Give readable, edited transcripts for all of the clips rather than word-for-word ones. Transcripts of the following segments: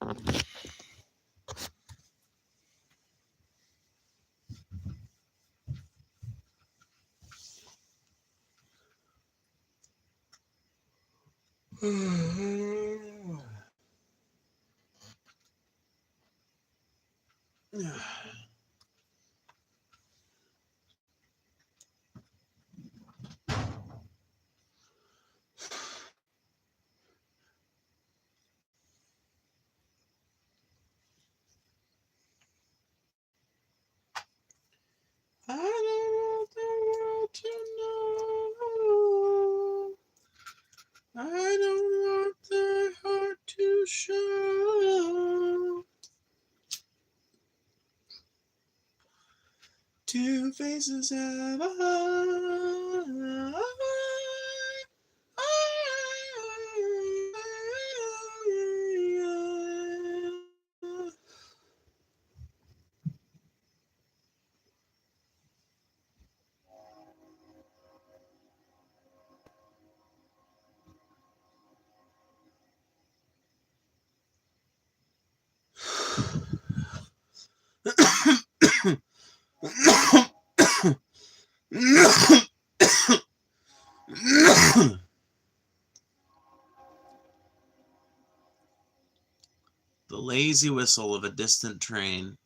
I don't want the world to know. I don't want the heart to show. Two faces have a the lazy whistle of a distant train.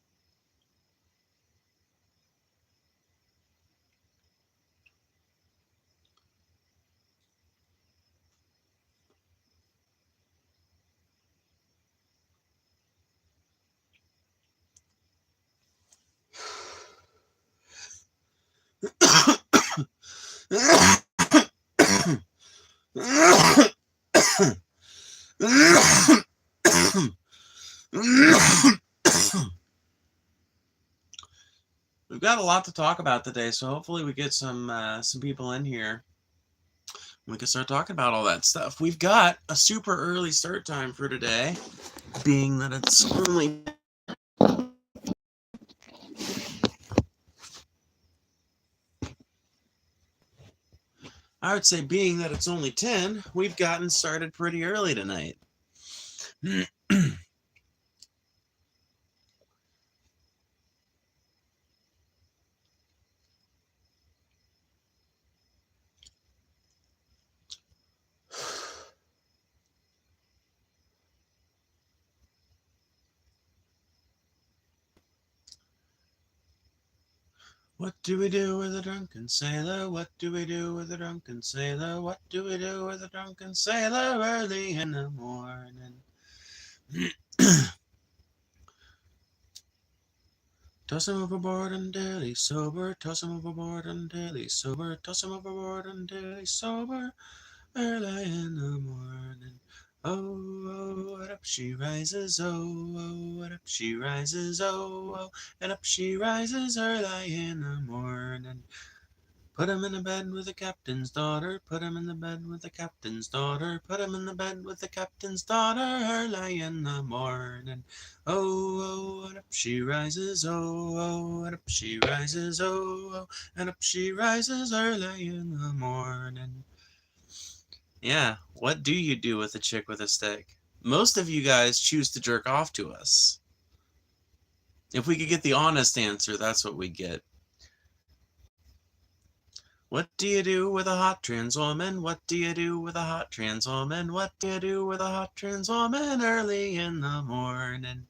We've got a lot to talk about today, so hopefully we get some people in here. We can start talking about all that stuff. We've got a super early start time for today, being that it's only... I would say being that it's only 10, we've gotten started pretty early tonight. What do we do with a drunken sailor? What do we do with a drunken sailor? What do we do with a drunken sailor early in the morning? Toss him overboard until he's sober. Toss him overboard until he's sober. Toss him overboard until he's sober early in the morning. Oh, oh, and up she rises, oh, oh, and up she rises, oh, oh, and up she rises early in the morning. Put him in the bed with the captain's daughter, put him in the bed with the captain's daughter, put him in the bed with the captain's daughter early in the morning. Oh, oh, and up she rises, oh, oh, and up she rises, oh, oh, and up she rises early in the morning. Yeah, what do you do with a chick with a stick? Most of you guys choose to jerk off to us. If we could get the honest answer, that's what we get. What do you do with a hot trans woman? What do you do with a hot trans woman? What do you do with a hot trans woman early in the morning?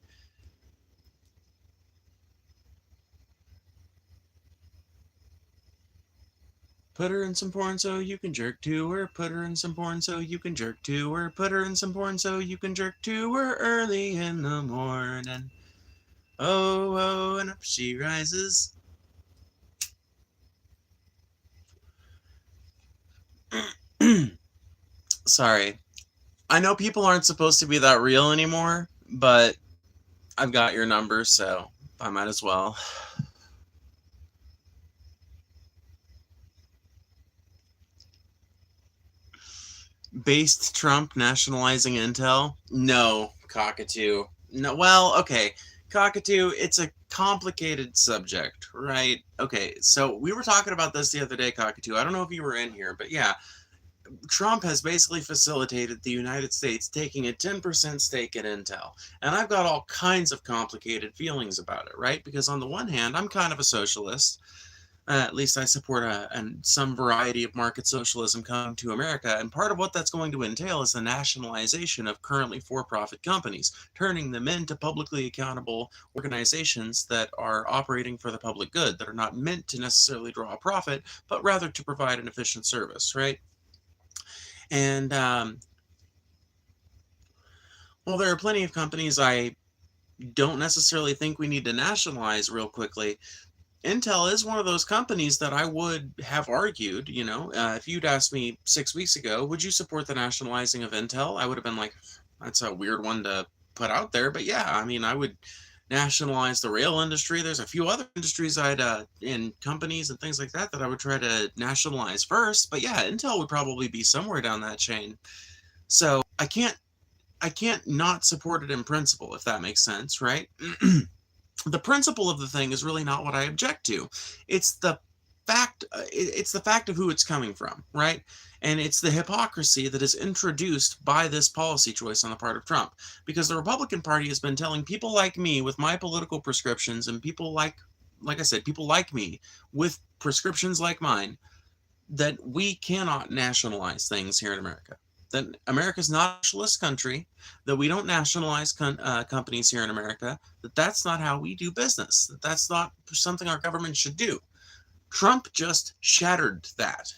Put her in some porn so you can jerk to her. Put her in some porn so you can jerk to her. Put her in some porn so you can jerk to her early in the morning. Oh, oh, and up she rises. Sorry. I know people aren't supposed to be that real anymore, but I've got your number, so I might as well. Based Trump nationalizing Intel? No, cockatoo. No, well, okay. Cockatoo, it's a complicated subject, right? Okay, so we were talking about this the other day, cockatoo. I don't know if you were in here, but yeah. Trump has basically facilitated the United States taking a 10% stake in Intel. And I've got all kinds of complicated feelings about it, right? Because on the one hand, I'm kind of a socialist. At least I support some variety of market socialism coming to America. And part of what that's going to entail is the nationalization of currently for-profit companies, turning them into publicly accountable organizations that are operating for the public good, that are not meant to necessarily draw a profit, but rather to provide an efficient service, right? And well, there are plenty of companies I don't necessarily think we need to nationalize real quickly. Intel is one of those companies that I would have argued, if you'd asked me 6 weeks ago, would you support the nationalizing of Intel? I would have been like, that's a weird one to put out there. But yeah, I mean, I would nationalize the rail industry. There's a few other industries in companies and things like that I would try to nationalize first. But yeah, Intel would probably be somewhere down that chain. So I can't not support it in principle, if that makes sense, right? The principle of the thing is really not what I object to. It's the fact of who it's coming from, right? And it's the hypocrisy that is introduced by this policy choice on the part of Trump. Because the Republican Party has been telling people like me with my political prescriptions, and people like I said, people like me with prescriptions like mine, that we cannot nationalize things here in America. That America's not a socialist country, that we don't nationalize companies here in America, that's not how we do business, that's not something our government should do. Trump just shattered that.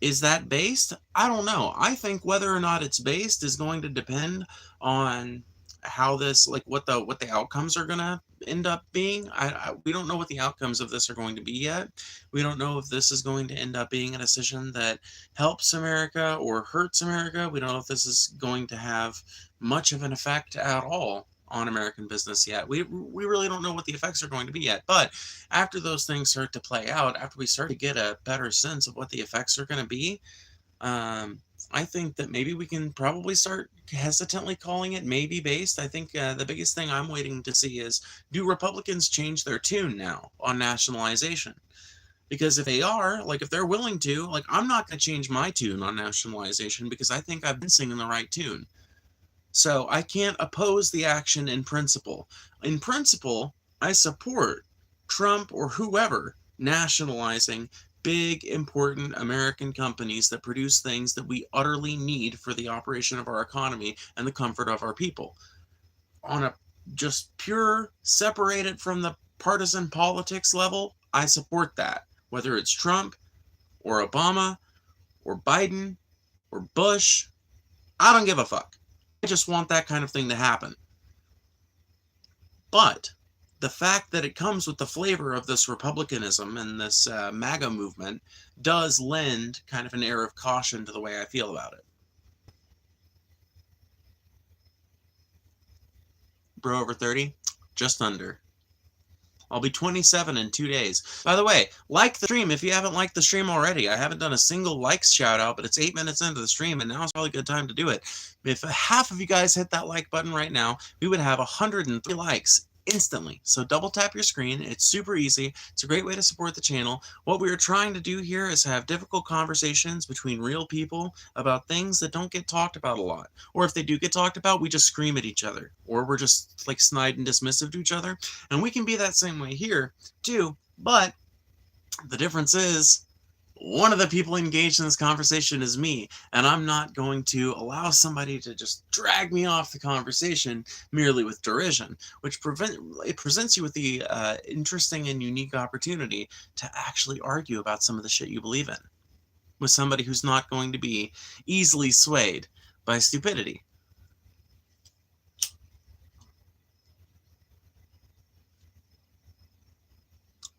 Is that based? I don't know. I think whether or not it's based is going to depend on how this, like what the outcomes are going to end up being. We don't know what the outcomes of this are going to be yet. We don't know if this is going to end up being a decision that helps America or hurts America. We don't know if this is going to have much of an effect at all on American business yet. We really don't know what the effects are going to be yet. But after those things start to play out, after we start to get a better sense of what the effects are going to be, I think that maybe we can probably start hesitantly calling it maybe based. I think the biggest thing I'm waiting to see is, do Republicans change their tune now on nationalization? Because if they are, like if they're willing to, like I'm not going to change my tune on nationalization because I think I've been singing the right tune. So I can't oppose the action in principle. In principle, I support Trump or whoever nationalizing big, important American companies that produce things that we utterly need for the operation of our economy and the comfort of our people. On a just pure, separated from the partisan politics level, I support that. Whether it's Trump or Obama or Biden or Bush, I don't give a fuck. I just want that kind of thing to happen. But the fact that it comes with the flavor of this republicanism and this MAGA movement does lend kind of an air of caution to the way I feel about it. Bro over 30? Just under. I'll be 27 in 2 days. By the way, like the stream if you haven't liked the stream already. I haven't done a single likes shout out, but it's 8 minutes into the stream, and now is probably a good time to do it. If half of you guys hit that like button right now, we would have 103 likes instantly. So double tap your screen. It's super easy. It's a great way to support the channel. What we are trying to do here is have difficult conversations between real people about things that don't get talked about a lot. Or if they do get talked about, we just scream at each other. Or we're just like snide and dismissive to each other. And we can be that same way here too. But the difference is, one of the people engaged in this conversation is me, and I'm not going to allow somebody to just drag me off the conversation merely with derision, which it presents you with the interesting and unique opportunity to actually argue about some of the shit you believe in with somebody who's not going to be easily swayed by stupidity.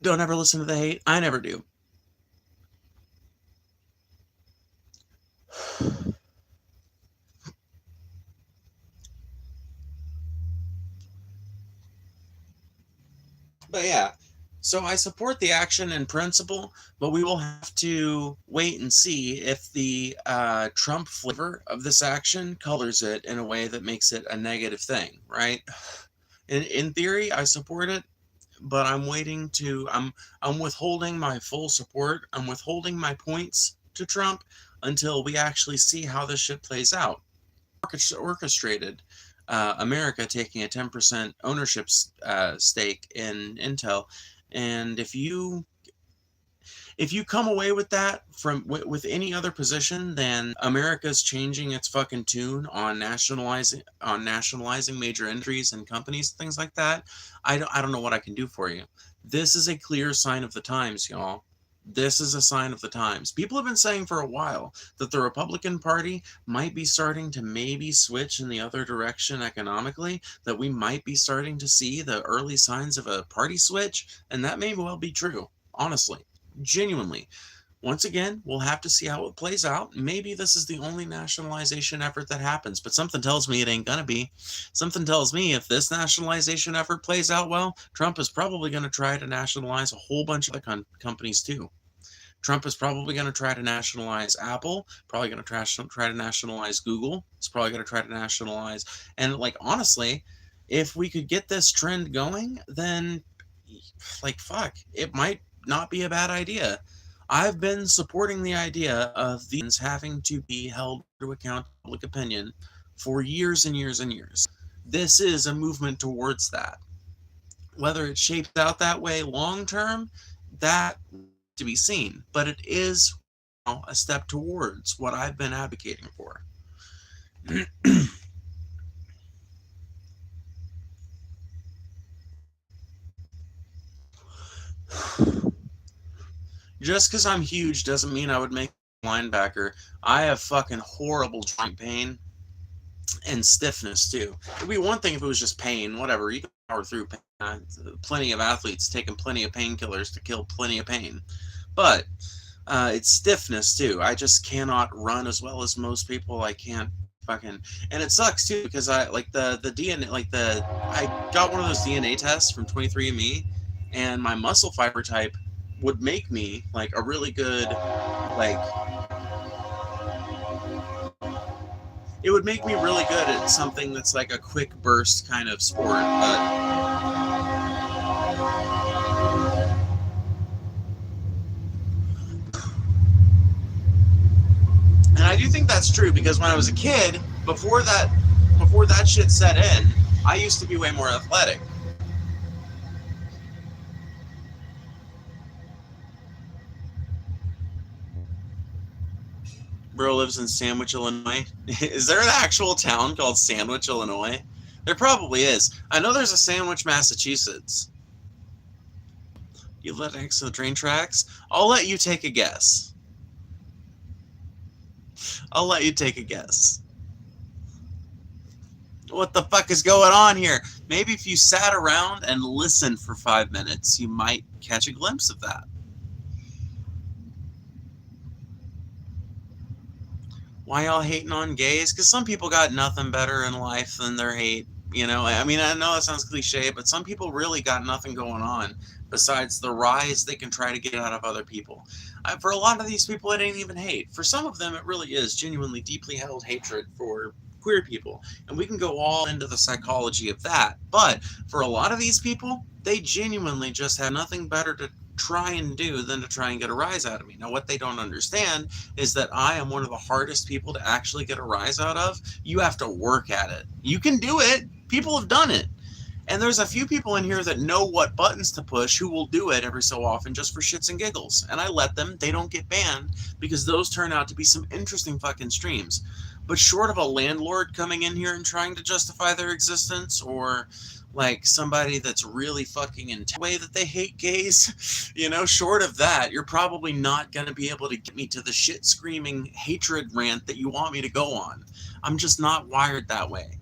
Don't ever listen to the hate. I never do. But yeah, so I support the action in principle, but we will have to wait and see if the Trump flavor of this action colors it in a way that makes it a negative thing, right? In theory, I support it, but I'm withholding my full support. I'm withholding my points to Trump until we actually see how this shit plays out. Orchestrated America taking a 10% ownership stake in Intel, and if you come away with that from with any other position than America's changing its fucking tune on nationalizing major industries and companies, things like that, I don't know what I can do for you. This is a clear sign of the times, y'all. This is a sign of the times. People have been saying for a while that the Republican Party might be starting to maybe switch in the other direction economically, that we might be starting to see the early signs of a party switch, and that may well be true, honestly. Genuinely. Once again, we'll have to see how it plays out. Maybe this is the only nationalization effort that happens, but something tells me it ain't gonna be. Something tells me if this nationalization effort plays out well, Trump is probably going to try to nationalize a whole bunch of other companies too. Trump is probably going to try to nationalize Apple, probably going to try to nationalize Google. He's probably going to try to nationalize. And, like, honestly, if we could get this trend going, then, like, fuck, it might not be a bad idea. I've been supporting the idea of these having to be held to account in public opinion for years and years and years. This is a movement towards that. Whether it shapes out that way long term, that to be seen. But it is a step towards what I've been advocating for. Just because I'm huge doesn't mean I would make a linebacker. I have fucking horrible joint pain and stiffness too. It'd be one thing if it was just pain, whatever. You can power through pain. Plenty of athletes taking plenty of painkillers to kill plenty of pain. But it's stiffness too. I just cannot run as well as most people. I can't fucking, and it sucks too because I like the DNA, I got one of those DNA tests from 23andMe, and my muscle fiber type would make me like a really good, like, it would make me really good at something that's like a quick burst kind of sport, but and I do think that's true because when I was a kid, before that shit set in, I used to be way more athletic. Bro lives in Sandwich, Illinois. Is there an actual town called Sandwich, Illinois? There probably is. I know there's a Sandwich, Massachusetts. You live next to the train tracks? I'll let you take a guess. I'll let you take a guess. What the fuck is going on here? Maybe if you sat around and listened for 5 minutes, you might catch a glimpse of that. Why y'all hating on gays? Because some people got nothing better in life than their hate. You know, I mean, I know that sounds cliche, but some people really got nothing going on besides the rise they can try to get out of other people. For a lot of these people, it ain't even hate. For some of them, it really is genuinely deeply held hatred for queer people. And we can go all into the psychology of that. But for a lot of these people, they genuinely just have nothing better to try and do than to try and get a rise out of me. Now, what they don't understand is that I am one of the hardest people to actually get a rise out of. You have to work at it. You can do it. People have done it. And there's a few people in here that know what buttons to push who will do it every so often just for shits and giggles. And I let them. They don't get banned because those turn out to be some interesting fucking streams. But short of a landlord coming in here and trying to justify their existence, or like somebody that's really fucking in the way that they hate gays, you know, short of that, you're probably not going to be able to get me to the shit screaming hatred rant that you want me to go on. I'm just not wired that way.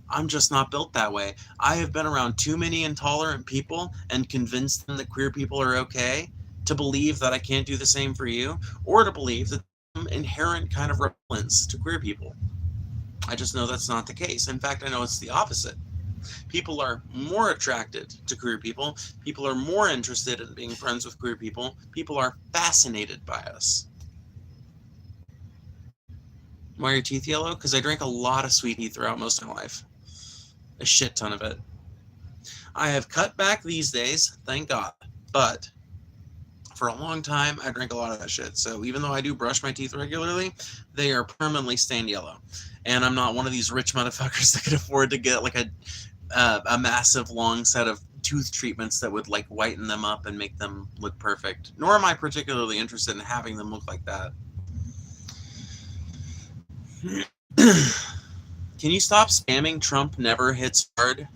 I'm just not built that way. I have been around too many intolerant people and convinced them that queer people are okay to believe that I can't do the same for you, or to believe that there's some inherent kind of repellence to queer people. I just know that's not the case. In fact, I know it's the opposite. People are more attracted to queer people. People are more interested in being friends with queer people. People are fascinated by us. Why are your teeth yellow? Because I drank a lot of sweet tea throughout most of my life. A shit ton of it. I have cut back these days, thank God. But For a long time, I drank a lot of that shit. So even though I do brush my teeth regularly, they are permanently stained yellow. And I'm not one of these rich motherfuckers that could afford to get like a massive long set of tooth treatments that would like whiten them up and make them look perfect. Nor am I particularly interested in having them look like that. Can you stop spamming Trump never hits hard?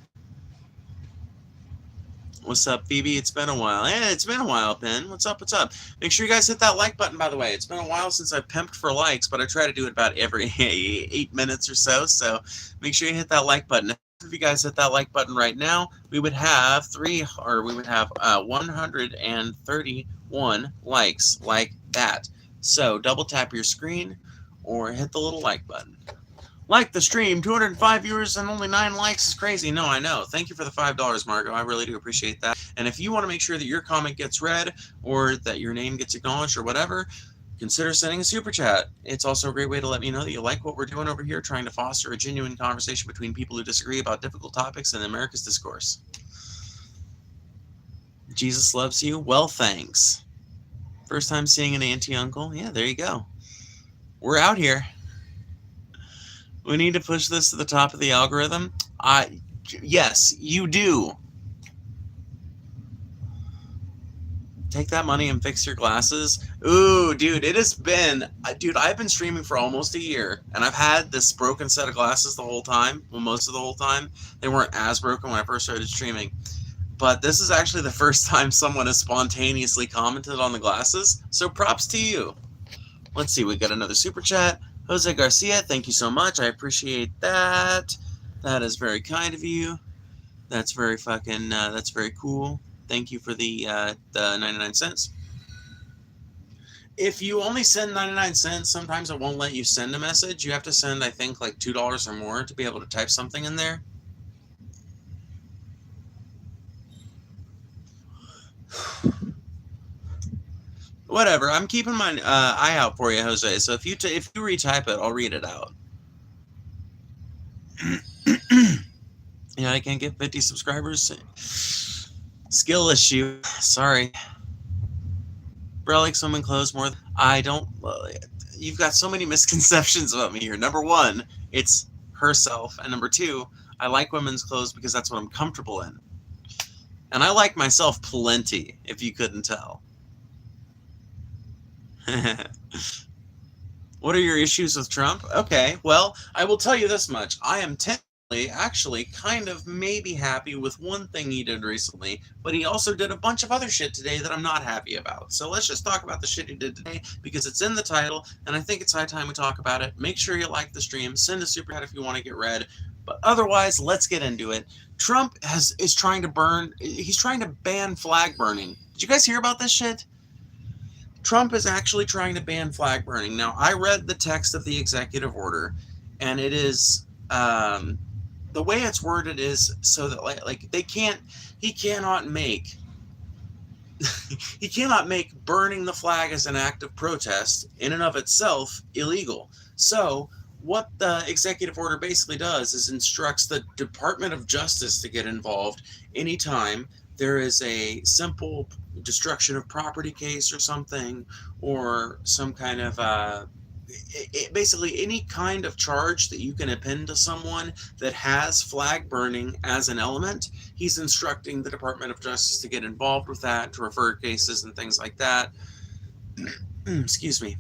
What's up, Phoebe? It's been a while. Yeah, it's been a while, Ben. What's up? What's up? Make sure you guys hit that like button, by the way. It's been a while since I've pimped for likes, but I try to do it about every 8 minutes or so. So make sure you hit that like button. If you guys hit that like button right now, we would have 131 likes like that. So double tap your screen or hit the little like button. Like the stream, 205 viewers and only 9 likes is crazy. No, I know. Thank you for the $5, Margo. I really do appreciate that. And if you want to make sure that your comment gets read or that your name gets acknowledged or whatever, consider sending a super chat. It's also a great way to let me know that you like what we're doing over here, trying to foster a genuine conversation between people who disagree about difficult topics in America's discourse. Jesus loves you. Well, thanks. First time seeing an auntie uncle. Yeah, there you go. We're out here. We need to push this to the top of the algorithm. Yes, you do. Take that money and fix your glasses. Ooh, dude, it has been... Dude, I've been streaming for almost a year, and I've had this broken set of glasses the whole time. Well, most of the whole time. They weren't as broken when I first started streaming. But this is actually the first time someone has spontaneously commented on the glasses, so props to you. Let's see, we got another super chat. Jose Garcia, thank you so much. I appreciate that. That is very kind of you. That's very fucking, that's very cool. Thank you for the 99 cents. If you only send 99 cents, sometimes it won't let you send a message. You have to send, I think, like $2 or more to be able to type something in there. Whatever. I'm keeping my eye out for you, Jose. So if you retype it, I'll read it out. Yeah, I can't get 50 subscribers. Skill issue. Sorry. Relic someone clothes more. I don't. You've got so many misconceptions about me here. Number one, it's herself, and number two, I like women's clothes because that's what I'm comfortable in, and I like myself plenty. If you couldn't tell. What are your issues with Trump? Okay, well, I will tell you this much. I am actually kind of maybe happy with one thing he did recently, but he also did a bunch of other shit today that I'm not happy about. So let's just talk about the shit he did today because it's in the title, and I think it's high time we talk about it. Make sure you like the stream. Send a super chat if you want to get read. But otherwise, let's get into it. Trump is trying to he's trying to ban flag burning. Did you guys hear about this shit? Trump is actually trying to ban flag burning. Now, I read the text of the executive order, and it is, the way it's worded is so that like he cannot make burning the flag as an act of protest in and of itself illegal. So what the executive order basically does is instructs the Department of Justice to get involved anytime there is a simple destruction of property case or something, or some kind of basically any kind of charge that you can append to someone that has flag burning as an element. He's instructing the Department of Justice to get involved with that, to refer cases and things like that. Excuse me.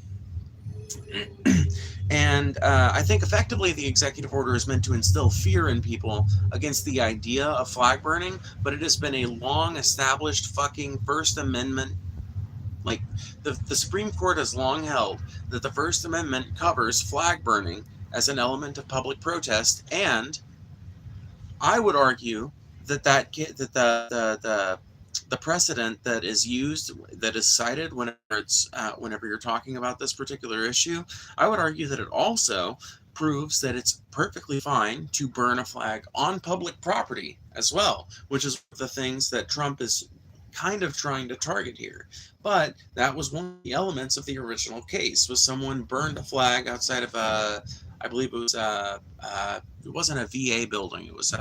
And I think effectively the executive order is meant to instill fear in people against the idea of flag burning, but it has been a long established fucking First Amendment. Like, the Supreme Court has long held that the First Amendment covers flag burning as an element of public protest, and I would argue that the precedent that is used, that is cited whenever you're talking about this particular issue, I would argue that it also proves that it's perfectly fine to burn a flag on public property as well, which is the things that Trump is kind of trying to target here. But that was one of the elements of the original case, was someone burned a flag outside of I believe it was it wasn't a VA building, it was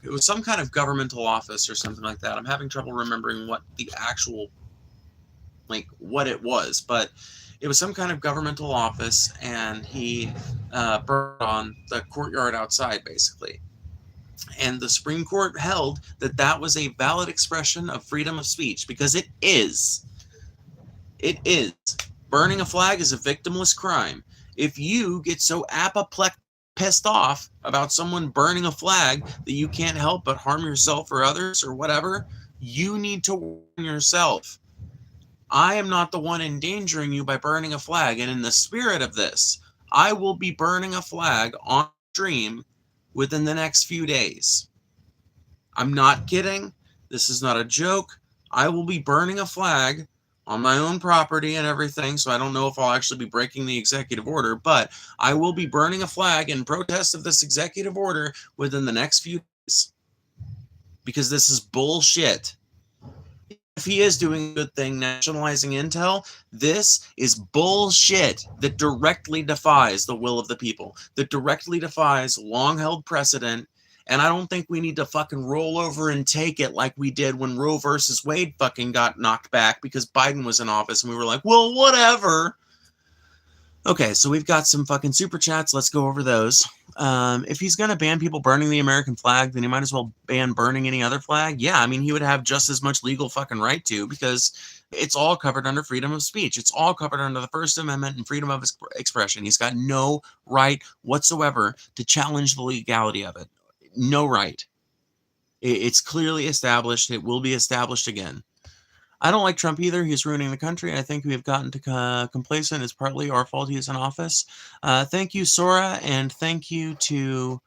It was some kind of governmental office or something like that. I'm having trouble remembering what the actual, like, what it was, but it was some kind of governmental office, and he burned on the courtyard outside, basically. And the Supreme Court held that that was a valid expression of freedom of speech, because it is. It is. Burning a flag is a victimless crime. If you get so apoplectic, pissed off about someone burning a flag that you can't help but harm yourself or others or whatever, you need to warn yourself. I am not the one endangering you by burning a flag. And in the spirit of this, I will be burning a flag on stream within the next few days. I'm not kidding. This is not a joke. I will be burning a flag on my own property and everything, so I don't know if I'll actually be breaking the executive order, but I will be burning a flag in protest of this executive order within the next few days, because this is bullshit. If he is doing a good thing, nationalizing intel, this is bullshit that directly defies the will of the people, that directly defies long-held precedent. And I don't think we need to fucking roll over and take it like we did when Roe versus Wade fucking got knocked back because Biden was in office, and we were like, well, whatever. Okay, so we've got some fucking super chats. Let's go over those. If he's going to ban people burning the American flag, then he might as well ban burning any other flag. Yeah, I mean, he would have just as much legal fucking right to, because it's all covered under freedom of speech. It's all covered under the First Amendment and freedom of expression. He's got no right whatsoever to challenge the legality of it. No right. It's clearly established. It will be established again. I don't like Trump either. He's ruining the country. I think we've gotten to complacent. It's partly our fault he is in office. Thank you, Sora, and thank you to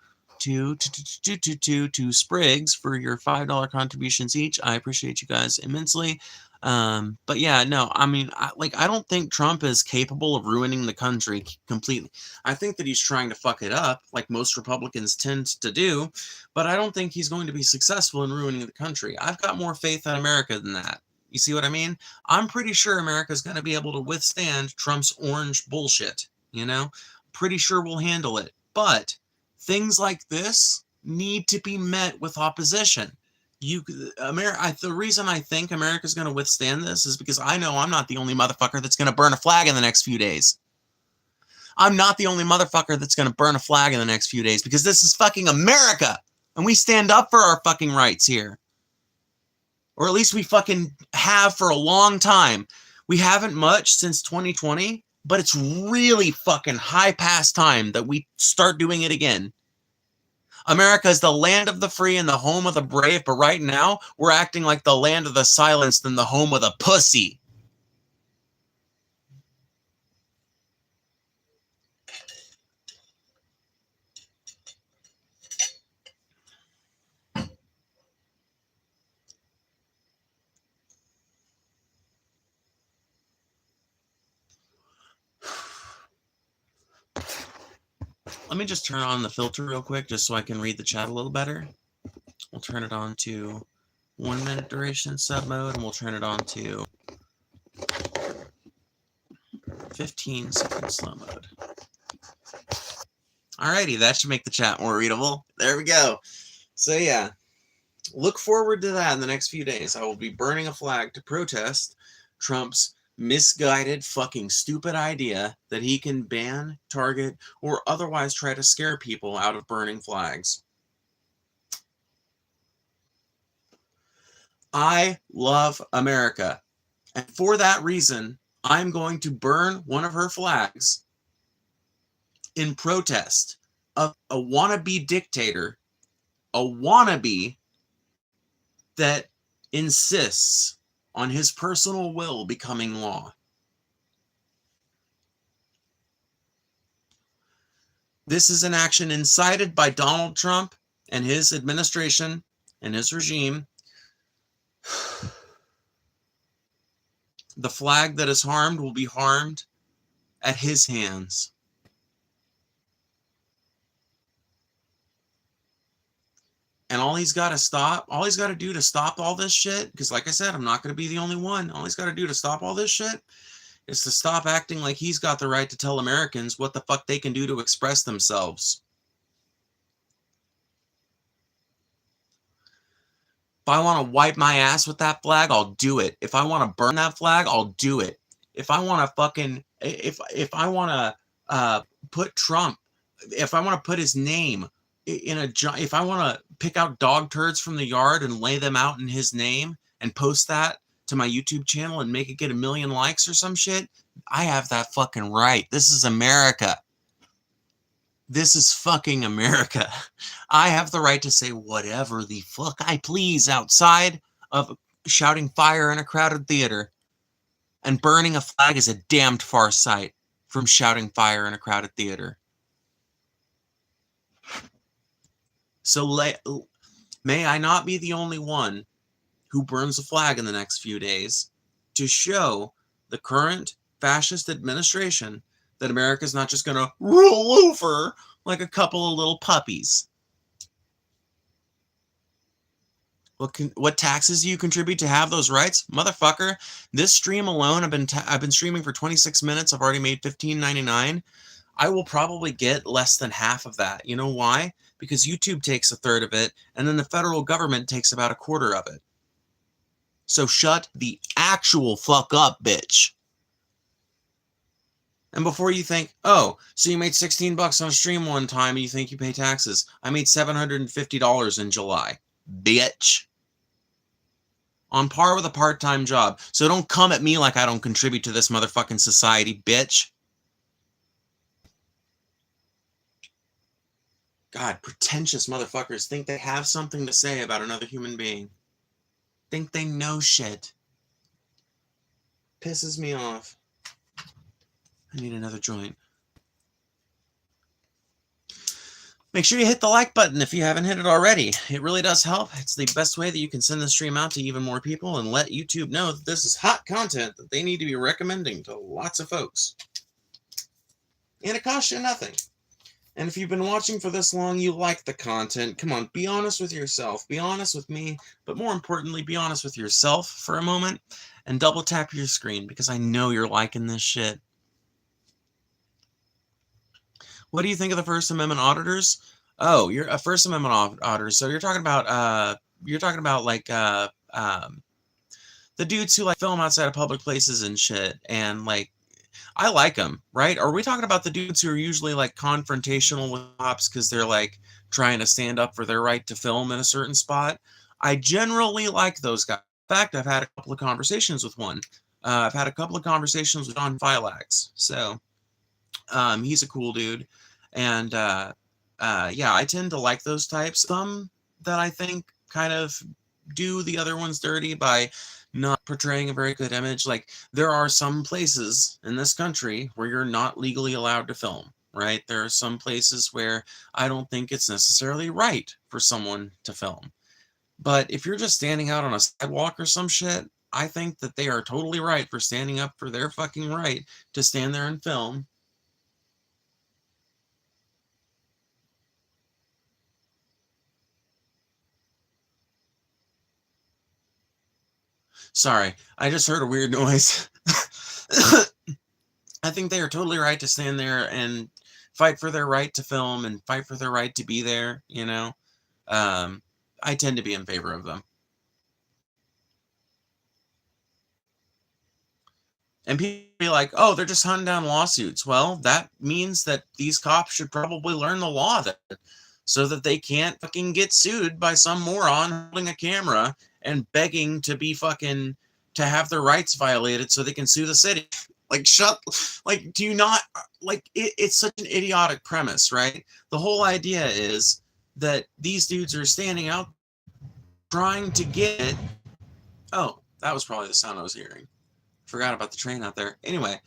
Spriggs for your $5 contributions each. I appreciate you guys immensely. But yeah, no, I mean, I don't think Trump is capable of ruining the country completely. I think that he's trying to fuck it up, like most Republicans tend to do, but I don't think he's going to be successful in ruining the country. I've got more faith in America than that. You see what I mean? I'm pretty sure America's going to be able to withstand Trump's orange bullshit, you know? Pretty sure we'll handle it. But things like this need to be met with opposition. The reason I think America's going to withstand this is because I know I'm not the only motherfucker that's going to burn a flag in the next few days. I'm not the only motherfucker that's going to burn a flag in the next few days, because this is fucking America, and we stand up for our fucking rights here. Or at least we fucking have for a long time. We haven't much since 2020, but it's really fucking high past time that we start doing it again. America is the land of the free and the home of the brave, but right now we're acting like the land of the silenced and the home of the pussy. Let me just turn on the filter real quick just so I can read the chat a little better. We'll turn it on to 1 minute duration sub mode, and we'll turn it on to 15 second slow mode. Alrighty, that should make the chat more readable. There we go. So yeah, look forward to that in the next few days. I will be burning a flag to protest Trump's misguided fucking stupid idea that he can ban, target, or otherwise try to scare people out of burning flags. I love America, and for that reason, I'm going to burn one of her flags in protest of a wannabe dictator, a wannabe that insists on his personal will becoming law. This is an action incited by Donald Trump and his administration and his regime. The flag that is harmed will be harmed at his hands. And all he's got to do to stop all this shit, because like I said, I'm not going to be the only one. All he's got to do to stop all this shit is to stop acting like he's got the right to tell Americans what the fuck they can do to express themselves. If I want to wipe my ass with that flag, I'll do it. If I want to burn that flag, I'll do it. If I want to fucking, if I want to put Trump, if I want to put his name in a, if I want to pick out dog turds from the yard and lay them out in his name and post that to my YouTube channel and make it get 1 million likes or some shit, I have that fucking right. This is America. This is fucking America. I have the right to say whatever the fuck I please outside of shouting fire in a crowded theater. And burning a flag is a damned far sight from shouting fire in a crowded theater. So may I not be the only one who burns a flag in the next few days to show the current fascist administration that America's not just going to roll over like a couple of little puppies. What taxes do you contribute to have those rights? Motherfucker, this stream alone, I've been streaming for 26 minutes. I've already made $15.99. I will probably get less than half of that. You know why? Because YouTube takes a third of it, and then the federal government takes about a quarter of it. So shut the actual fuck up, bitch. And before you think, oh, so you made $16 on a stream one time and you think you pay taxes. I made $750 in July. Bitch. On par with a part-time job. So don't come at me like I don't contribute to this motherfucking society, bitch. God, pretentious motherfuckers think they have something to say about another human being. Think they know shit. Pisses me off. I need another joint. Make sure you hit the like button if you haven't hit it already. It really does help. It's the best way that you can send the stream out to even more people and let YouTube know that this is hot content that they need to be recommending to lots of folks. And it costs you nothing. And if you've been watching for this long, you like the content, come on, be honest with yourself. Be honest with me. But more importantly, be honest with yourself for a moment and double tap your screen because I know you're liking this shit. What do you think of the First Amendment auditors? Oh, you're a First Amendment auditor. So you're talking about like the dudes who like film outside of public places and shit, and like I like them, right? Are we talking about the dudes who are usually like confrontational with cops because they're like trying to stand up for their right to film in a certain spot? I generally like those guys. In fact, I've had a couple of conversations with one. I've had a couple of conversations with John Phylax. So he's a cool dude. And yeah, I tend to like those types. Some that I think kind of do the other ones dirty by not portraying a very good image. Like there are some places in this country where you're not legally allowed to film, right? There are some places where I don't think it's necessarily right for someone to film. But if you're just standing out on a sidewalk or some shit, I think that they are totally right for standing up for their fucking right to stand there and film. Sorry, I just heard a weird noise. I think they are totally right to stand there and fight for their right to film and fight for their right to be there, you know? I tend to be in favor of them. And people be like, oh, they're just hunting down lawsuits. Well, that means that these cops should probably learn the law so that they can't fucking get sued by some moron holding a camera and begging to be fucking, to have their rights violated so they can sue the city. Like, do you not, like, it's such an idiotic premise, right? The whole idea is that these dudes are standing out trying to get, oh, that was probably the sound I was hearing. Forgot about the train out there. Anyway,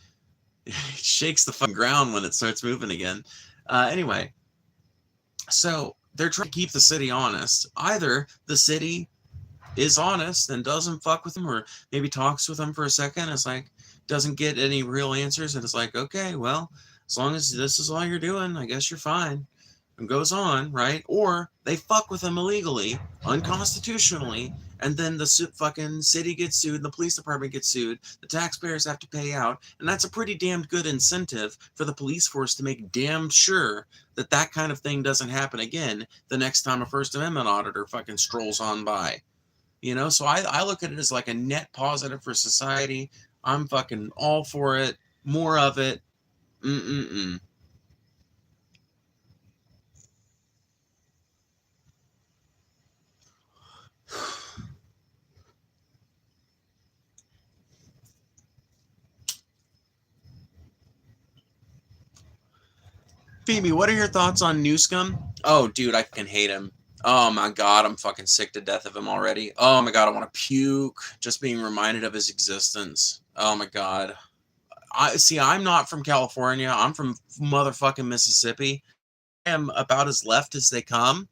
it shakes the fucking ground when it starts moving again. Anyway, so they're trying to keep the city honest. Either the city is honest and doesn't fuck with them, or maybe talks with them for a second. It's like, doesn't get any real answers. And it's like, okay, well, as long as this is all you're doing, I guess you're fine. And goes on, right? Or they fuck with them illegally, unconstitutionally, and then the fucking city gets sued, the police department gets sued, the taxpayers have to pay out, and that's a pretty damned good incentive for the police force to make damn sure that that kind of thing doesn't happen again the next time a First Amendment auditor fucking strolls on by. You know, so I look at it as like a net positive for society. I'm fucking all for it. More of it. Mm-mm-mm. Phoebe, what are your thoughts on Newscomb? Oh, dude, I fucking hate him. Oh my god, I'm fucking sick to death of him already. Oh my god, I want to puke just being reminded of his existence. Oh my god. I see. I'm not from California. I'm from motherfucking Mississippi. I am about as left as they come,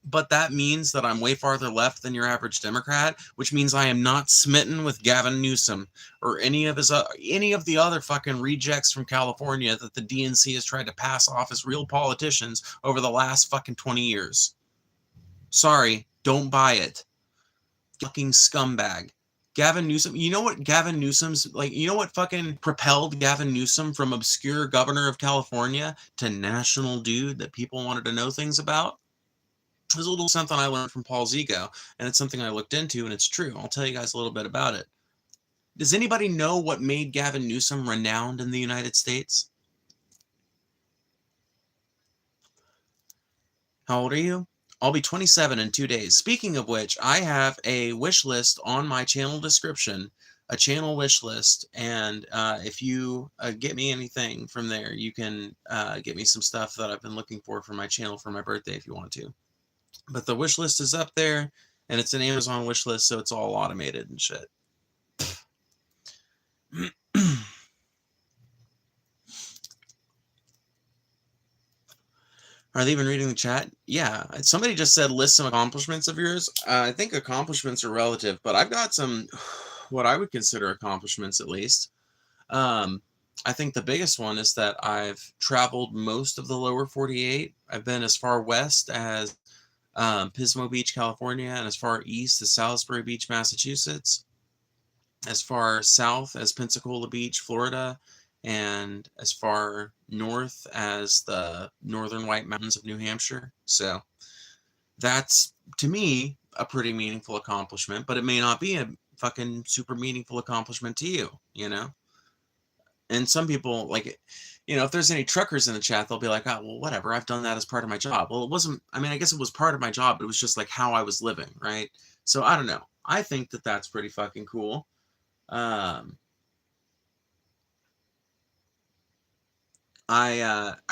but that means that I'm way farther left than your average Democrat, which means I am not smitten with Gavin Newsom or any of the other fucking rejects from California that the DNC has tried to pass off as real politicians over the last fucking 20 years. Sorry, don't buy it. Fucking scumbag. Gavin Newsom, you know what Gavin Newsom's like, you know what fucking propelled Gavin Newsom from obscure governor of California to national dude that people wanted to know things about? There's a little something I learned from Paul Zigo, and it's something I looked into, and it's true. I'll tell you guys a little bit about it. Does anybody know what made Gavin Newsom renowned in the United States? How old are you? I'll be 27 in 2 days. Speaking of which, I have a wish list on my channel description, a channel wish list, and if you get me anything from there, you can get me some stuff that I've been looking for my channel for my birthday if you want to. But the wish list is up there, and it's an Amazon wish list, so it's all automated and shit. Are they even reading the chat? Yeah. Somebody just said list some accomplishments of yours. I think accomplishments are relative, but I've got some what I would consider accomplishments at least. Um, I think the biggest one is that I've traveled most of the lower 48. I've been as far west as Pismo Beach, California, and as far east as Salisbury Beach, Massachusetts, as far south as Pensacola Beach, Florida, and as far north as the Northern White Mountains of New Hampshire. So that's, to me, a pretty meaningful accomplishment, but it may not be a fucking super meaningful accomplishment to you, you know? And some people, like, you know, if there's any truckers in the chat, they'll be like, oh, well, whatever, I've done that as part of my job. Well, it wasn't, I mean, I guess it was part of my job, but it was just like how I was living, right? So I don't know. I think that that's pretty fucking cool. I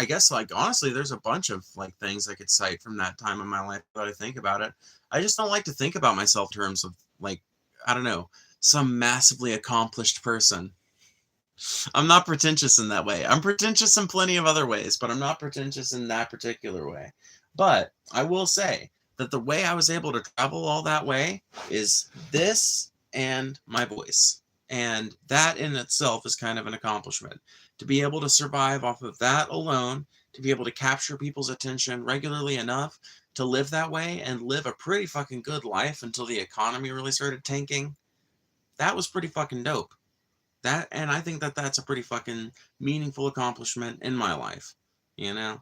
guess, like, honestly, there's a bunch of like things I could cite from that time in my life that I think about it. I just don't like to think about myself in terms of, like, I don't know, some massively accomplished person. I'm not pretentious in that way. I'm pretentious in plenty of other ways, but I'm not pretentious in that particular way. But I will say that the way I was able to travel all that way is this and my voice. And that in itself is kind of an accomplishment. To be able to survive off of that alone, to be able to capture people's attention regularly enough to live that way and live a pretty fucking good life until the economy really started tanking, that was pretty fucking dope. That, and I think that that's a pretty fucking meaningful accomplishment in my life, you know?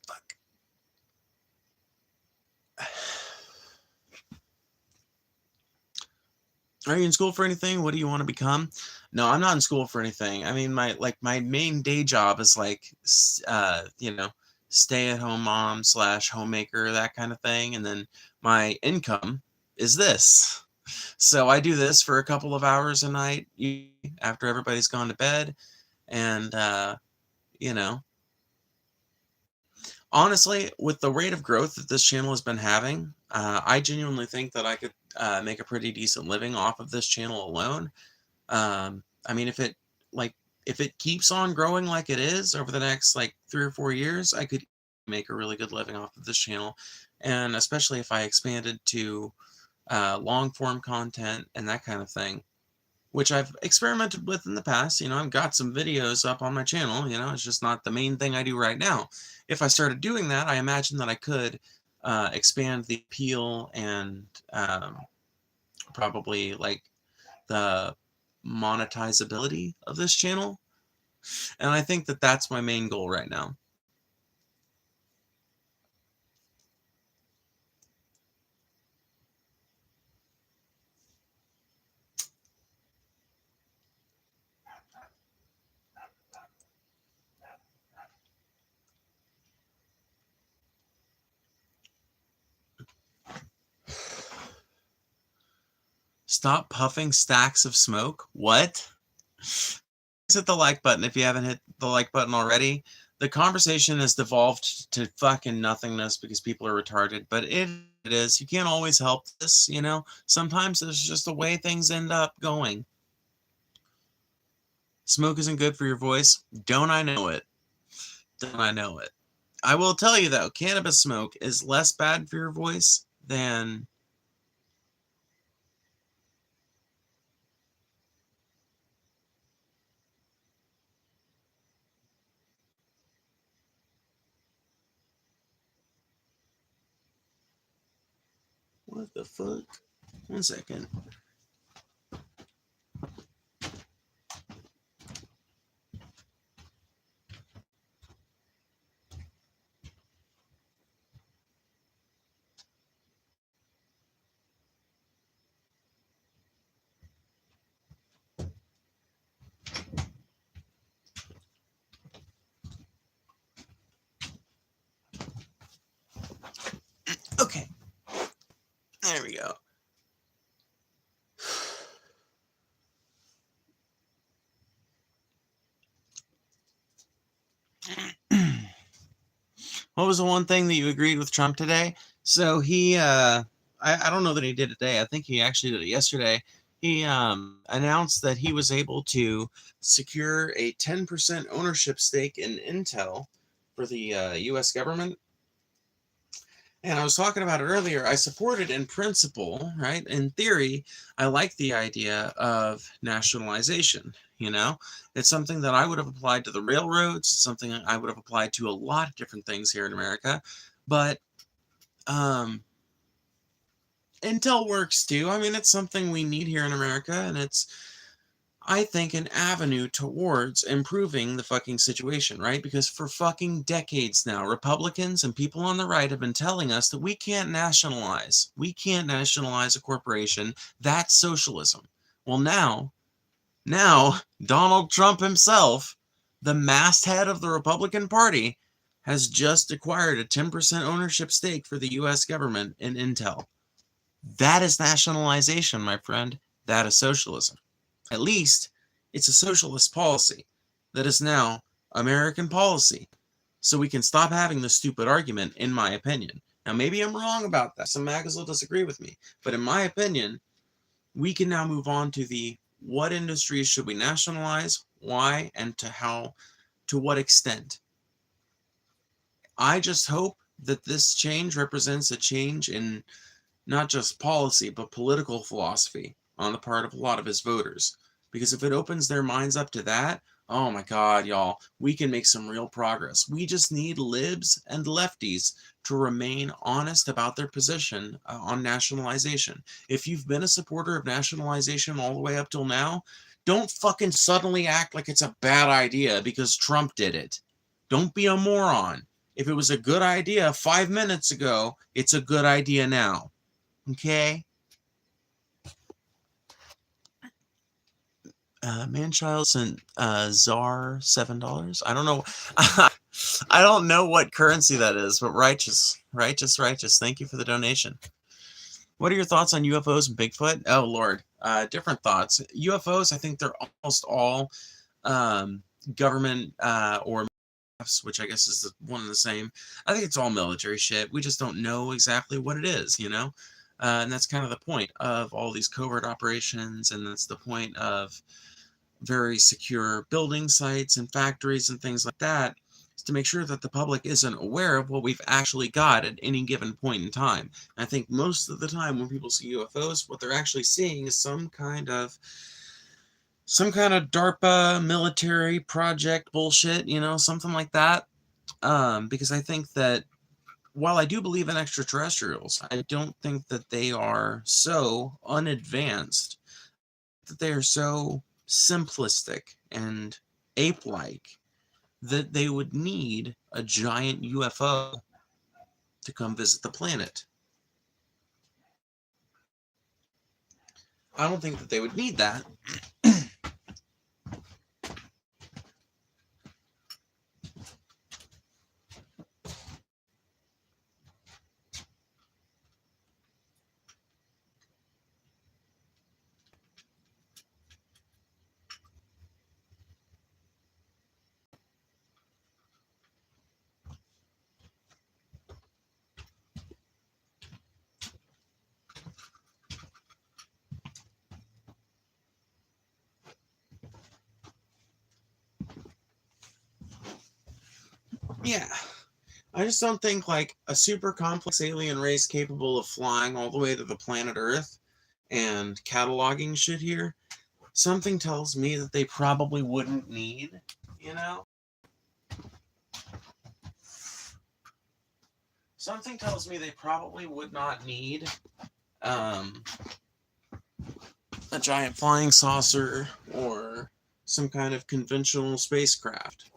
Fuck. Are you in school for anything? What do you want to become? No, I'm not in school for anything. I mean, my main day job is like, you know, stay-at-home mom slash homemaker, that kind of thing. And then my income is this. So I do this for a couple of hours a night after everybody's gone to bed. And, you know, honestly, with the rate of growth that this channel has been having, I genuinely think that I could make a pretty decent living off of this channel alone. I mean, like if it keeps on growing like it is over the next like 3 or 4 years, I could make a really good living off of this channel. And especially if I expanded to long form content and that kind of thing, which I've experimented with in the past. You know, I've got some videos up on my channel, you know, it's just not the main thing I do right now. If I started doing that, I imagine that I could expand the appeal and probably like the monetizability of this channel. And I think that that's my main goal right now. Stop puffing stacks of smoke. What? Hit the like button if you haven't hit the like button already. The conversation has devolved to fucking nothingness because people are retarded, but it is. You can't always help this, you know? Sometimes there's just the way things end up going. Smoke isn't good for your voice. Don't I know it? Don't I know it? I will tell you though, cannabis smoke is less bad for your voice than what the fuck? 1 second. Okay. There we go. What was the one thing that you agreed with Trump today? So he, I don't know that he did it today. I think he actually did it yesterday. He announced that he was able to secure a 10% ownership stake in Intel for the U.S. government. And I was talking about it earlier. I support it in principle, right? In theory, I like the idea of nationalization. You know, it's something that I would have applied to the railroads. It's something I would have applied to a lot of different things here in America. But Intel works too. I mean, it's something we need here in America, and it's, I think, an avenue towards improving the fucking situation, right? Because for fucking decades now, Republicans and people on the right have been telling us that we can't nationalize. We can't nationalize a corporation. That's socialism. Well, now Donald Trump himself, the masthead of the Republican Party, has just acquired a 10% ownership stake for the U.S. government in Intel. That is nationalization, my friend. That is socialism. At least it's a socialist policy that is now American policy. So we can stop having this stupid argument, in my opinion. Now, maybe I'm wrong about that. Some magazines will disagree with me. But in my opinion, we can now move on to the what industries should we nationalize, why, and to what extent. I just hope that this change represents a change in not just policy, but political philosophy on the part of a lot of his voters. Because if it opens their minds up to that, oh my God, y'all, we can make some real progress. We just need libs and lefties to remain honest about their position on nationalization. If you've been a supporter of nationalization all the way up till now, don't fucking suddenly act like it's a bad idea because Trump did it. Don't be a moron. If it was a good idea 5 minutes ago, it's a good idea now. Okay. Manchild sent Czar $7. I don't know. I don't know what currency that is, but righteous. Thank you for the donation. What are your thoughts on UFOs and Bigfoot? Oh Lord, different thoughts. UFOs, I think they're almost all government or which I guess is one and the same. I think it's all military shit. We just don't know exactly what it is, you know? And that's kind of the point of all these covert operations, and that's the point of very secure building sites and factories and things like that, is to make sure that the public isn't aware of what we've actually got at any given point in time. And I think most of the time when people see UFOs, what they're actually seeing is some kind of DARPA military project bullshit, you know, something like that. Because I think that while I do believe in extraterrestrials, I don't think that they are so unadvanced, that they are so simplistic and ape-like that they would need a giant UFO to come visit the planet. I don't think that they would need that. Yeah. I just don't think like a super complex alien race capable of flying all the way to the planet Earth and cataloging shit here. Something tells me that they probably wouldn't need, you know? Something tells me they probably would not need um, a giant flying saucer or some kind of conventional spacecraft.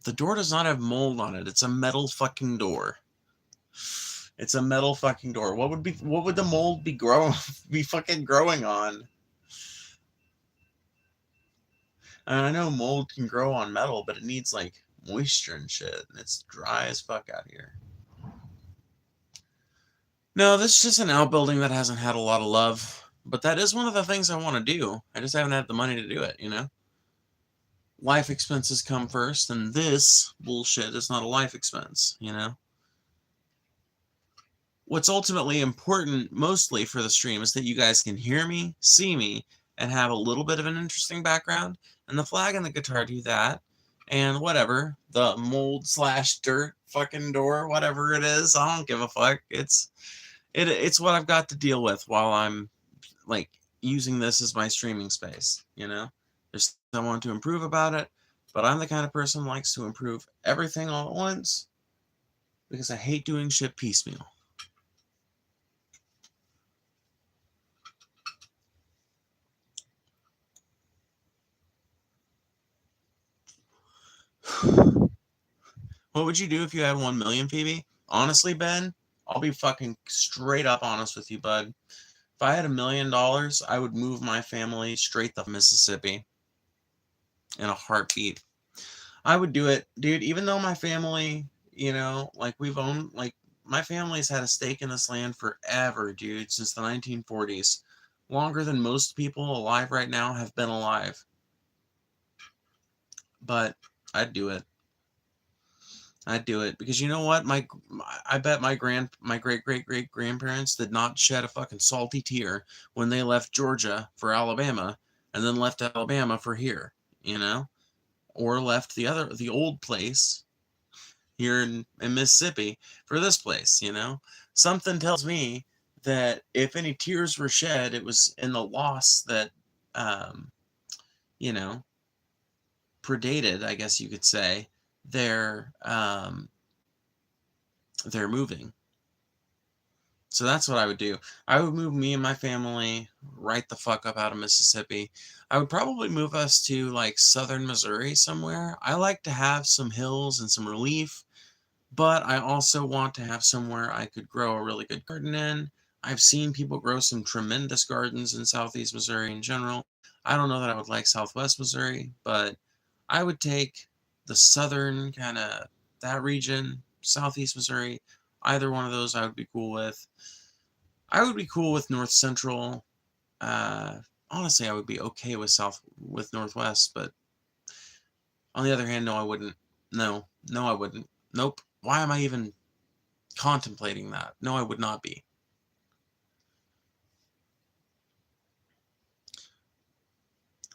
The door does not have mold on it. It's a metal fucking door. It's a metal fucking door. What would the mold be fucking growing on? And I know mold can grow on metal, but it needs like moisture and shit. And it's dry as fuck out here. No, this is just an outbuilding that hasn't had a lot of love. But that is one of the things I want to do. I just haven't had the money to do it, you know? Life expenses come first, and this bullshit is not a life expense, you know? What's ultimately important, mostly for the stream, is that you guys can hear me, see me, and have a little bit of an interesting background. And the flag and the guitar do that. And whatever, the mold / dirt fucking door, whatever it is, I don't give a fuck. It's what I've got to deal with while I'm like using this as my streaming space, you know? There's I want to improve about it, but I'm the kind of person who likes to improve everything all at once because I hate doing shit piecemeal. What would you do if you had 1 million, Phoebe? Honestly, Ben, I'll be fucking straight up honest with you, bud. If I had $1 million, I would move my family straight to Mississippi in a heartbeat. I would do it, dude, even though my family, you know, like my family's had a stake in this land forever, dude, since the 1940s. Longer than most people alive right now have been alive. But I'd do it. I'd do it because you know what? I bet my great great great grandparents did not shed a fucking salty tear when they left Georgia for Alabama and then left Alabama for here, you know, or left the old place here in Mississippi for this place, you know. Something tells me that if any tears were shed, it was in the loss that, you know, predated, I guess you could say, their moving. So that's what I would do. I would move me and my family right the fuck up out of Mississippi. I would probably move us to like southern Missouri somewhere. I like to have some hills and some relief, but I also want to have somewhere I could grow a really good garden in. I've seen people grow some tremendous gardens in southeast Missouri in general. I don't know that I would like southwest Missouri, but I would take the southern kind of that region, southeast Missouri. Either one of those I would be cool with. I would be cool with north central. Honestly, I would be okay with northwest, but on the other hand, no, I wouldn't. No, I wouldn't. Nope. Why am I even contemplating that? No, I would not be.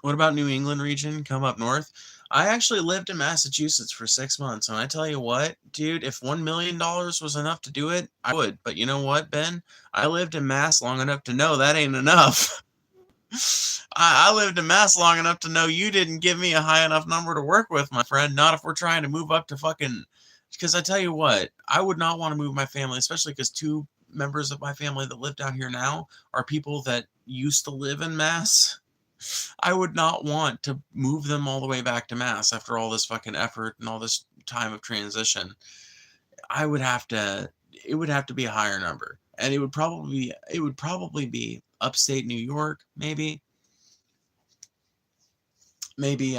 What about New England region? Come up north. I actually lived in Massachusetts for 6 months, and I tell you what, dude, if $1 million was enough to do it, I would. But you know what, Ben? I lived in Mass long enough to know that ain't enough. I lived in Mass long enough to know you didn't give me a high enough number to work with, my friend. Not if we're trying to move up to fucking. Because I tell you what, I would not want to move my family, especially because two members of my family that live down here now are people that used to live in Mass. I would not want to move them all the way back to Mass after all this fucking effort and all this time of transition. I would have to. It would have to be a higher number, and it would probably be upstate New York, maybe maybe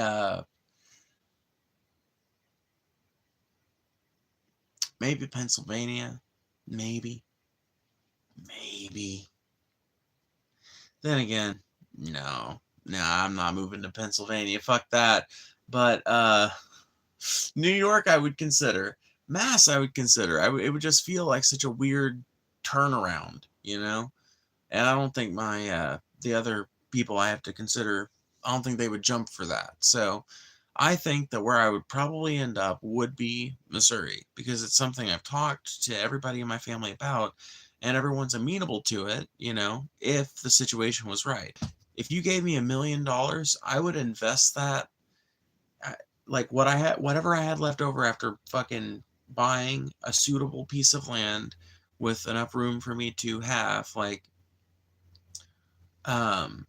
Pennsylvania, maybe. Then again, no, I'm not moving to Pennsylvania. Fuck that. But New York, I would consider. Mass, I would consider. It would just feel like such a weird turnaround, you know. And I don't think the other people I have to consider, I don't think they would jump for that. So I think that where I would probably end up would be Missouri, because it's something I've talked to everybody in my family about, and everyone's amenable to it, if the situation was right. If you gave me $1 million, I would invest that, like whatever I had left over after fucking buying a suitable piece of land with enough room for me to have, like, um,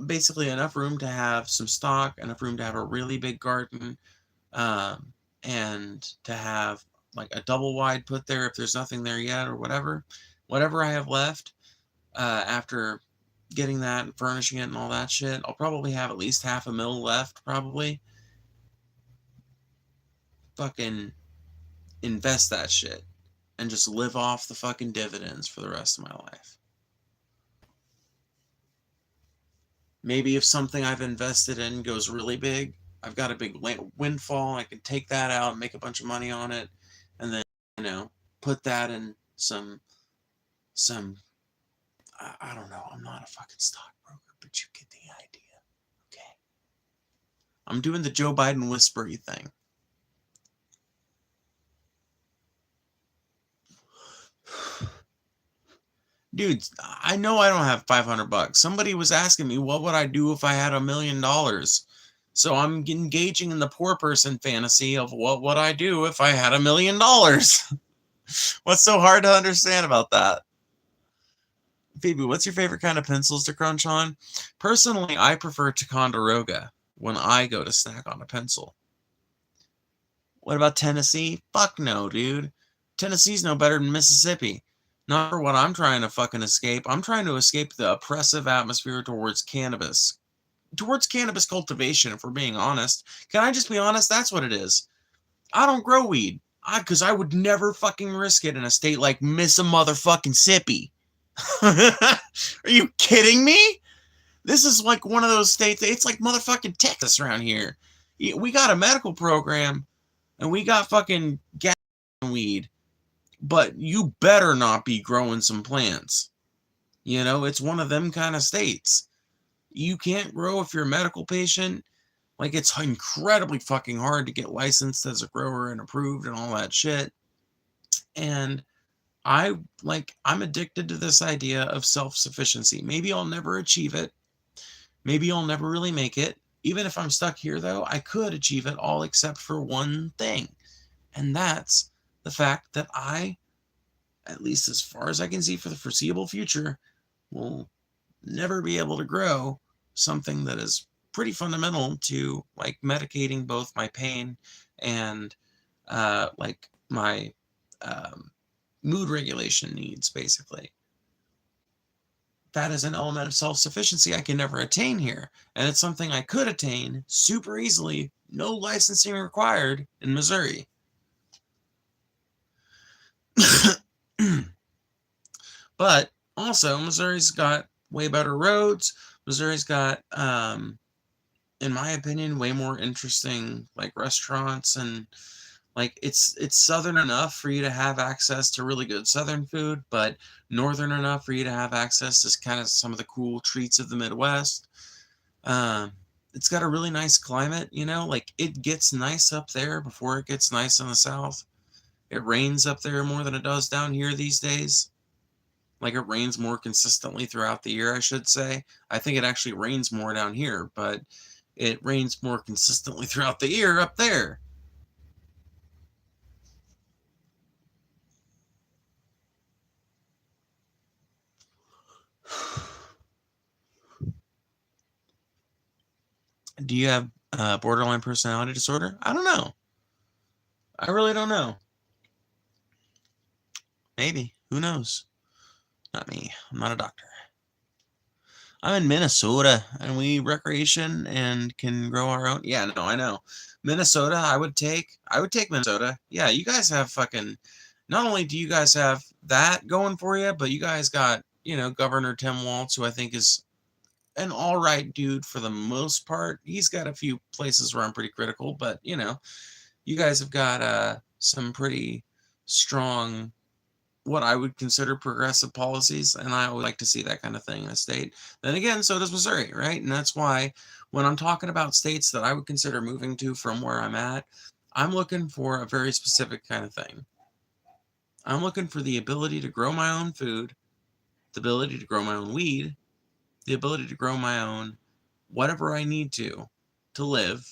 basically enough room to have some stock, enough room to have a really big garden, and to have like a double wide put there if there's nothing there yet or whatever I have left, after getting that and furnishing it and all that shit, I'll probably have at least $500,000 left, probably. Fucking invest that shit and just live off the fucking dividends for the rest of my life. Maybe if something I've invested in goes really big, I've got a big windfall, I can take that out and make a bunch of money on it, and then, put that in some I don't know, I'm not a fucking stockbroker, but you get the idea. Okay. I'm doing the Joe Biden whispery thing. Dude, I know I don't have $500. Somebody was asking me what would I do if I had $1 million. So I'm engaging in the poor person fantasy of what would I do if I had $1 million. What's so hard to understand about that? Phoebe, what's your favorite kind of pencils to crunch on? Personally, I prefer Ticonderoga when I go to snack on a pencil. What about Tennessee? Fuck no, dude. Tennessee's no better than Mississippi. Not for what I'm trying to fucking escape. I'm trying to escape the oppressive atmosphere towards cannabis. Towards cannabis cultivation, if we're being honest. Can I just be honest? That's what it is. I don't grow weed. Because I would never fucking risk it in a state like Mississippi. Are you kidding me? This is like one of those states. It's like motherfucking Texas around here. We got a medical program, and we got fucking gas weed, but you better not be growing some plants. It's one of them kind of states. You can't grow if you're a medical patient. Like, it's incredibly fucking hard to get licensed as a grower and approved and all that shit. And I'm addicted to this idea of self-sufficiency. Maybe I'll never achieve it. Maybe I'll never really make it. Even if I'm stuck here, though, I could achieve it all except for one thing. And that's the fact that I, at least as far as I can see for the foreseeable future, will never be able to grow something that is pretty fundamental to, like, medicating both my pain and, like, my mood regulation needs, basically. That is an element of self-sufficiency I can never attain here. And it's something I could attain super easily, no licensing required, in Missouri. But also, Missouri's got way better roads. Missouri's got, in my opinion, way more interesting, like, restaurants, and like, it's southern enough for you to have access to really good southern food, but northern enough for you to have access to kind of some of the cool treats of the Midwest. It's got a really nice climate, like, it gets nice up there before it gets nice in the south. It rains up there more than it does down here these days. Like, it rains more consistently throughout the year, I should say. I think it actually rains more down here, but it rains more consistently throughout the year up there. Do you have borderline personality disorder? I don't know. I really don't know. Maybe. Who knows? Not me. I'm not a doctor. I'm in Minnesota, and we recreation and can grow our own. Yeah, no, I know. Minnesota, I would take. I would take Minnesota. Yeah, you guys have fucking. Not only do you guys have that going for you, but you guys got, Governor Tim Walz, who I think is an all right dude for the most part. He's got a few places where I'm pretty critical, but you guys have got some pretty strong, what I would consider progressive policies, and I would like to see that kind of thing in a state. Then again, so does Missouri, right? And that's why when I'm talking about states that I would consider moving to from where I'm at, I'm looking for a very specific kind of thing. I'm looking for the ability to grow my own food, the ability to grow my own weed, the ability to grow my own whatever I need to live.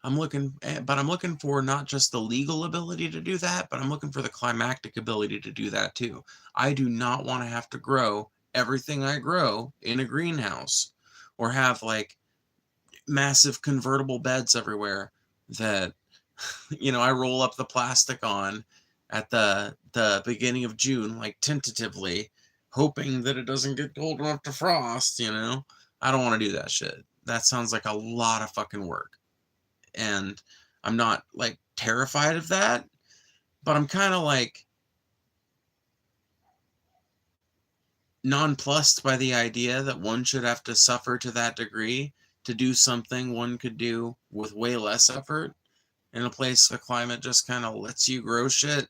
I'm looking for not just the legal ability to do that, but I'm looking for the climactic ability to do that too. I do not want to have to grow everything I grow in a greenhouse or have like massive convertible beds everywhere that I roll up the plastic on at the beginning of June, like tentatively, hoping that it doesn't get cold enough to frost. I don't want to do that shit. That sounds like a lot of fucking work. And I'm not like terrified of that, but I'm kind of like nonplussed by the idea that one should have to suffer to that degree to do something one could do with way less effort in a place the climate just kind of lets you grow shit.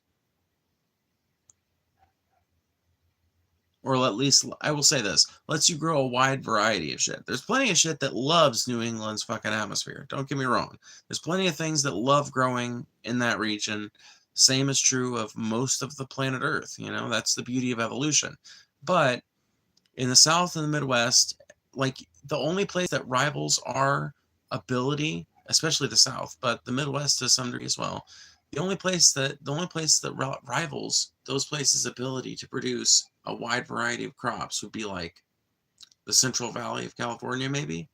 Or at least, I will say this, lets you grow a wide variety of shit. There's plenty of shit that loves New England's fucking atmosphere. Don't get me wrong. There's plenty of things that love growing in that region. Same is true of most of the planet Earth. That's the beauty of evolution. But in the South and the Midwest, like the only place that rivals our ability, especially the South, but the Midwest to some degree as well, the only place that rivals those places' ability to produce a wide variety of crops would be like the Central Valley of California, maybe.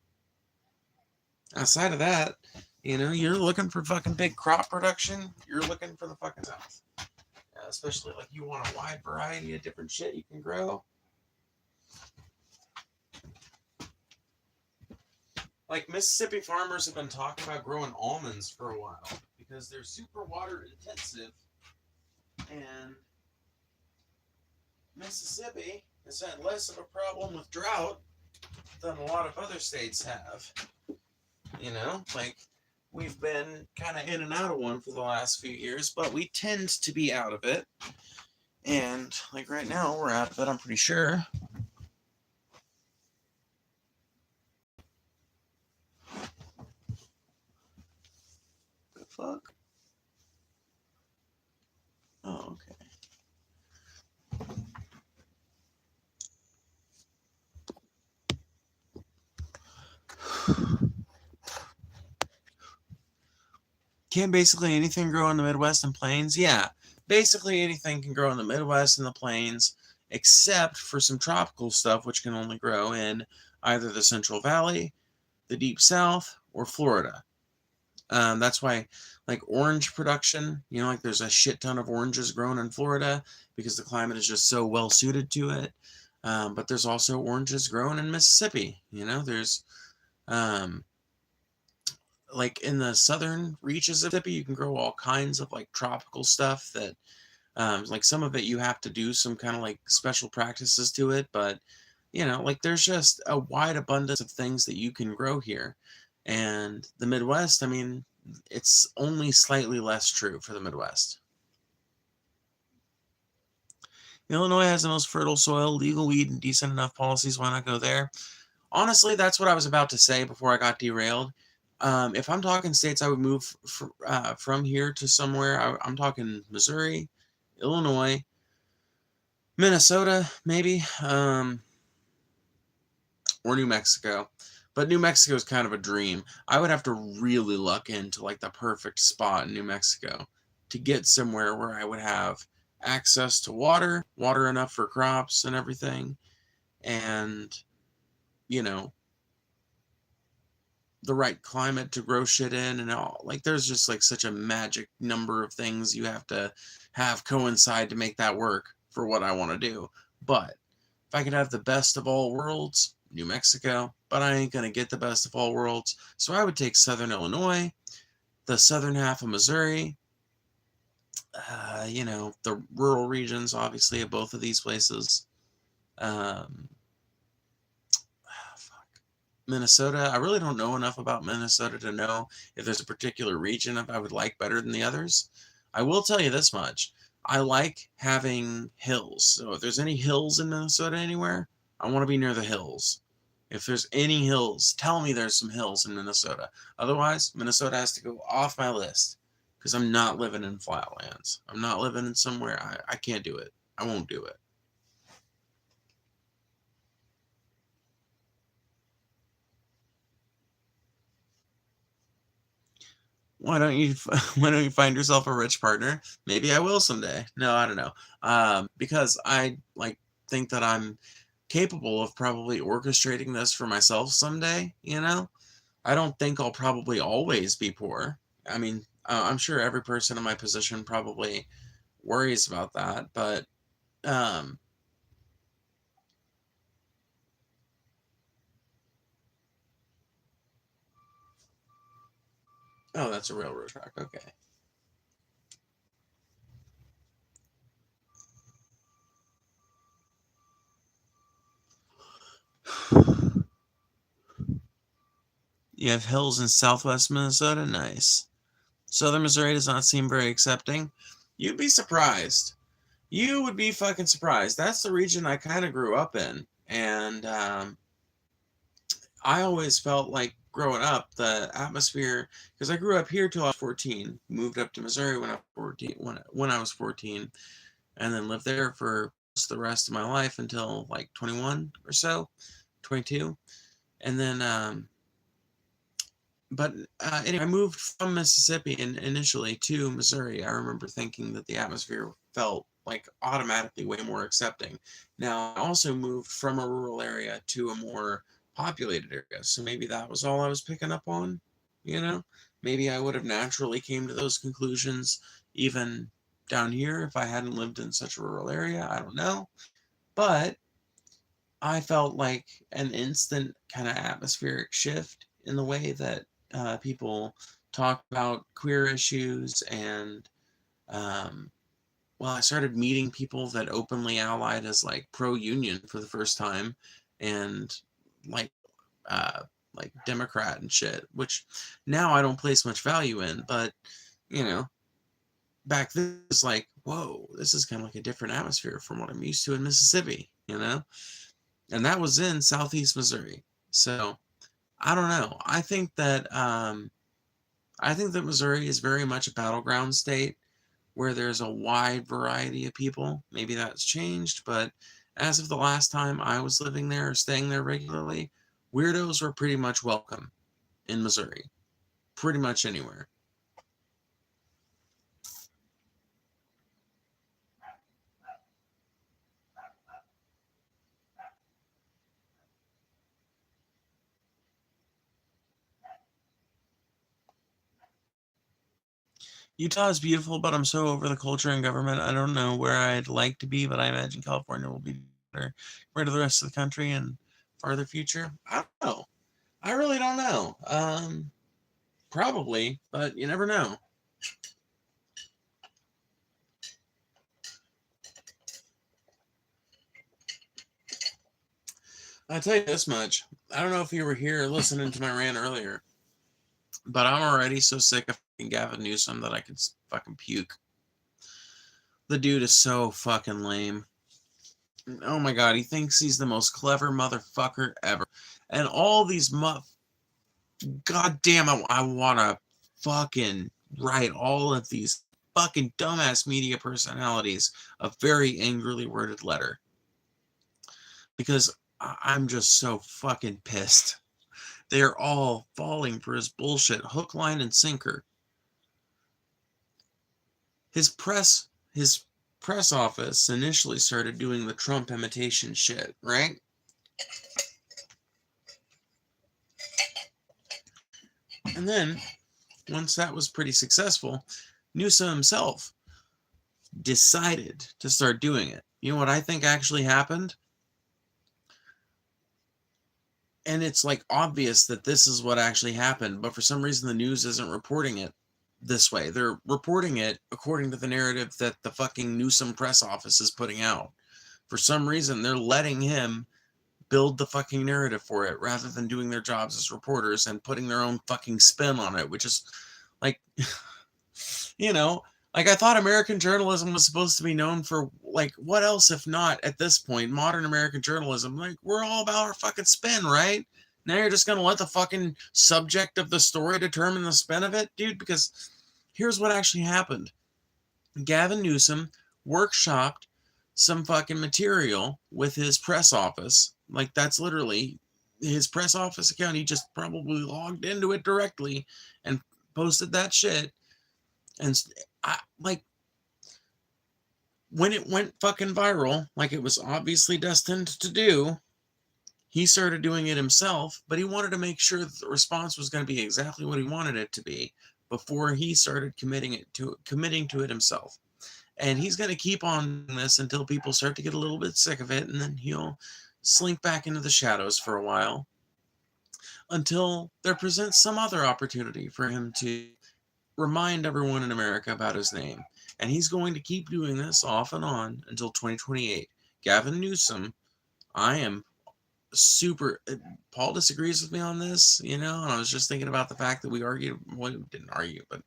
Outside of that, you're looking for fucking big crop production, you're looking for the fucking South. Especially like you want a wide variety of different shit you can grow. Like Mississippi farmers have been talking about growing almonds for a while because they're super water intensive, and Mississippi has had less of a problem with drought than a lot of other states have. Like we've been kind of in and out of one for the last few years, but we tend to be out of it. And like right now we're out of it, I'm pretty sure. The fuck? Oh, okay. Can basically anything grow in the Midwest and Plains? Yeah, basically anything can grow in the Midwest and the Plains, except for some tropical stuff, which can only grow in either the Central Valley, the Deep South, or Florida. That's why, like orange production, like there's a shit ton of oranges grown in Florida because the climate is just so well suited to it. But there's also oranges grown in Mississippi. There's like in the southern reaches of Mississippi, you can grow all kinds of like tropical stuff that, like some of it you have to do some kind of like special practices to it, but like there's just a wide abundance of things that you can grow here. And the Midwest, I mean, it's only slightly less true for the Midwest. Illinois has the most fertile soil, legal weed, and decent enough policies. Why not go there? Honestly, that's what I was about to say before I got derailed. If I'm talking states I would move from here to somewhere, I'm talking Missouri, Illinois, Minnesota, maybe, or New Mexico. But New Mexico is kind of a dream. I would have to really luck into like the perfect spot in New Mexico to get somewhere where I would have access to water enough for crops and everything, and, you know, the right climate to grow shit in and all. Like, there's just like such a magic number of things you have to have coincide to make that work for what I want to do. But if I could have the best of all worlds, New Mexico, but I ain't gonna get the best of all worlds, so I would take Southern Illinois, the southern half of Missouri, the rural regions, obviously, of both of these places. Um, Minnesota. I really don't know enough about Minnesota to know if there's a particular region if I would like better than the others. I will tell you this much. I like having hills. So if there's any hills in Minnesota anywhere, I want to be near the hills. If there's any hills, tell me there's some hills in Minnesota. Otherwise, Minnesota has to go off my list because I'm not living in flatlands. I'm not living in somewhere I can't do it. I won't do it. Why don't you why don't you find yourself a rich partner? Maybe I will someday. No, I don't know. Because I like think that I'm capable of probably orchestrating this for myself someday, you know? I don't think I'll probably always be poor. I mean, I'm sure every person in my position probably worries about that, but um oh, that's a railroad track. Okay. You have hills in southwest Minnesota? Nice. Southern Missouri does not seem very accepting. You'd be surprised. You would be fucking surprised. That's the region I kind of grew up in. And I always felt like growing up, the atmosphere, because I grew up here till I was 14, moved up to Missouri when I was 14, when I was 14, and then lived there for the rest of my life until like 21 or so, 22. And then, anyway, I moved from Mississippi initially to Missouri. I remember thinking that the atmosphere felt like automatically way more accepting. Now, I also moved from a rural area to a more populated area, so maybe that was all I was picking up on, you know? Maybe I would have naturally came to those conclusions even down here if I hadn't lived in such a rural area. I don't know. But I felt like an instant kind of atmospheric shift in the way that people talk about queer issues. And um, well, I started meeting people that openly allied as like pro-union for the first time, and like uh, like Democrat and shit, which now I don't place much value in. But you know, back then it was like, whoa, this is kind of like a different atmosphere from what I'm used to in Mississippi. You know, and that was in southeast Missouri. So I don't know. I think that Missouri is very much a battleground state where there's a wide variety of people. Maybe that's changed, but as of the last time I was living there or staying there regularly, weirdos were pretty much welcome in Missouri. Pretty much anywhere. Utah is beautiful, but I'm so over the culture and government. I don't know where I'd like to be, but I imagine California will be better compared to the rest of the country in farther future. I don't know. I really don't know. Probably, but you never know. I tell you this much. I don't know if you were here listening to my rant earlier, but I'm already so sick of fucking Gavin Newsom that I could fucking puke. The dude is so fucking lame. Oh my god, he thinks he's the most clever motherfucker ever. And all these god damn, I want to fucking write all of these fucking dumbass media personalities a very angrily worded letter. Because I'm just so fucking pissed. They're all falling for his bullshit, hook, line, and sinker. His press office initially started doing the Trump imitation shit, right? And then, once that was pretty successful, Newsom himself decided to start doing it. You know what I think actually happened? And it's like obvious that this is what actually happened, but for some reason the news isn't reporting it this way. They're reporting it according to the narrative that the fucking Newsom press office is putting out. For some reason, they're letting him build the fucking narrative for it rather than doing their jobs as reporters and putting their own fucking spin on it, which is like, you know, like I thought American journalism was supposed to be known for, like, what else if not at this point, modern American journalism? Like, we're all about our fucking spin, right? Now you're just going to let the fucking subject of the story determine the spin of it, dude? Because here's what actually happened. Gavin Newsom workshopped some fucking material with his press office. Like, that's literally his press office account. He just probably logged into it directly and posted that shit. And like, when it went fucking viral, like it was obviously destined to do, he started doing it himself, but he wanted to make sure that the response was going to be exactly what he wanted it to be before he started committing to it himself. And he's going to keep on this until people start to get a little bit sick of it, and then he'll slink back into the shadows for a while until there presents some other opportunity for him to remind everyone in America about his name. And he's going to keep doing this off and on until 2028. Gavin Newsom, I am super. Paul disagrees with me on this, and I was just thinking about the fact that we argued. Well, we didn't argue, but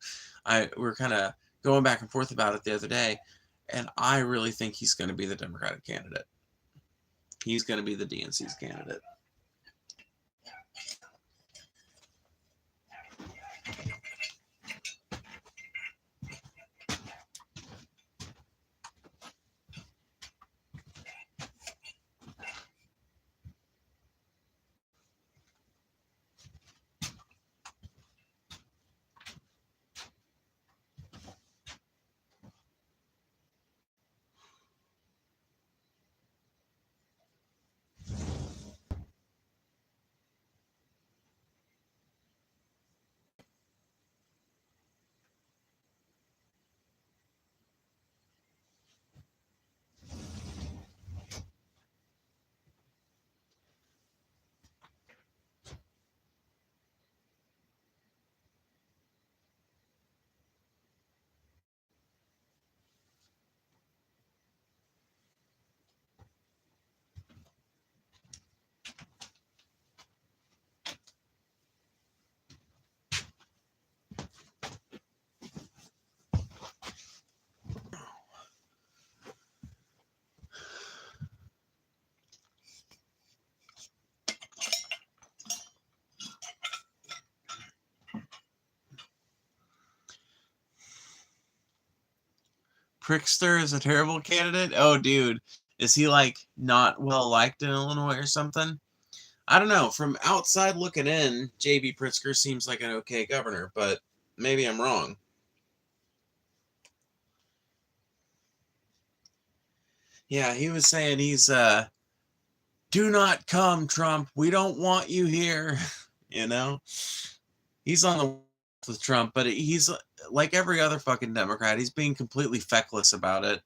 we were kind of going back and forth about it the other day. And I really think he's going to be the Democratic candidate. He's going to be the DNC's candidate. Pritzker is a terrible candidate? Oh, dude. Is he, like, not well-liked in Illinois or something? I don't know. From outside looking in, J.B. Pritzker seems like an okay governor, but maybe I'm wrong. Yeah, he was saying he's, do not come, Trump. We don't want you here. He's on the with Trump, but he's like every other fucking Democrat. He's being completely feckless about it.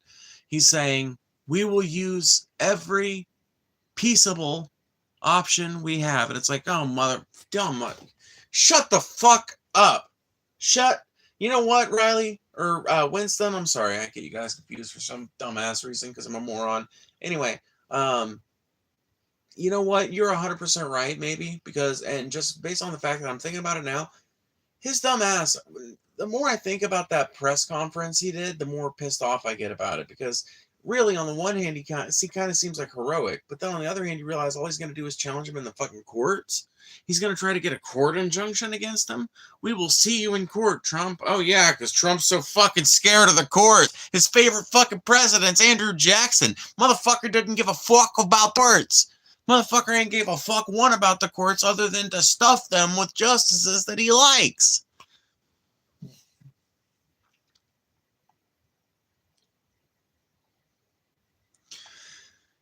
He's saying, we will use every peaceable option we have. And it's like, oh, shut the fuck up. You know what, Riley? Or Winston? I'm sorry. I get you guys confused for some dumbass reason because I'm a moron. Anyway, you know what? You're 100% right, maybe. And just based on the fact that I'm thinking about it now, his dumb ass, the more I think about that press conference he did, the more pissed off I get about it. Because really, on the one hand, he kind of seems like heroic, but then on the other hand, you realize all he's going to do is challenge him in the fucking courts. He's going to try to get a court injunction against him. We will see you in court, Trump. Oh, yeah, because Trump's so fucking scared of the court. His favorite fucking president's Andrew Jackson. Motherfucker didn't give a fuck about courts. Motherfucker ain't gave a fuck one about the courts other than to stuff them with justices that he likes.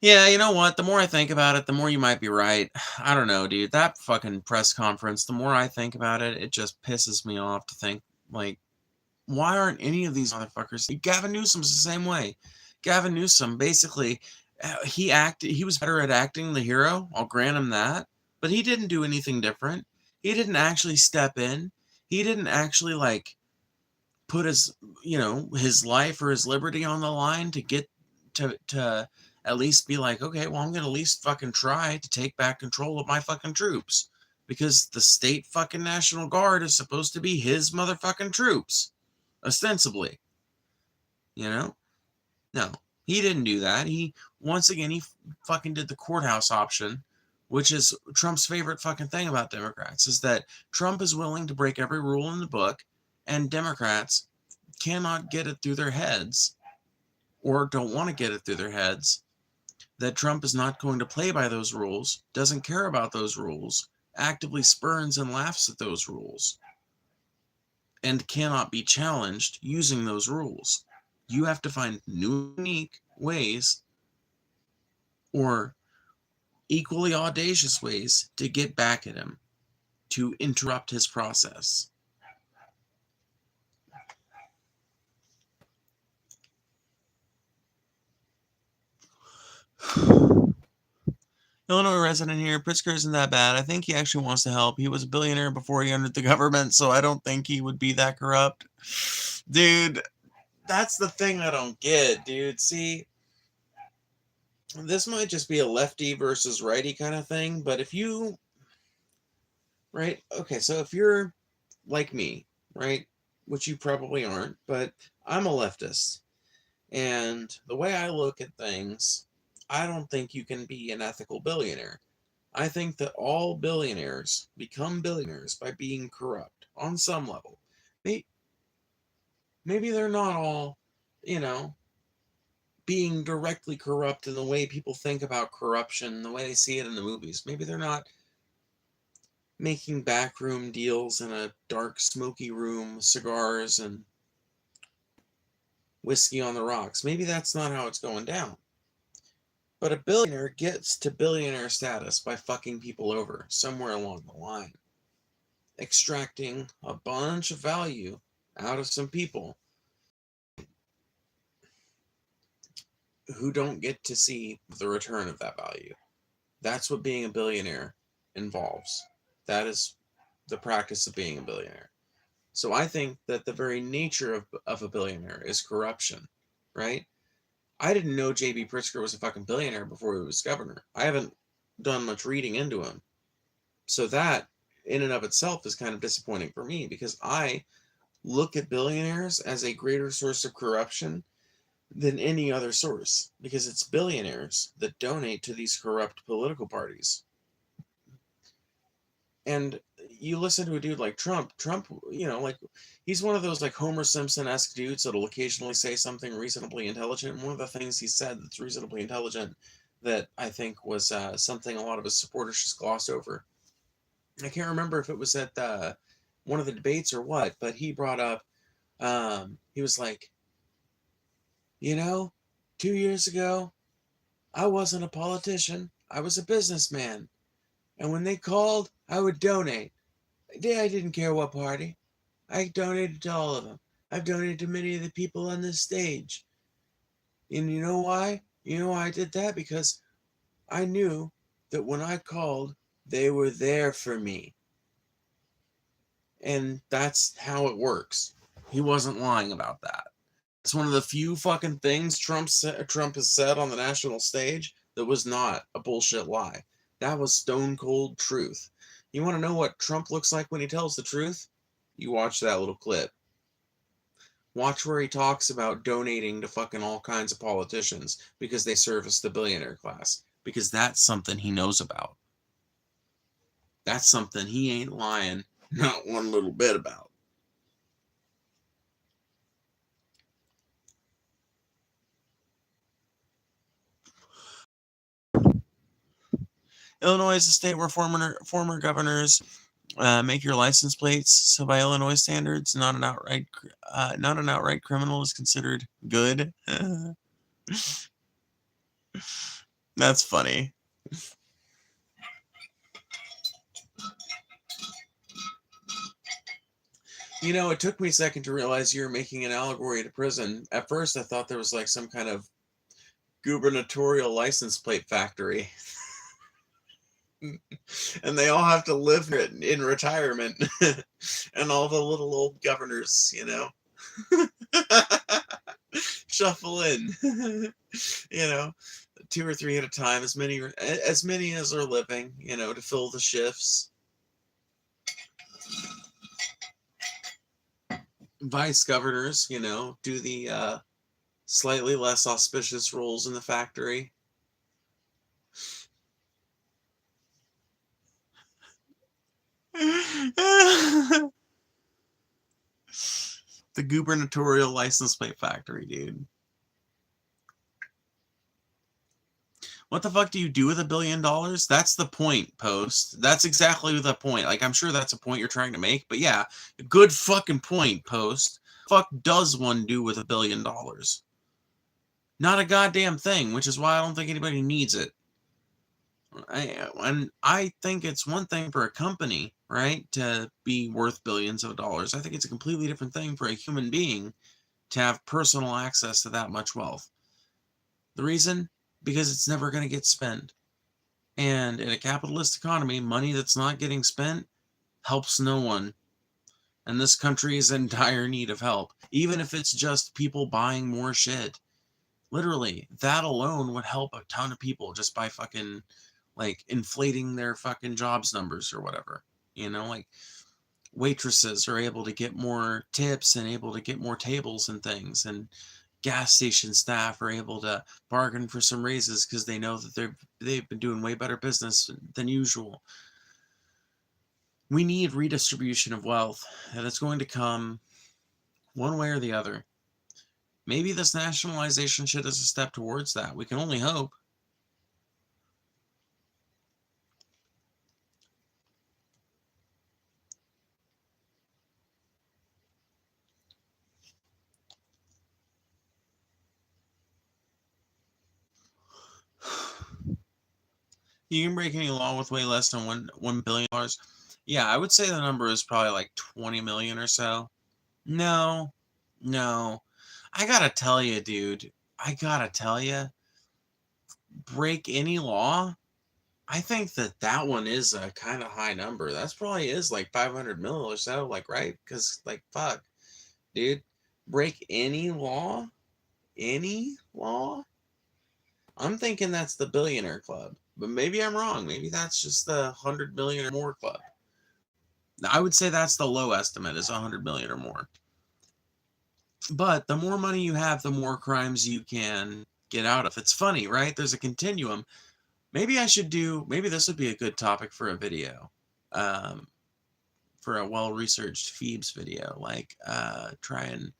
Yeah, you know what? The more I think about it, the more you might be right. I don't know, dude. That fucking press conference, the more I think about it, it just pisses me off to think, like, why aren't any of these motherfuckers? Gavin Newsom's the same way. Gavin Newsom, basically, he was better at acting the hero. I'll grant him that. But he didn't do anything different. He didn't actually step in. He didn't actually, like, put his, his life or his liberty on the line to get to at least be like, okay, well, I'm going to at least fucking try to take back control of my fucking troops, because the state fucking National Guard is supposed to be his motherfucking troops, ostensibly. No, he didn't do that. Once again, he fucking did the courthouse option, which is Trump's favorite fucking thing about Democrats, is that Trump is willing to break every rule in the book, and Democrats cannot get it through their heads, or don't want to get it through their heads, that Trump is not going to play by those rules, doesn't care about those rules, actively spurns and laughs at those rules, and cannot be challenged using those rules. You have to find new, unique ways, or equally audacious ways, to get back at him, to interrupt his process. Illinois resident here. Pritzker isn't that bad. I think he actually wants to help. He was a billionaire before he entered the government, so I don't think he would be that corrupt. Dude, that's the thing I don't get, dude. See, this might just be a lefty versus righty kind of thing, but if you, right? Okay, so if you're like me, right? Which you probably aren't, but I'm a leftist. And the way I look at things, I don't think you can be an ethical billionaire. I think that all billionaires become billionaires by being corrupt on some level. Maybe they're not all, being directly corrupt in the way people think about corruption, the way they see it in the movies. Maybe they're not making backroom deals in a dark, smoky room, cigars and whiskey on the rocks. Maybe that's not how it's going down. But a billionaire gets to billionaire status by fucking people over somewhere along the line, extracting a bunch of value out of some people who don't get to see the return of that value. That's what being a billionaire involves. That is the practice of being a billionaire. So I think that the very nature of a billionaire is corruption, right? I didn't know J.B. Pritzker was a fucking billionaire before he was governor. I haven't done much reading into him. So that, in and of itself, is kind of disappointing for me, because I look at billionaires as a greater source of corruption than any other source, because it's billionaires that donate to these corrupt political parties. And you listen to a dude like Trump, like, he's one of those, like, Homer Simpson-esque dudes that'll occasionally say something reasonably intelligent. And one of the things he said that's reasonably intelligent that I think was something a lot of his supporters just glossed over. I can't remember if it was at one of the debates or what, but he brought up, he was like, 2 years ago, I wasn't a politician. I was a businessman. And when they called, I would donate. I didn't care what party. I donated to all of them. I've donated to many of the people on this stage. And you know why? You know why I did that? Because I knew that when I called, they were there for me. And that's how it works. He wasn't lying about that. It's one of the few fucking things Trump has said on the national stage that was not a bullshit lie. That was stone cold truth. You want to know what Trump looks like when he tells the truth? You watch that little clip. Watch where he talks about donating to fucking all kinds of politicians because they service the billionaire class. Because that's something he knows about. That's something he ain't lying not one little bit about. Illinois is a state where former governors make your license plates. So by Illinois standards, not an outright criminal is considered good. That's funny. You know, it took me a second to realize you were making an allegory to prison. At first, I thought there was like some kind of gubernatorial license plate factory. And they all have to live in retirement. And all the little old governors, you know, shuffle in, you know, 2 or 3 at a time, as many as are living, you know, to fill the shifts. Vice governors, you know, do the slightly less auspicious roles in the factory. The gubernatorial license plate factory, dude. What the fuck do you do with $1 billion? That's the point, Post. That's exactly the point. Like, I'm sure that's a point you're trying to make, but yeah, good fucking point, Post. Fuck does one do with $1 billion? Not a goddamn thing, which is why I don't think anybody needs it. I think it's one thing for a company, right, to be worth billions of dollars. I think it's a completely different thing for a human being to have personal access to that much wealth. The reason? Because it's never going to get spent. And in a capitalist economy, money that's not getting spent helps no one. And this country is in dire need of help, even if it's just people buying more shit. Literally, that alone would help a ton of people just by fucking, like, inflating their fucking jobs numbers or whatever. You know, like, waitresses are able to get more tips and able to get more tables and things, and gas station staff are able to bargain for some raises because they know that they've been doing way better business than usual. We need redistribution of wealth, and it's going to come one way or the other. Maybe this nationalization shit is a step towards that. We can only hope. You can break any law with way less than $1 billion. Yeah, I would say the number is probably like 20 million or so. No, no. I gotta tell you, dude. I gotta tell you, break any law. I think that one is a kind of high number. That's probably is like 500 mil or so, like, right? Because, like, fuck, dude, break any law, any law. I'm thinking that's the billionaire club, but maybe I'm wrong. Maybe that's just the 100 million or more club. I would say that's the low estimate, is 100 million or more. But the more money you have, the more crimes you can get out of. It's funny, right? There's a continuum. Maybe this would be a good topic for a video, for a well-researched Phoebes video. Like, try and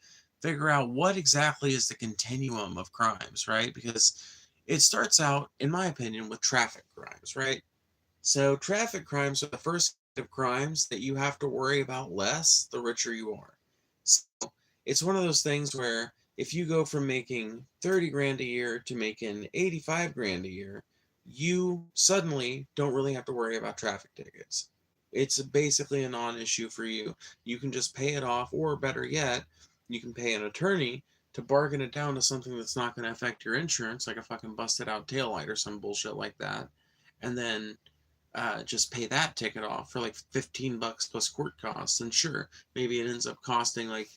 figure out what exactly is the continuum of crimes, right? Because it starts out, in my opinion, with traffic crimes, right? So traffic crimes are the first of crimes that you have to worry about less the richer you are. So it's one of those things where if you go from making 30 grand a year to making 85 grand a year, you suddenly don't really have to worry about traffic tickets. It's basically a non-issue for you. You can just pay it off, or better yet, you can pay an attorney to bargain it down to something that's not going to affect your insurance, like a fucking busted out taillight or some bullshit like that, and then just pay that ticket off for like $15 plus court costs. And sure, maybe it ends up costing like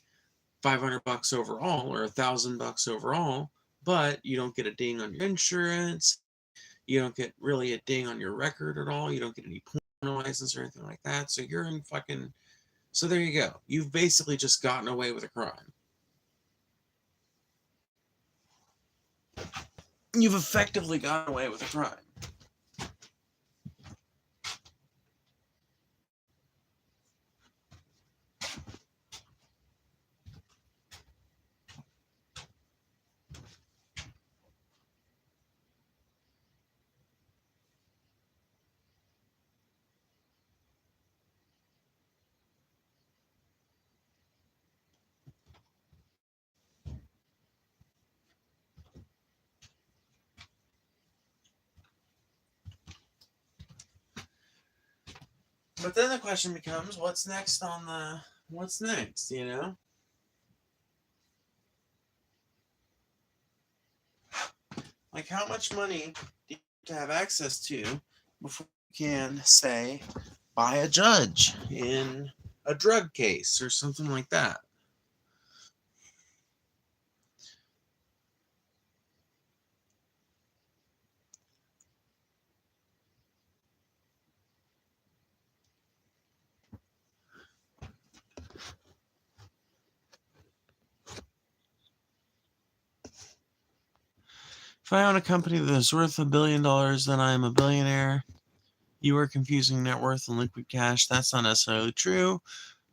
$500 overall or $1,000 overall, but you don't get a ding on your insurance. You don't get really a ding on your record at all. You don't get any point on a license or anything like that. So you're in fucking. So there you go. You've basically just gotten away with a crime. you've effectively gotten away with a crime. But then the question becomes, what's next, you know? Like, how much money do you have to have access to before you can, say, buy a judge in a drug case or something like that? If I own a company that is worth $1 billion, then I am a billionaire. You are confusing net worth and liquid cash. That's not necessarily true.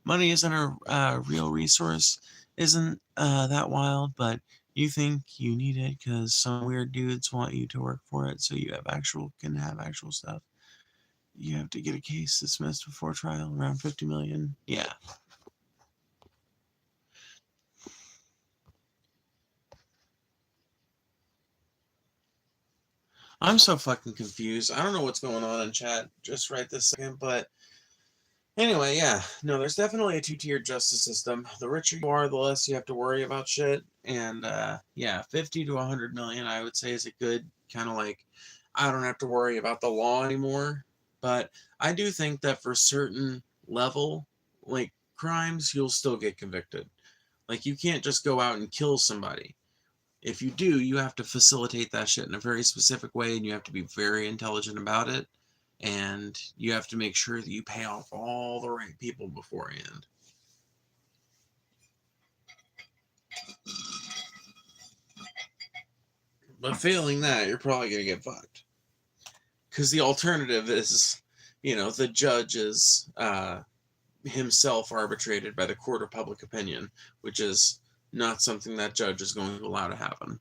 Money isn't a real resource. Isn't that wild? But you think you need it because some weird dudes want you to work for it, so you can have actual stuff. You have to get a case dismissed before trial, around 50 million. Yeah. I'm so fucking confused. I don't know what's going on in chat just right this second, but anyway, yeah. No, there's definitely a two-tiered justice system. The richer you are, the less you have to worry about shit. And yeah, 50 to 100 million, I would say, is a good kind of like, I don't have to worry about the law anymore. But I do think that for certain level, like crimes, you'll still get convicted. Like, you can't just go out and kill somebody. If you do, you have to facilitate that shit in a very specific way, and you have to be very intelligent about it. And you have to make sure that you pay off all the right people beforehand. But failing that, you're probably going to get fucked. Because the alternative is, the judge is himself arbitrated by the court of public opinion, which is not something that judge is going to allow to happen.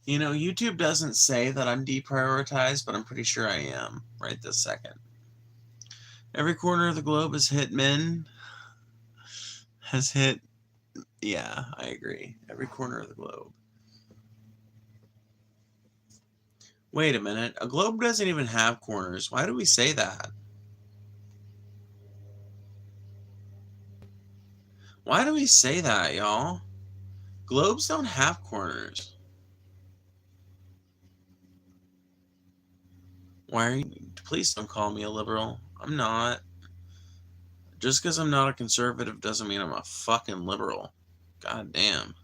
YouTube doesn't say that I'm deprioritized, but I'm pretty sure I am right this second. Every corner of the globe has hit men. Yeah, I agree. Every corner of the globe. Wait a minute. A globe doesn't even have corners. Why do we say that? Why do we say that, y'all? Globes don't have corners. Why are you... Please don't call me a liberal. I'm not. Just because I'm not a conservative doesn't mean I'm a fucking liberal. God damn.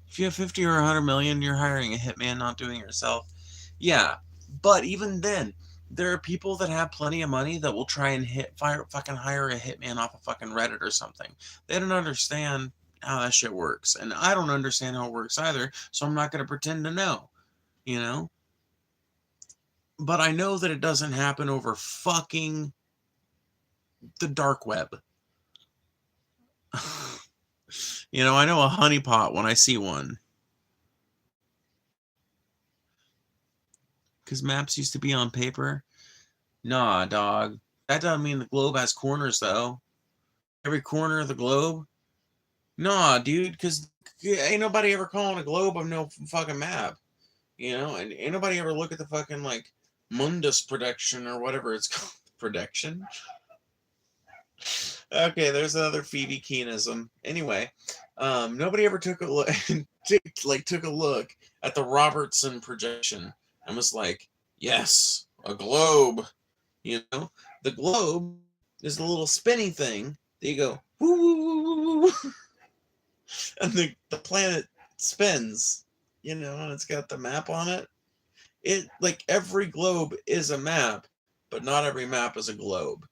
If you have 50 or 100 million, you're hiring a hitman, not doing it yourself. Yeah, but even then, there are people that have plenty of money that will try and fucking hire a hitman off of fucking Reddit or something. They don't understand how that shit works, and I don't understand how it works either, so I'm not going to pretend to know, But I know that it doesn't happen over fucking the dark web. I know a honeypot when I see one. Because maps used to be on paper. Nah, dog. That doesn't mean the globe has corners, though. Every corner of the globe? Nah, dude, because ain't nobody ever calling a globe of no fucking map. And ain't nobody ever look at the fucking, like, Mundus production or whatever it's called. Production? Okay, there's another Phoebe Keenism. Anyway, nobody ever took a look, took a look at the Robertson projection and was like, yes, a globe. The globe is the little spinny thing that you go, woo, woo, woo, woo, woo. And the planet spins, and it's got the map on it. It like every globe is a map, but not every map is a globe.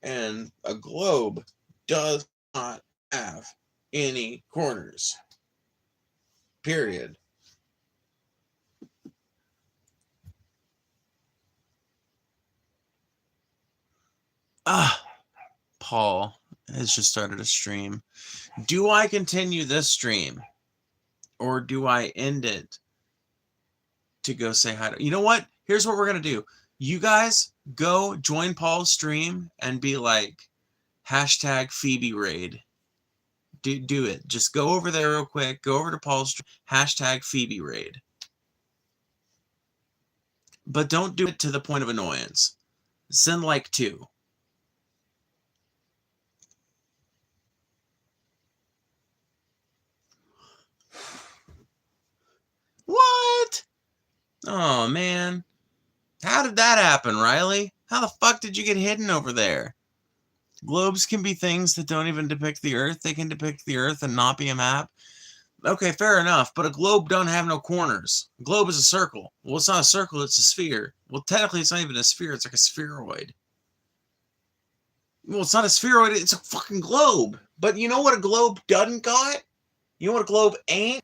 And a globe does not have any corners. Period. Ah, Paul has just started a stream. Do I continue this stream? Or do I end it to go say hi to... You know what? Here's what we're going to do. You guys go join Paul's stream and be like, hashtag Phoebe Raid. Do it. Just go over there real quick. Go over to Paul's stream. Hashtag Phoebe Raid. But don't do it to the point of annoyance. Send like 2. What? Oh, man. How did that happen, Riley? How the fuck did you get hidden over there? Globes can be things that don't even depict the Earth. They can depict the Earth and not be a map. Okay, fair enough, but a globe don't have no corners. A globe is a circle. Well, it's not a circle, it's a sphere. Well, technically, it's not even a sphere, it's like a spheroid. Well, it's not a spheroid, it's a fucking globe. But you know what a globe doesn't got? You know what a globe ain't?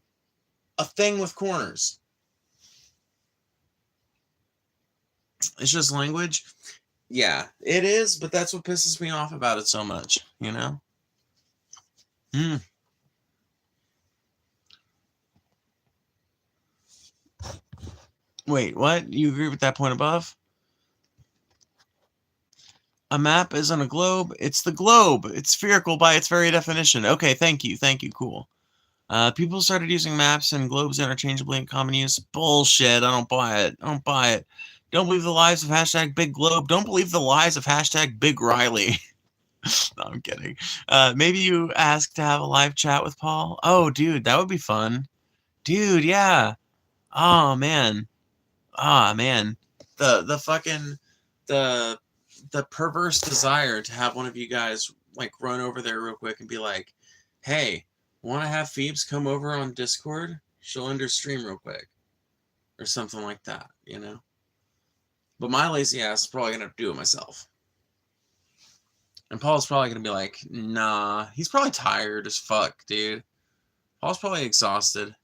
A thing with corners. It's just language. Yeah, it is, but that's what pisses me off about it so much, you know? Wait, what? You agree with that point above? A map isn't a globe. It's the globe. It's spherical by its very definition. Okay, thank you. Thank you. Cool. People started using maps and globes interchangeably in common use. Bullshit. I don't buy it. I don't buy it. Don't believe the lies of hashtag Big Globe. Don't believe the lies of hashtag Big Riley. No, I'm kidding. Maybe you ask to have a live chat with Paul. Oh, dude, that would be fun. Dude, yeah. Oh, man. Ah, man. The fucking... The perverse desire to have one of you guys like run over there real quick and be like, hey, want to have Phoebes come over on Discord? She'll end her stream real quick. Or something like that, you know? But my lazy ass is probably going to do it myself. And Paul's probably going to be like, nah. He's probably tired as fuck, dude. Paul's probably exhausted.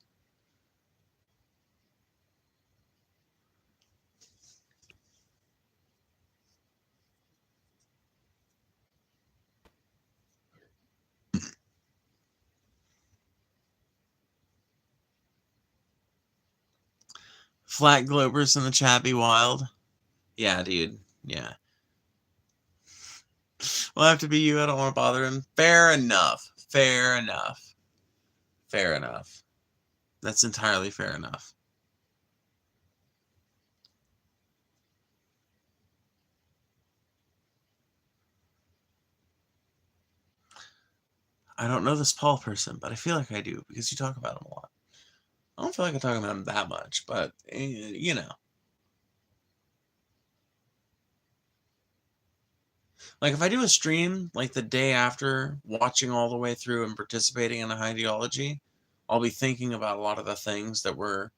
Flat Globers in the chat be wild. Yeah, dude. Yeah. Will have to be you. I don't want to bother him. Fair enough. Fair enough. Fair enough. That's entirely fair enough. I don't know this Paul person, but I feel like I do because you talk about him a lot. I don't feel like I talk about him that much, but, you know. Like, if I do a stream, like, the day after watching all the way through and participating in a ideology, I'll be thinking about a lot of the things that were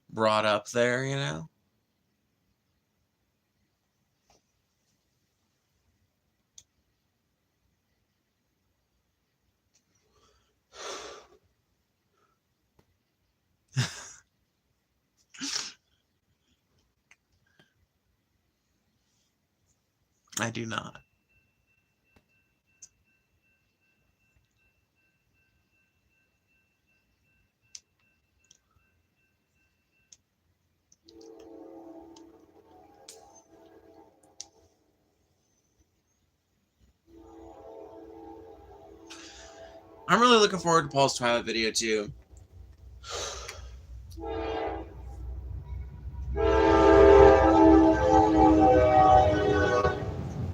brought up there, you know? I do not. I'm really looking forward to Paul's Twilight video, too.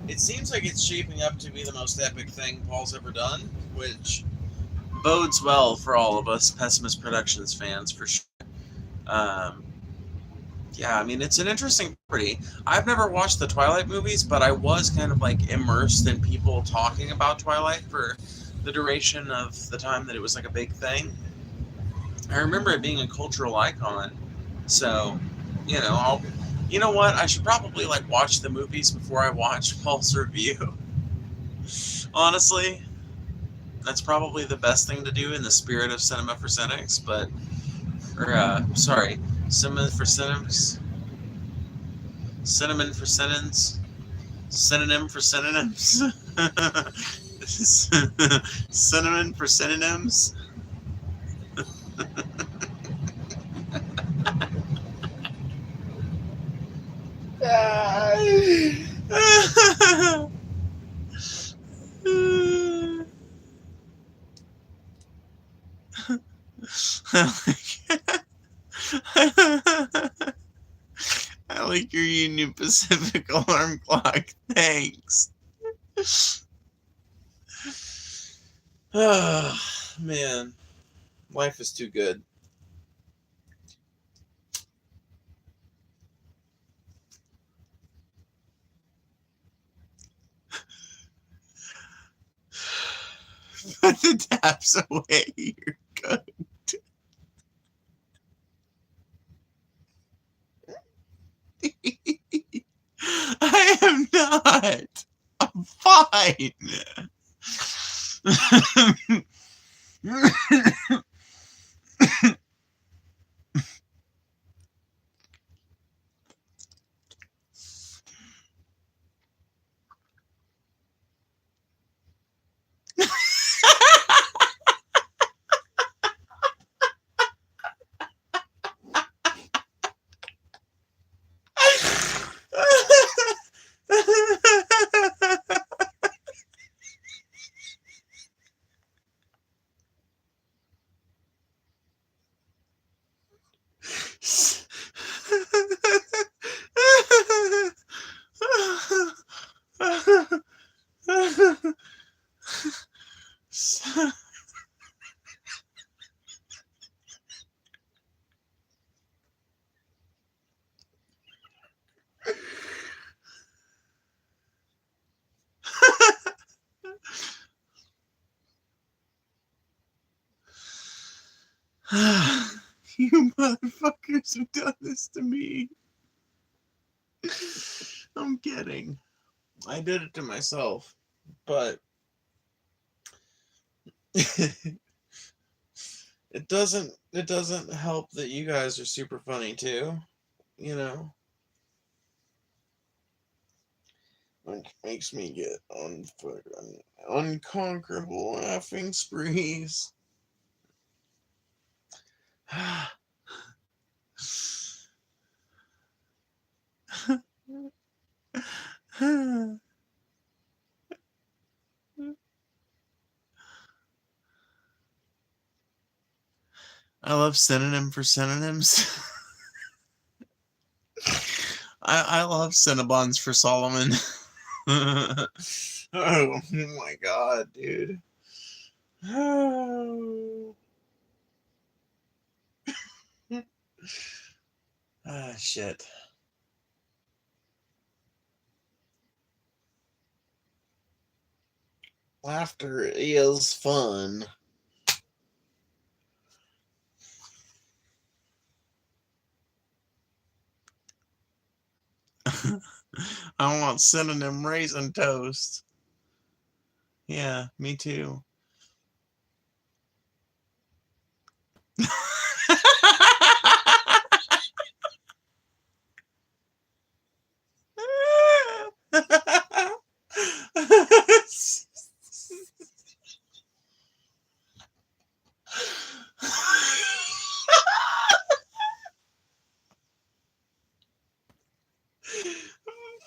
It seems like it's shaping up to be the most epic thing Paul's ever done, which bodes well for all of us Pessimist Productions fans, for sure. Yeah, I mean, it's an interesting property. I've never watched the Twilight movies, but I was kind of like immersed in people talking about Twilight for the duration of the time that it was like a big thing. I remember it being a cultural icon. So, I'll. You know what? I should probably like watch the movies before I watch Paul's review. Honestly, that's probably the best thing to do in the spirit of cinema for cynics. But, or sorry, cinema for cynics, cinnamon for synonyms, synonym for synonyms, cinnamon for synonyms. I like your Union Pacific alarm clock. Thanks. Oh, man. Life is too good. Put the taps away. You're good. I am not. I'm fine. You motherfuckers have done this to me. I'm kidding. I did it to myself. But it doesn't help that you guys are super funny too. You know? Which makes me get on fucking unconquerable laughing sprees. I love synonym for synonyms. I love Cinnabons for Solomon. Oh my god, dude. Oh. Ah, shit. Laughter is fun. I want synonym raisin toast. Yeah, me too.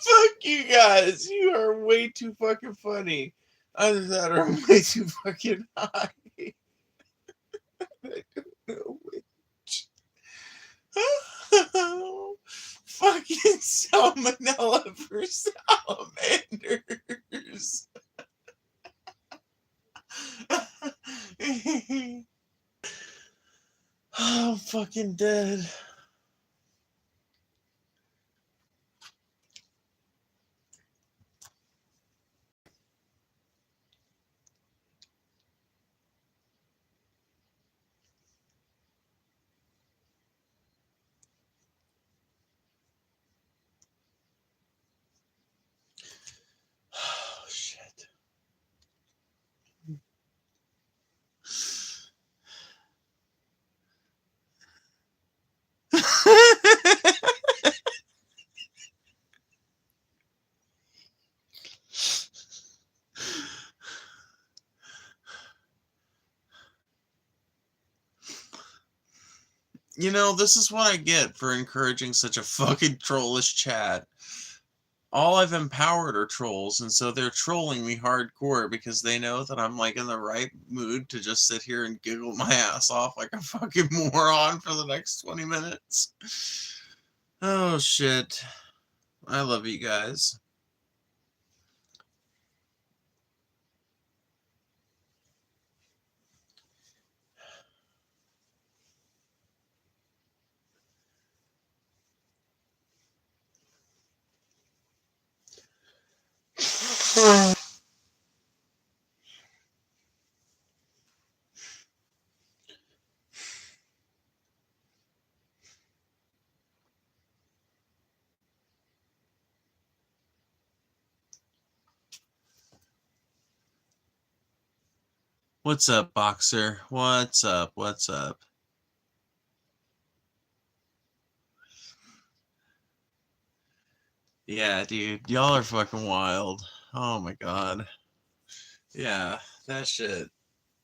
Fuck you guys. You are way too fucking funny. Either that or I'm way too fucking high. I don't know which. Fucking salmonella for salamanders. I'm fucking dead. You know, this is what I get for encouraging such a fucking trollish chat. All I've empowered are trolls, and so they're trolling me hardcore because they know that I'm like in the right mood to just sit here and giggle my ass off like a fucking moron for the next 20 minutes. Oh shit. I love you guys. What's up, Boxer? What's up? What's up? Yeah, dude. Y'all are fucking wild. Oh my god. Yeah, that shit.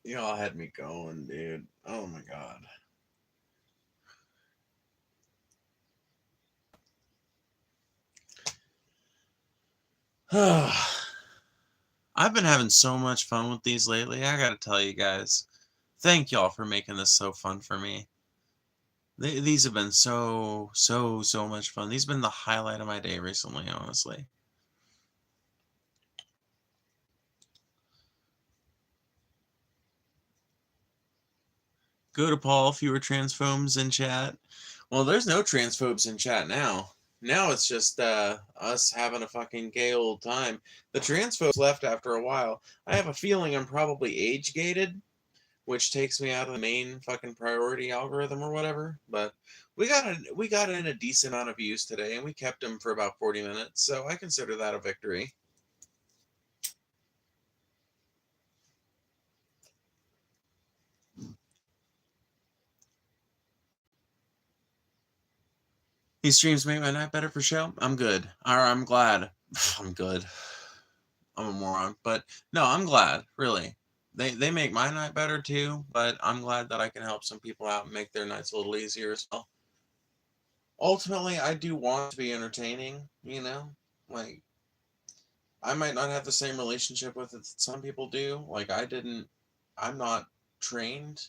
Y'all had me going, dude. Oh my god. I've been having so much fun with these lately. I gotta tell you guys. Thank y'all for making this so fun for me. These have been so much fun. These have been the highlight of my day recently, honestly. Go to Paul, fewer transphobes in chat. Well, there's no transphobes in chat now. Now it's just us having a fucking gay old time. The transphobes left after a while. I have a feeling I'm probably age gated, which takes me out of the main fucking priority algorithm or whatever. But we got in a decent amount of views today, and we kept them for about 40 minutes, so I consider that a victory. These streams make my night better for show. I'm good. Or I'm glad. I'm good. I'm a moron, but no, I'm glad. Really, they make my night better too. But I'm glad that I can help some people out and make their nights a little easier as well. Ultimately, I do want to be entertaining. You know, like I might not have the same relationship with it that some people do. Like I didn't. I'm not trained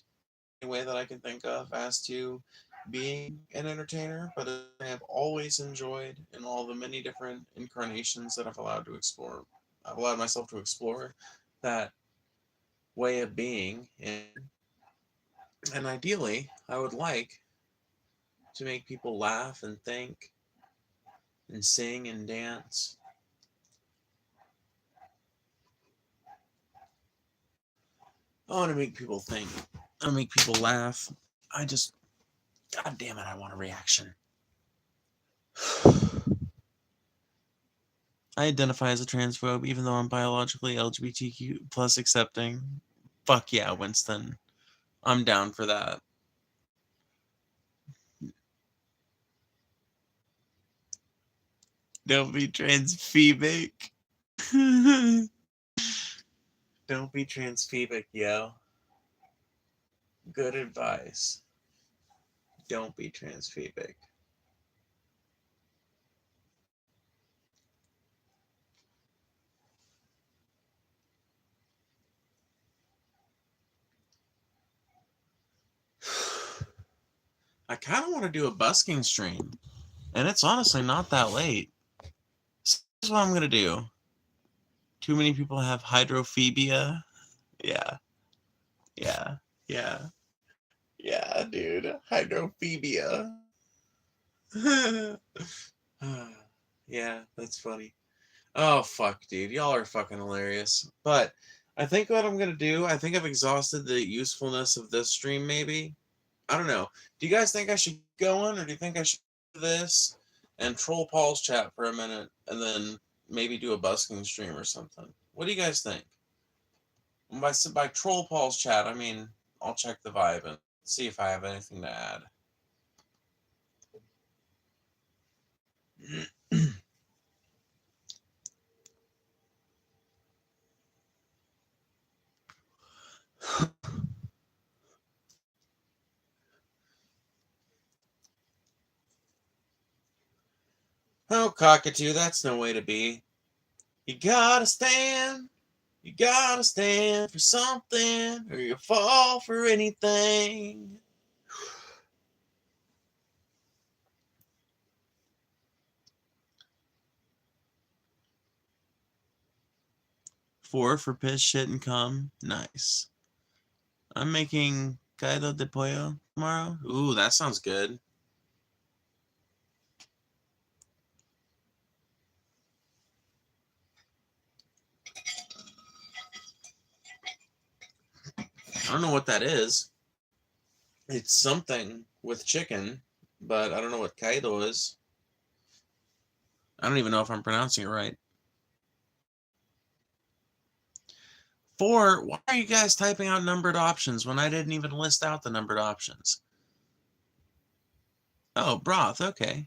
in a way that I can think of as to being an entertainer, but I have always enjoyed in all the many different incarnations that I've allowed myself to explore that way of being. And ideally, I would like to make people laugh and think and sing and dance. I want to make people think. I want to make people laugh. I just, God damn it, I want a reaction. I identify as a transphobe, even though I'm biologically LGBTQ plus accepting. Fuck yeah, Winston. I'm down for that. Don't be transphobic. Don't be transphobic, yo. Good advice. Don't be transphobic. I kind of want to do a busking stream, and it's honestly not that late. So here's what I'm gonna do. Too many people have hydrophobia. Yeah, yeah, yeah, yeah, dude. Hydrophobia. Yeah, that's funny. Oh fuck, dude, y'all are fucking hilarious. But I think what I'm gonna do, I think I've exhausted the usefulness of this stream. Maybe I don't know. Do you guys think I should go on, or do you think I should do this and troll Paul's chat for a minute, and then maybe do a busking stream or something? What do you guys think? And by troll Paul's chat, I mean I'll check the vibe and see if I have anything to add. Oh, cockatoo, that's no way to be. You gotta stand. You gotta stand for something, or you fall for anything. 4 for piss, shit, and cum. Nice. I'm making caldo de pollo tomorrow. Ooh, that sounds good. I don't know what that is. It's something with chicken, but I don't know what caldo is. I don't even know if I'm pronouncing it right. 4, why are you guys typing out numbered options when I didn't even list out the numbered options? Oh, broth, okay.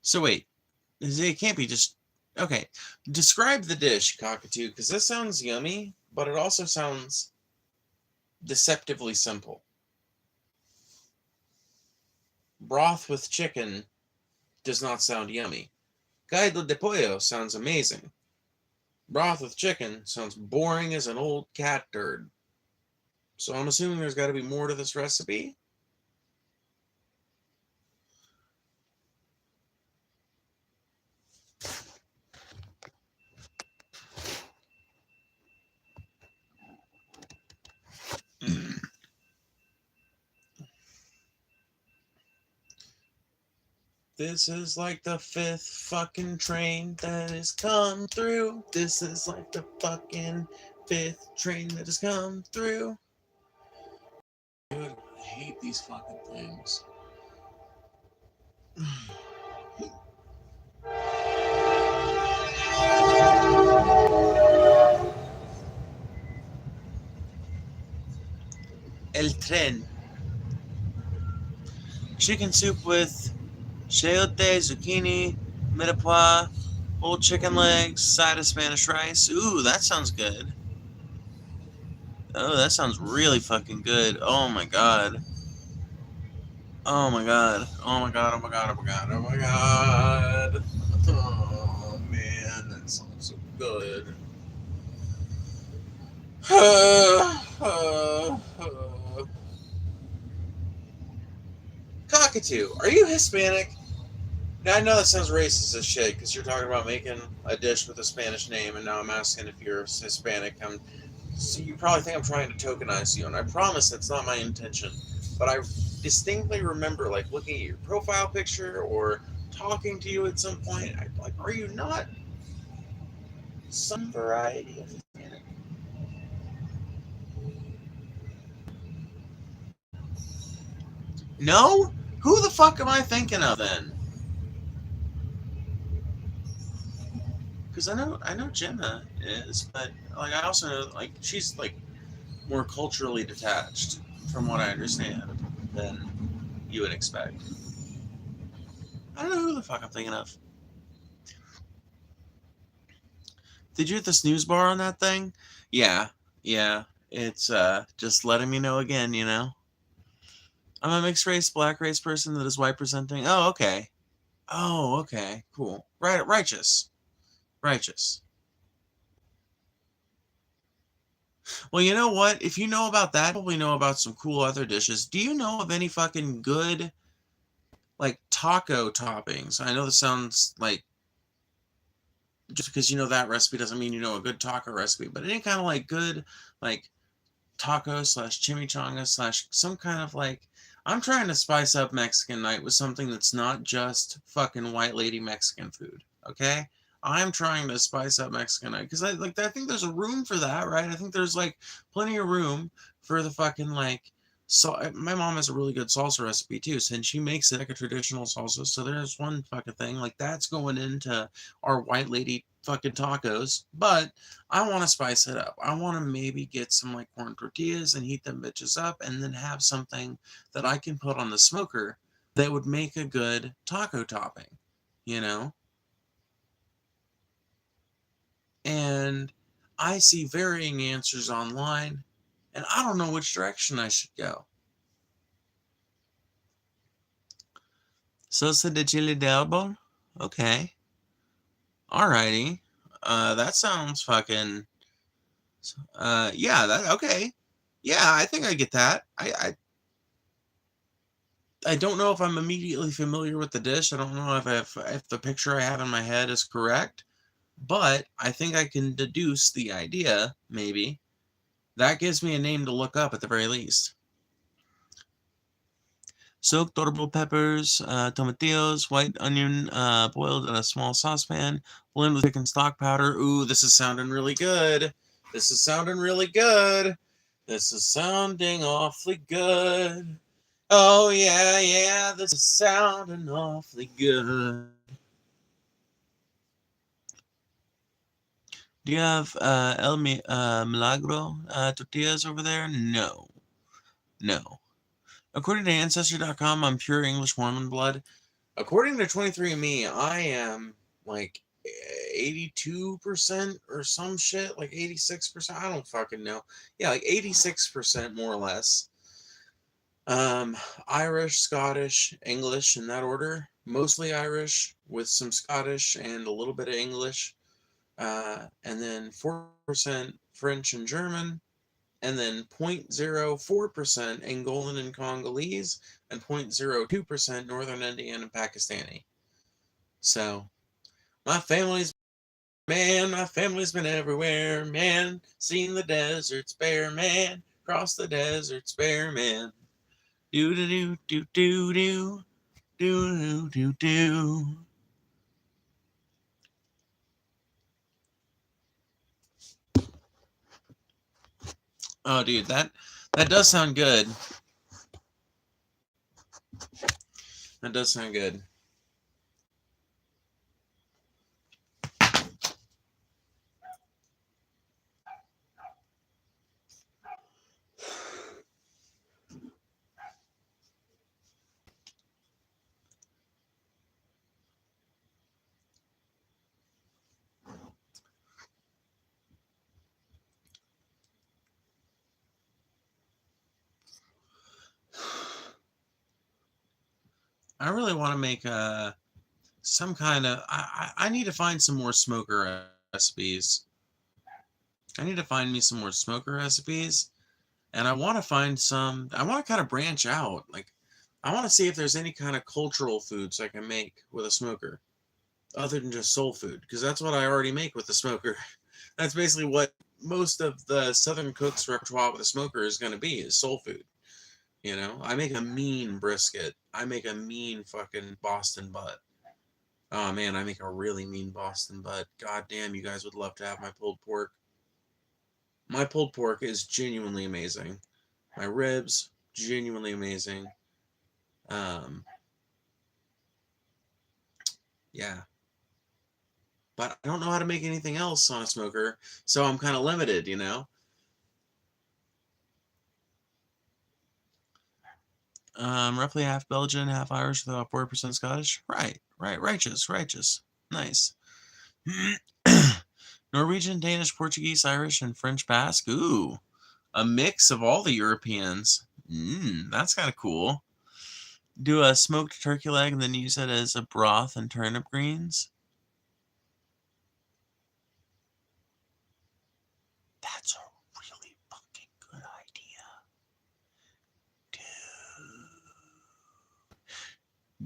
So wait, it can't be just... Okay, describe the dish, cockatoo, because this sounds yummy, but it also sounds deceptively simple. Broth with chicken does not sound yummy. Caldo de pollo sounds amazing. Broth with chicken sounds boring as an old cat turd. So I'm assuming there's got to be more to this recipe. This is like the 5th fucking train that has come through. This is like the fucking 5th train that has come through. Dude, I hate these fucking things. El tren. Chicken soup with chayote, zucchini, mirepoix, whole chicken legs, side of Spanish rice. Ooh, that sounds good. Oh, that sounds really fucking good. Oh my god. Oh my god. Oh my god. Oh my god. Oh my god. Oh my god. Oh man, that sounds so good. Cockatoo, are you Hispanic? Now, I know that sounds racist as shit because you're talking about making a dish with a Spanish name, and now I'm asking if you're Hispanic. So you probably think I'm trying to tokenize you, and I promise that's not my intention. But I distinctly remember, like, looking at your profile picture or talking to you at some point. I'm like, are you not some variety of Hispanic? No? Who the fuck am I thinking of then? Because I know Jenna is, but like I also know like she's like more culturally detached, from what I understand, than you would expect. I don't know who the fuck I'm thinking of. Did you hit the snooze bar on that thing? Yeah, yeah. It's just letting me know again, you know. I'm a mixed race, black race person that is white presenting. Oh, okay. Oh, okay. Cool. Right, righteous. Righteous. Well, you know what? If you know about that, you probably know about some cool other dishes. Do you know of any fucking good like taco toppings? I know this sounds like just because you know that recipe doesn't mean you know a good taco recipe, but any kind of like good like taco slash chimichanga slash some kind of like I'm trying to spice up Mexican night with something that's not just fucking white lady Mexican food. Okay, I'm trying to spice up Mexican night because I think there's a room for that, right? I think there's like plenty of room for the fucking like. So my mom has a really good salsa recipe too, and she makes it like a traditional salsa. So there's one fucking thing like that's going into our white lady fucking tacos, but I want to spice it up. I want to maybe get some like corn tortillas and heat them bitches up and then have something that I can put on the smoker that would make a good taco topping, you know? And I see varying answers online and I don't know which direction I should go. Salsa de chile de árbol? Okay. Alrighty. That sounds fucking. Yeah. That okay. Yeah, I think I get that. I don't know if I'm immediately familiar with the dish. I don't know if the picture I have in my head is correct, but I think I can deduce the idea. Maybe that gives me a name to look up at the very least. Soak bell peppers, tomatillos, white onion, boiled in a small saucepan. Blend with chicken stock powder. Ooh, this is sounding really good. This is sounding really good. This is sounding awfully good. Oh yeah, yeah, this is sounding awfully good. Do you have Milagro tortillas over there? No, no. According to Ancestry.com, I'm pure English Mormon blood. According to 23andMe, I am like 82% or some shit, like 86%. I don't fucking know. Yeah, like 86% more or less. Um, Irish, Scottish, English in that order. Mostly Irish with some Scottish and a little bit of English. And then 4% French and German, and then 0.04% Angolan and Congolese, and 0.02% Northern Indian and Pakistani. So, my family's been everywhere, man. Seen the deserts bare, man. Crossed the deserts bare, man. Do do do do do do do do do. Oh, dude, that does sound good. That does sound good. I really want to make some kind of. I need to find some more smoker recipes. I need to find me some more smoker recipes, and I want to find some. I want to kind of branch out. Like, I want to see if there's any kind of cultural foods I can make with a smoker, other than just soul food, because that's what I already make with the smoker. That's basically what most of the Southern cooks' repertoire with a smoker is going to be is soul food. You know, I make a mean brisket. I make a mean fucking Boston butt. Oh man, I make a really mean Boston butt. God damn, you guys would love to have my pulled pork. My pulled pork is genuinely amazing. My ribs, genuinely amazing. Um, yeah. But I don't know how to make anything else on a smoker, so I'm kind of limited, you know? Roughly half Belgian, half Irish, with about 4% Scottish. Right, right, righteous, righteous. Nice. Norwegian, Danish, Portuguese, Irish, and French Basque. Ooh, a mix of all the Europeans. That's kind of cool. Do a smoked turkey leg and then use it as a broth and turnip greens. That's a really fucking good idea.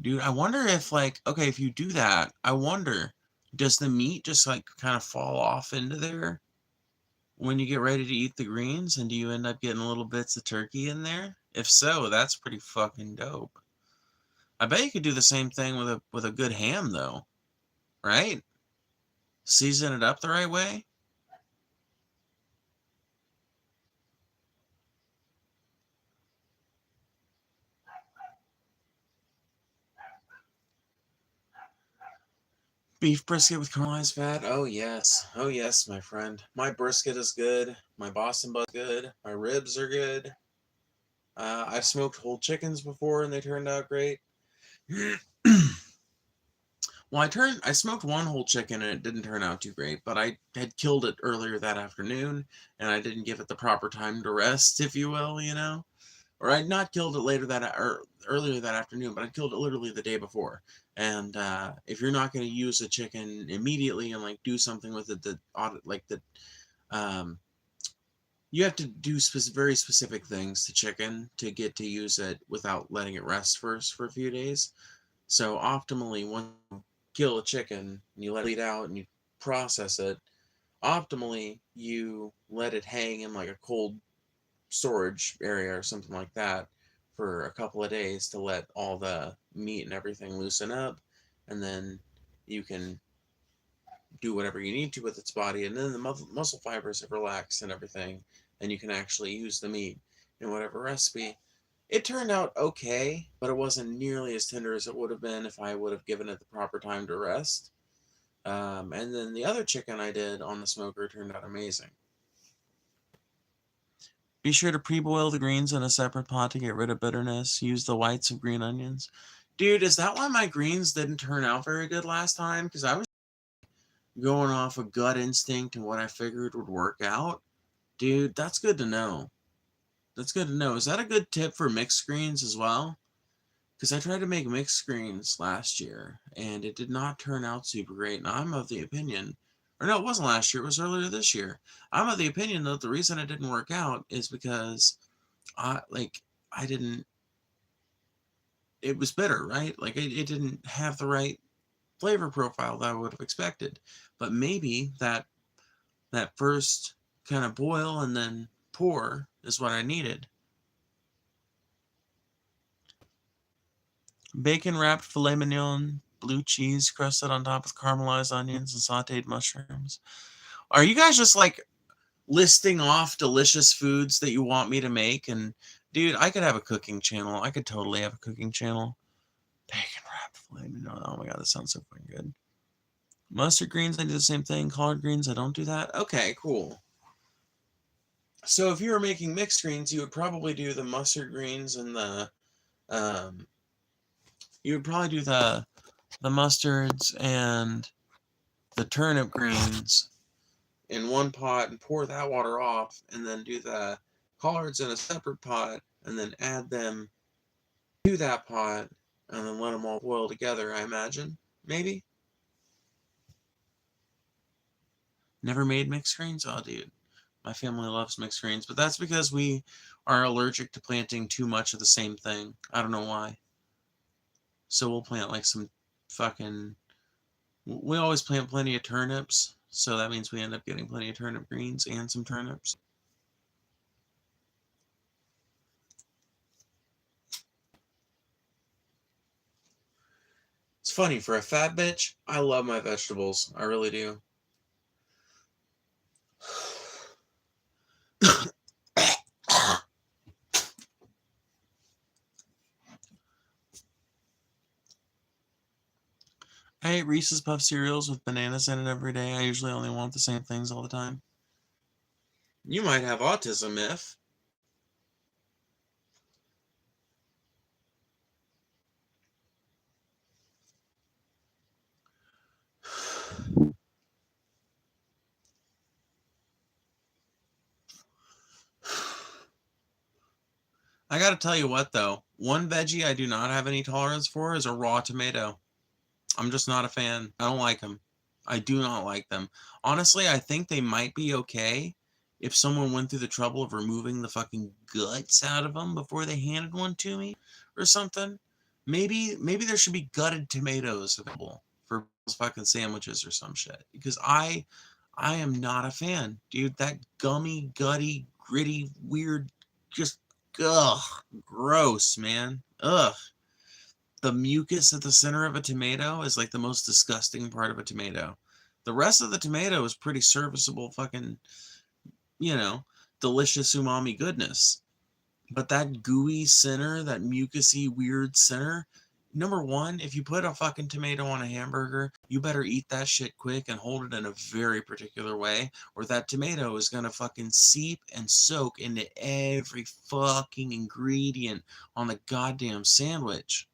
Dude, I wonder if, like, okay, if you do that, I wonder, does the meat just, like, kind of fall off into there when you get ready to eat the greens? And do you end up getting little bits of turkey in there? If so, that's pretty fucking dope. I bet you could do the same thing with a good ham, though, right? Season it up the right way. Beef brisket with caramelized fat. Oh yes, oh yes, my friend. My brisket is good. My Boston butt's good. My ribs are good. I've smoked whole chickens before and they turned out great. Well, I smoked one whole chicken and it didn't turn out too great, but I had killed it earlier that afternoon and I didn't give it the proper time to rest, if you will, you know, or I'd not killed it earlier that afternoon, but I'd killed it literally the day before. And if you're not going to use a chicken immediately and like do something with it um, you have to do very specific things to chicken to get to use it without letting it rest first for a few days. So optimally, once you kill a chicken and you let it bleed out and you process it, optimally you let it hang in like a cold storage area or something like that for a couple of days to let all the meat and everything loosen up, and then you can do whatever you need to with its body, and then the muscle fibers have relaxed and everything, and you can actually use the meat in whatever recipe. It turned out okay, but it wasn't nearly as tender as it would have been if I would have given it the proper time to rest. And then the other chicken I did on the smoker turned out amazing. Be sure to pre-boil the greens in a separate pot to get rid of bitterness. Use the whites of green onions. Dude, is that why my greens didn't turn out very good last time? Because I was going off a gut instinct and what I figured would work out. Dude, that's good to know. That's good to know. Is that a good tip for mixed greens as well? Because I tried to make mixed greens last year, and it did not turn out super great. And I'm of the opinion, or no, it wasn't last year, it was earlier this year. I'm of the opinion that the reason it didn't work out is because I didn't, it was bitter, right? Like it didn't have the right flavor profile that I would have expected. But maybe that first kind of boil and then pour is what I needed. Bacon wrapped filet mignon, blue cheese crusted on top with caramelized onions and sauteed mushrooms. Are you guys just like listing off delicious foods that you want me to make? And dude, I could have a cooking channel. I could totally have a cooking channel. Bacon wrapped filet mignon. Oh my god, that sounds so fucking good. Mustard greens, I do the same thing. Collard greens, I don't do that. Okay, cool. So if you were making mixed greens, you would probably do the mustard greens and um, you would probably do the mustards and the turnip greens in one pot and pour that water off, and then do the collards in a separate pot, and then add them to that pot, and then let them all boil together, I imagine. Maybe? Never made mixed greens? Oh, dude. My family loves mixed greens, but that's because we are allergic to planting too much of the same thing. I don't know why. So we'll plant like some fucking... We always plant plenty of turnips, so that means we end up getting plenty of turnip greens and some turnips. It's funny, for a fat bitch, I love my vegetables. I really do. I eat Reese's Puff cereals with bananas in it every day. I usually only want the same things all the time. You might have autism if... I gotta tell you what, though. One veggie I do not have any tolerance for is a raw tomato. I'm just not a fan. I don't like them. I do not like them. Honestly, I think they might be okay if someone went through the trouble of removing the fucking guts out of them before they handed one to me or something. Maybe there should be gutted tomatoes available for fucking sandwiches or some shit. Because I am not a fan, dude. That gummy, gutty, gritty, weird, just ugh, gross, man. Ugh. The mucus at the center of a tomato is like the most disgusting part of a tomato. The rest of the tomato is pretty serviceable fucking, you know, delicious umami goodness. But that gooey center, that mucusy weird center, number one, if you put a fucking tomato on a hamburger, you better eat that shit quick and hold it in a very particular way, or that tomato is gonna fucking seep and soak into every fucking ingredient on the goddamn sandwich.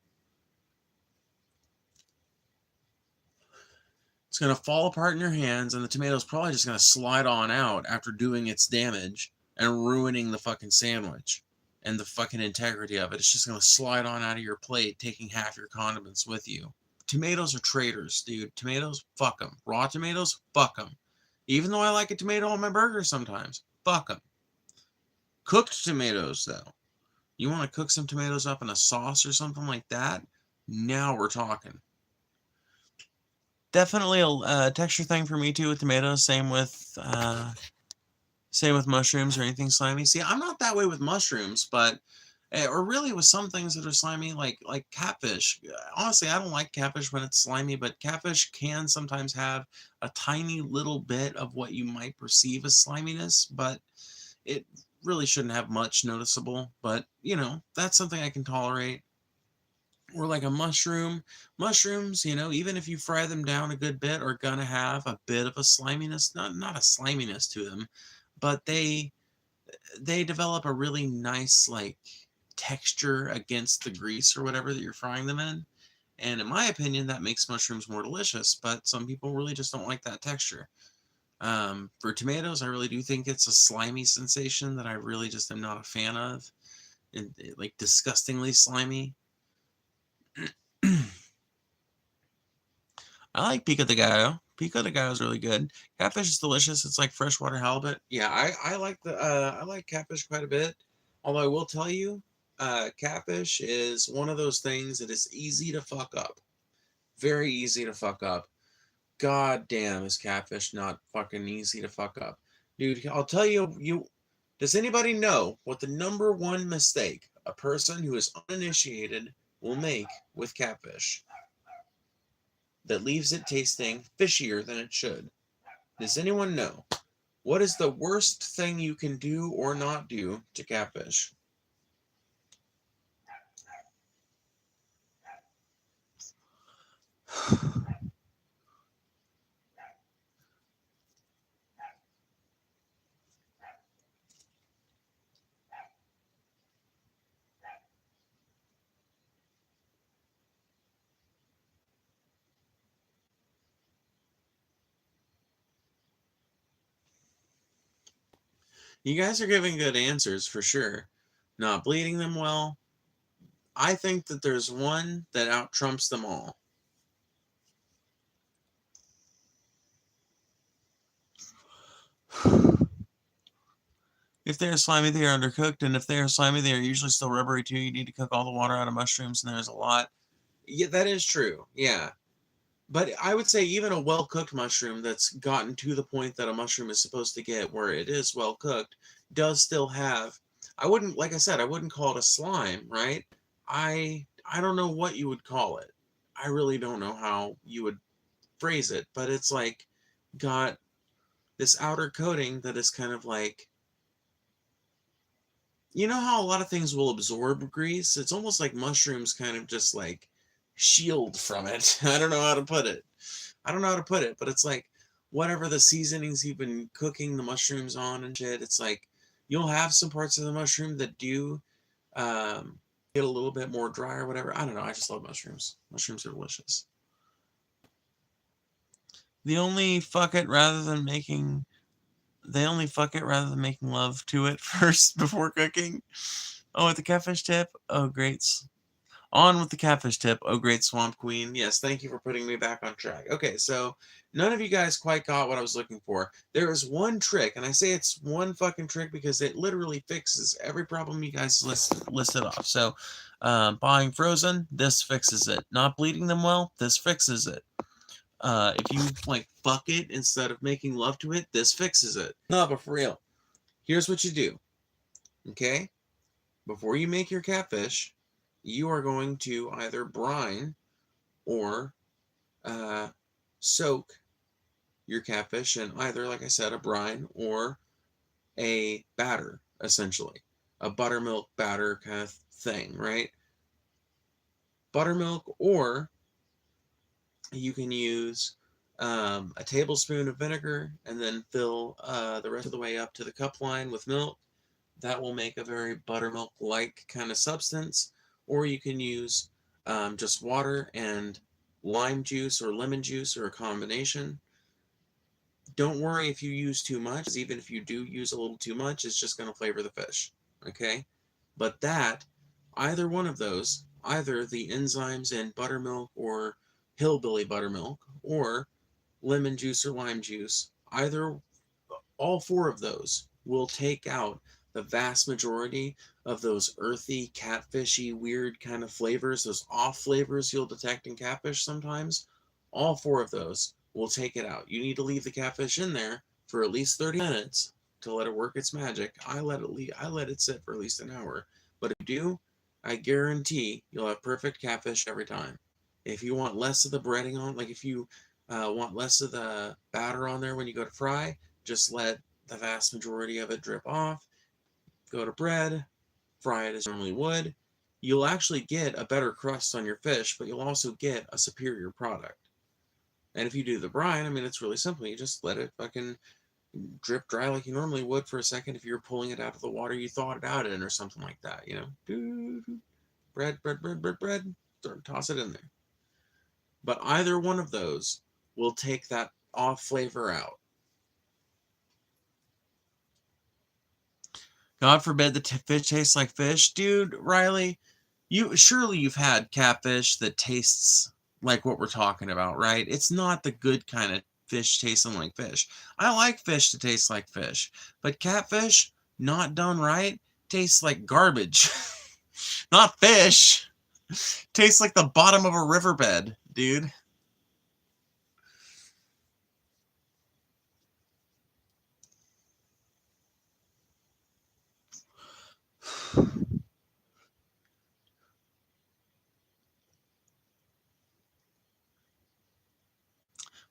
It's going to fall apart in your hands, and the tomato's probably just going to slide on out after doing its damage and ruining the fucking sandwich. and the fucking integrity of it. It's just going to slide on out of your plate, taking half your condiments with you. Tomatoes are traitors, dude. Tomatoes, fuck them. Raw tomatoes, fuck them. Even though I like a tomato on my burger sometimes, fuck them. Cooked tomatoes, though. You want to cook some tomatoes up in a sauce or something like that? Now we're talking. Definitely a texture thing for me too with tomatoes. Same with mushrooms or anything slimy. See, I'm not that way with mushrooms, but or really with some things that are slimy, like catfish. Honestly, I don't like catfish when it's slimy, but catfish can sometimes have a tiny little bit of what you might perceive as sliminess, but it really shouldn't have much noticeable. But you know, that's something I can tolerate. Or like a mushroom. Mushrooms, you know, even if you fry them down a good bit, are gonna have a bit of a sliminess, not a sliminess to them, but they develop a really nice like texture against the grease or whatever that you're frying them in. And in my opinion, that makes mushrooms more delicious, but some people really just don't like that texture. For tomatoes, I really do think it's a slimy sensation that I really just am not a fan of. And like disgustingly slimy. I like pico de gallo. Pico de gallo is really good. Catfish is delicious. It's like freshwater halibut. Yeah, I like I like catfish quite a bit. Although I will tell you, catfish is one of those things that is easy to fuck up. Very easy to fuck up. God damn, is catfish not fucking easy to fuck up. Dude, I'll tell you, does anybody know what the number one mistake a person who is uninitiated will make with catfish that leaves it tasting fishier than it should? Does anyone know? What is the worst thing you can do or not do to catfish? You guys are giving good answers for sure. Not bleeding them well. I think that there's one that out trumps them all. If they are slimy, they are undercooked, and if they are slimy, they are usually still rubbery too. You need to cook all the water out of mushrooms, and there's a lot. Yeah, that is true. Yeah. But I would say even a well-cooked mushroom that's gotten to the point that a mushroom is supposed to get where it is well-cooked does still have, I wouldn't, like I said, I wouldn't call it a slime, right? I don't know what you would call it. I really don't know how you would phrase it, but it's like got this outer coating that is kind of like, you know how a lot of things will absorb grease? It's almost like mushrooms kind of just like shield from it. I don't know how to put it. I don't know how to put it, but it's like whatever the seasonings you've been cooking the mushrooms on and shit, it's like you'll have some parts of the mushroom that do get a little bit more dry or whatever. I don't know. I just love mushrooms. Mushrooms are delicious. The only fuck it rather than making They only fuck it rather than making love to it first before cooking. Oh, with the catfish tip? Oh, great. On with the catfish tip. Oh, great swamp queen. Yes, thank you for putting me back on track. Okay, so none of you guys quite got what I was looking for. There is one trick, and I say it's one fucking trick because it literally fixes every problem you guys listed off. So, buying frozen, this fixes it. Not bleeding them well, this fixes it. If you like fuck it instead of making love to it, this fixes it. No, but for real, here's what you do. Okay? Before you make your catfish, you are going to either brine or soak your catfish in either, like I said, a brine or a batter, essentially. A buttermilk batter kind of thing, right? Buttermilk, or you can use a tablespoon of vinegar and then fill the rest of the way up to the cup line with milk. That will make a very buttermilk-like kind of substance. Or you can use just water and lime juice or lemon juice or a combination. Don't worry if you use too much, because even if you do use a little too much, it's just going to flavor the fish. Okay? But either one of those, either the enzymes in buttermilk or hillbilly buttermilk or lemon juice or lime juice, all four of those will take out the vast majority of those earthy, catfishy, weird kind of flavors, those off flavors you'll detect in catfish sometimes. All four of those will take it out. You need to leave the catfish in there for at least 30 minutes to let it work its magic. I let it sit for at least an hour. But if you do, I guarantee you'll have perfect catfish every time. If you want less of the breading on, like if you want less of the batter on there when you go to fry, just let the vast majority of it drip off, go to bread, fry it as you normally would. You'll actually get a better crust on your fish, but you'll also get a superior product. And if you do the brine, I mean, it's really simple. You just let it fucking drip dry like you normally would for a second if you're pulling it out of the water you thawed it out in or something like that, you know. Bread, toss it in there. But either one of those will take that off flavor out. God forbid the fish tastes like fish. Dude, Riley, you've had catfish that tastes like what we're talking about, right? It's not the good kind of fish tasting like fish. I like fish to taste like fish, but catfish, not done right, tastes like garbage. Not fish. Tastes like the bottom of a riverbed, dude.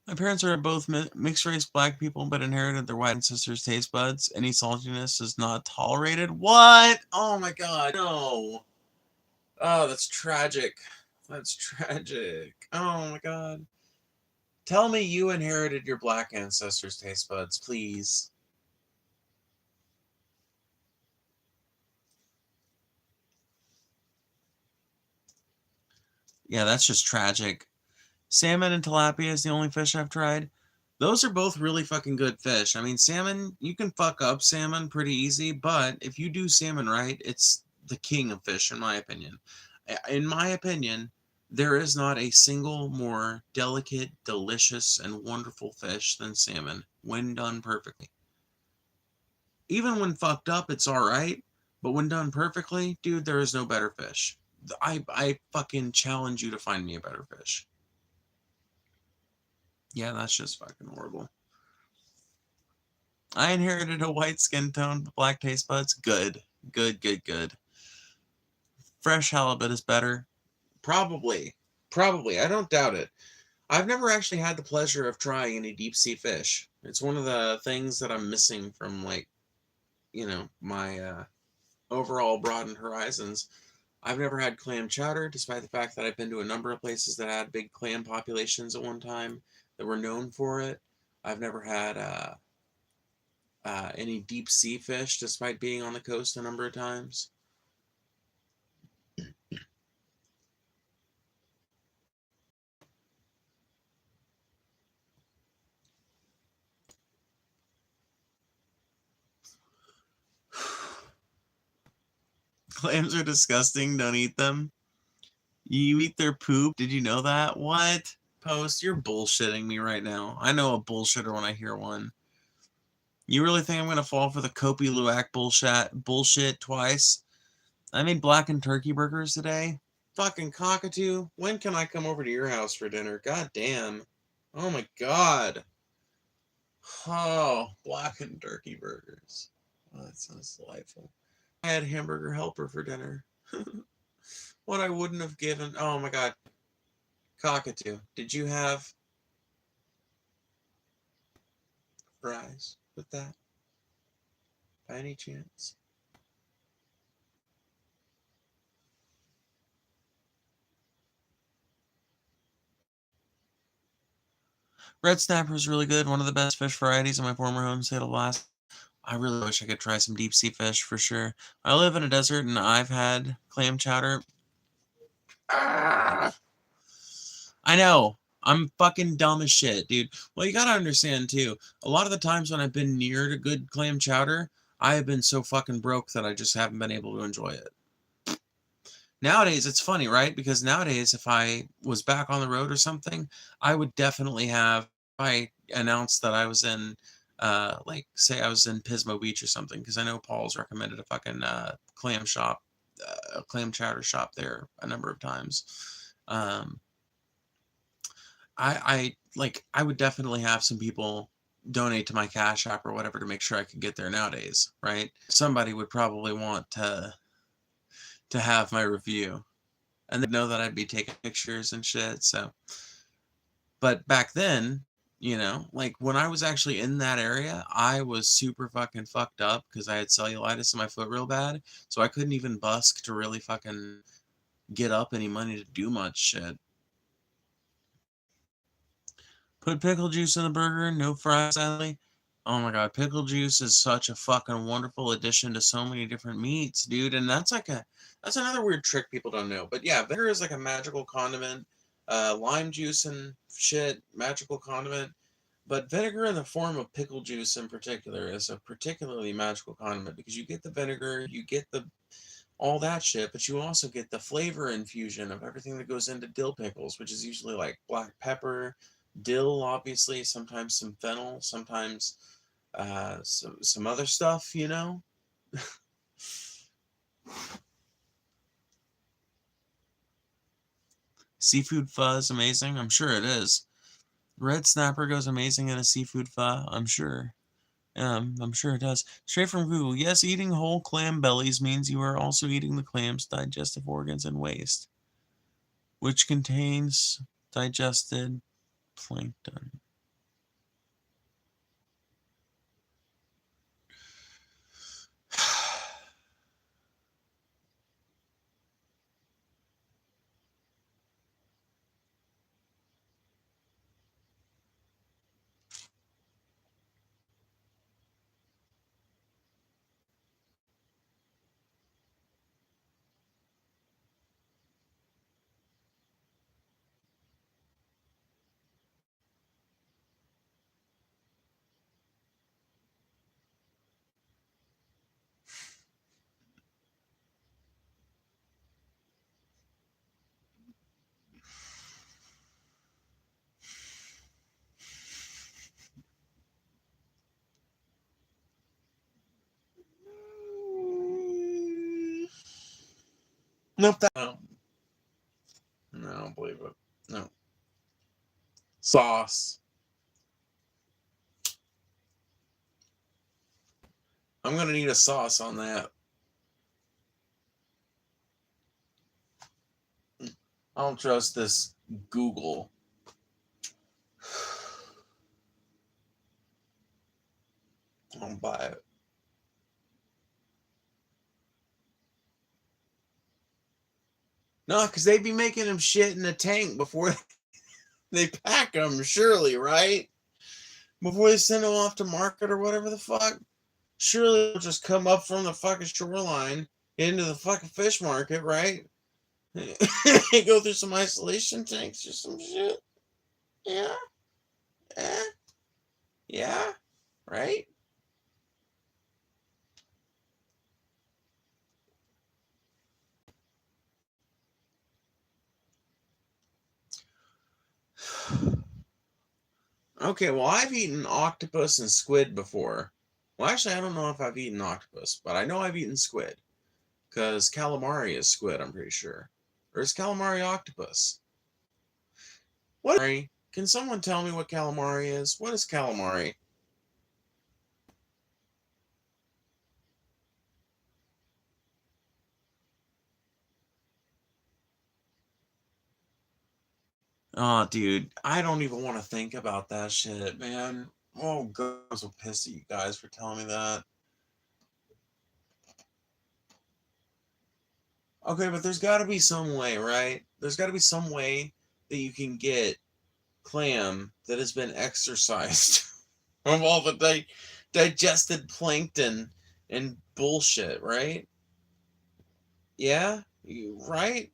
My parents are both mixed-race black people, but inherited their white ancestors' taste buds. Any saltiness is not tolerated. What? Oh my god, no. Oh, that's tragic. That's tragic. Oh my god. Tell me you inherited your black ancestors' taste buds, please. Yeah, that's just tragic. Salmon and tilapia is the only fish I've tried. Those are both really fucking good fish. I mean, salmon, you can fuck up salmon pretty easy, but if you do salmon right, it's the king of fish, in my opinion. In my opinion, there is not a single more delicate, delicious, and wonderful fish than salmon when done perfectly. Even when fucked up, it's all right, but when done perfectly, dude, there is no better fish. I fucking challenge you to find me a better fish. Yeah, that's just fucking horrible. I inherited a white skin tone, but black taste buds. Good. Good. Fresh halibut is better. Probably. I don't doubt it. I've never actually had the pleasure of trying any deep sea fish. It's one of the things that I'm missing from, like, my overall broadened horizons. I've never had clam chowder, despite the fact that I've been to a number of places that had big clam populations at one time that were known for it. I've never had any deep sea fish, despite being on the coast a number of times. Clams are disgusting. Don't eat them. You eat their poop. Did you know that? What? Post, you're bullshitting me right now. I know a bullshitter when I hear one. You really think I'm going to fall for the Kopi Luwak bullshit twice? I made blackened turkey burgers today. Fucking cockatoo. When can I come over to your house for dinner? God damn. Oh my god. Oh, blackened turkey burgers. Oh, that sounds delightful. I had hamburger helper for dinner. What I wouldn't have given. Oh my god. Cockatoo. Did you have fries with that? By any chance? Red snapper is really good. One of the best fish varieties in my former home state of Alaska. I really wish I could try some deep sea fish for sure. I live in a desert and I've had clam chowder. Ah! I know. I'm fucking dumb as shit, dude. Well, you gotta understand too. A lot of the times when I've been near to good clam chowder, I have been so fucking broke that I just haven't been able to enjoy it. Nowadays, it's funny, right? Because nowadays, if I was back on the road or something, I would definitely have, if I announced that I was in, like, say I was in Pismo Beach or something, because I know Paul's recommended a fucking clam shop, a clam chowder shop there a number of times. Um, I would definitely have some people donate to my Cash App or whatever to make sure I could get there nowadays, right? Somebody would probably want to have my review, and they'd know that I'd be taking pictures and shit. So, but back then, like when I was actually in that area, I was super fucking fucked up because I had cellulitis in my foot real bad. So I couldn't even busk to really fucking get up any money to do much shit. Put pickle juice in the burger, no fries, sadly. Oh my god, pickle juice is such a fucking wonderful addition to so many different meats, dude. And that's another weird trick people don't know. But yeah, vinegar is like a magical condiment. Lime juice and shit, magical condiment. But vinegar in the form of pickle juice in particular is a particularly magical condiment because you get the vinegar, you get the all that shit, but you also get the flavor infusion of everything that goes into dill pickles, which is usually like black pepper, dill, obviously, sometimes some fennel, sometimes some other stuff, Seafood pho is amazing. I'm sure it is. Red snapper goes amazing in a seafood pho. I'm sure. I'm sure it does. Straight from Google. Yes, eating whole clam bellies means you are also eating the clam's digestive organs and waste, which contains digested plankton. Nope. No, I don't believe it. No. Sauce. I'm gonna need a sauce on that. I don't trust this Google. I don't buy it. No, because they'd be making them shit in a tank before they pack them, surely, right? Before they send them off to market or whatever the fuck. Surely they'll just come up from the fucking shoreline into the fucking fish market, right? Go through some isolation tanks or some shit. Yeah. Eh. Yeah. Right? Okay, well, I've eaten octopus and squid before. Well, actually, I don't know if I've eaten octopus, but I know I've eaten squid. Because calamari is squid, I'm pretty sure. Or is calamari octopus? What? Can someone tell me what calamari is? What is calamari? Oh, dude, I don't even want to think about that shit, man. Oh, God, I'm so pissed at you guys for telling me that. Okay, but there's got to be some way, right? There's got to be some way that you can get clam that has been exercised of all the digested plankton and bullshit, right? Yeah, right?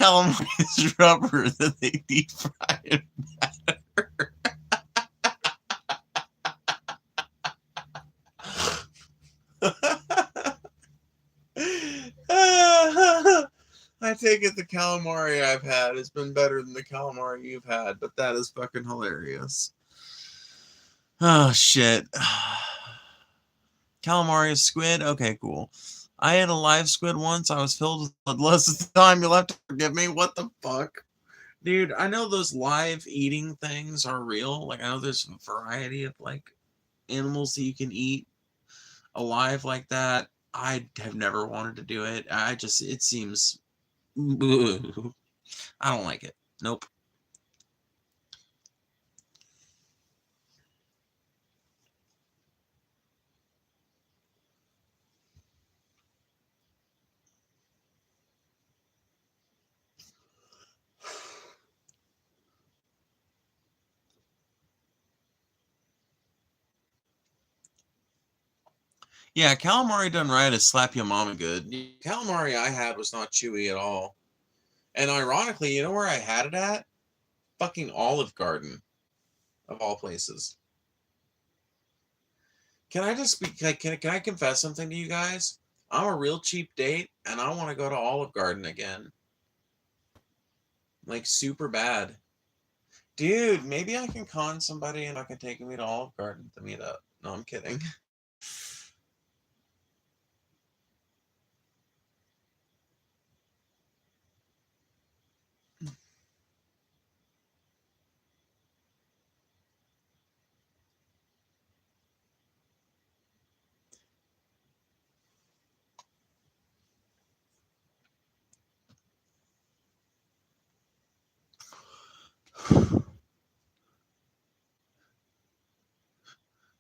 calamari is rubber that they deep fry in batter. I take it the calamari I've had has been better than the calamari you've had, but that is fucking hilarious. Oh, shit. Calamari is squid? Okay, cool. I had a live squid once. I was filled with bloodlust at the time. You'll have to forgive me. What the fuck? Dude, I know those live eating things are real. Like, I know there's a variety of, like, animals that you can eat alive like that. I have never wanted to do it. It seems... I don't like it. Nope. Yeah, calamari done right is slap your mama good. The calamari I had was not chewy at all. And ironically, you know where I had it at? Fucking Olive Garden, of all places. Can I just be, can I confess something to you guys? I'm a real cheap date, and I want to go to Olive Garden again. Like, super bad. Dude, maybe I can con somebody and I can take me to Olive Garden to meet up. No, I'm kidding.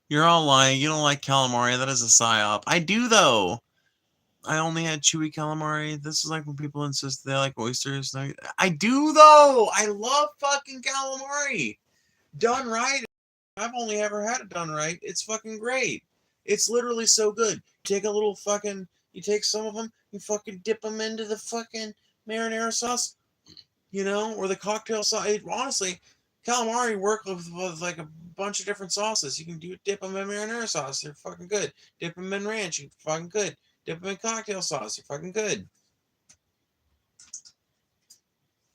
You're all lying. You don't like calamari. That is a psyop. I do, though. I only had chewy calamari. This is like when people insist they like oysters. I do, though. I love fucking calamari. Done right. I've only ever had it done right. It's fucking great. It's literally so good. Take a little fucking... You take some of them, you fucking dip them into the fucking marinara sauce, you know, or the cocktail sauce. Honestly, calamari work with like a bunch of different sauces. You can dip them in marinara sauce. They're fucking good. Dip them in ranch. You're fucking good. Dip them in cocktail sauce. You're fucking good.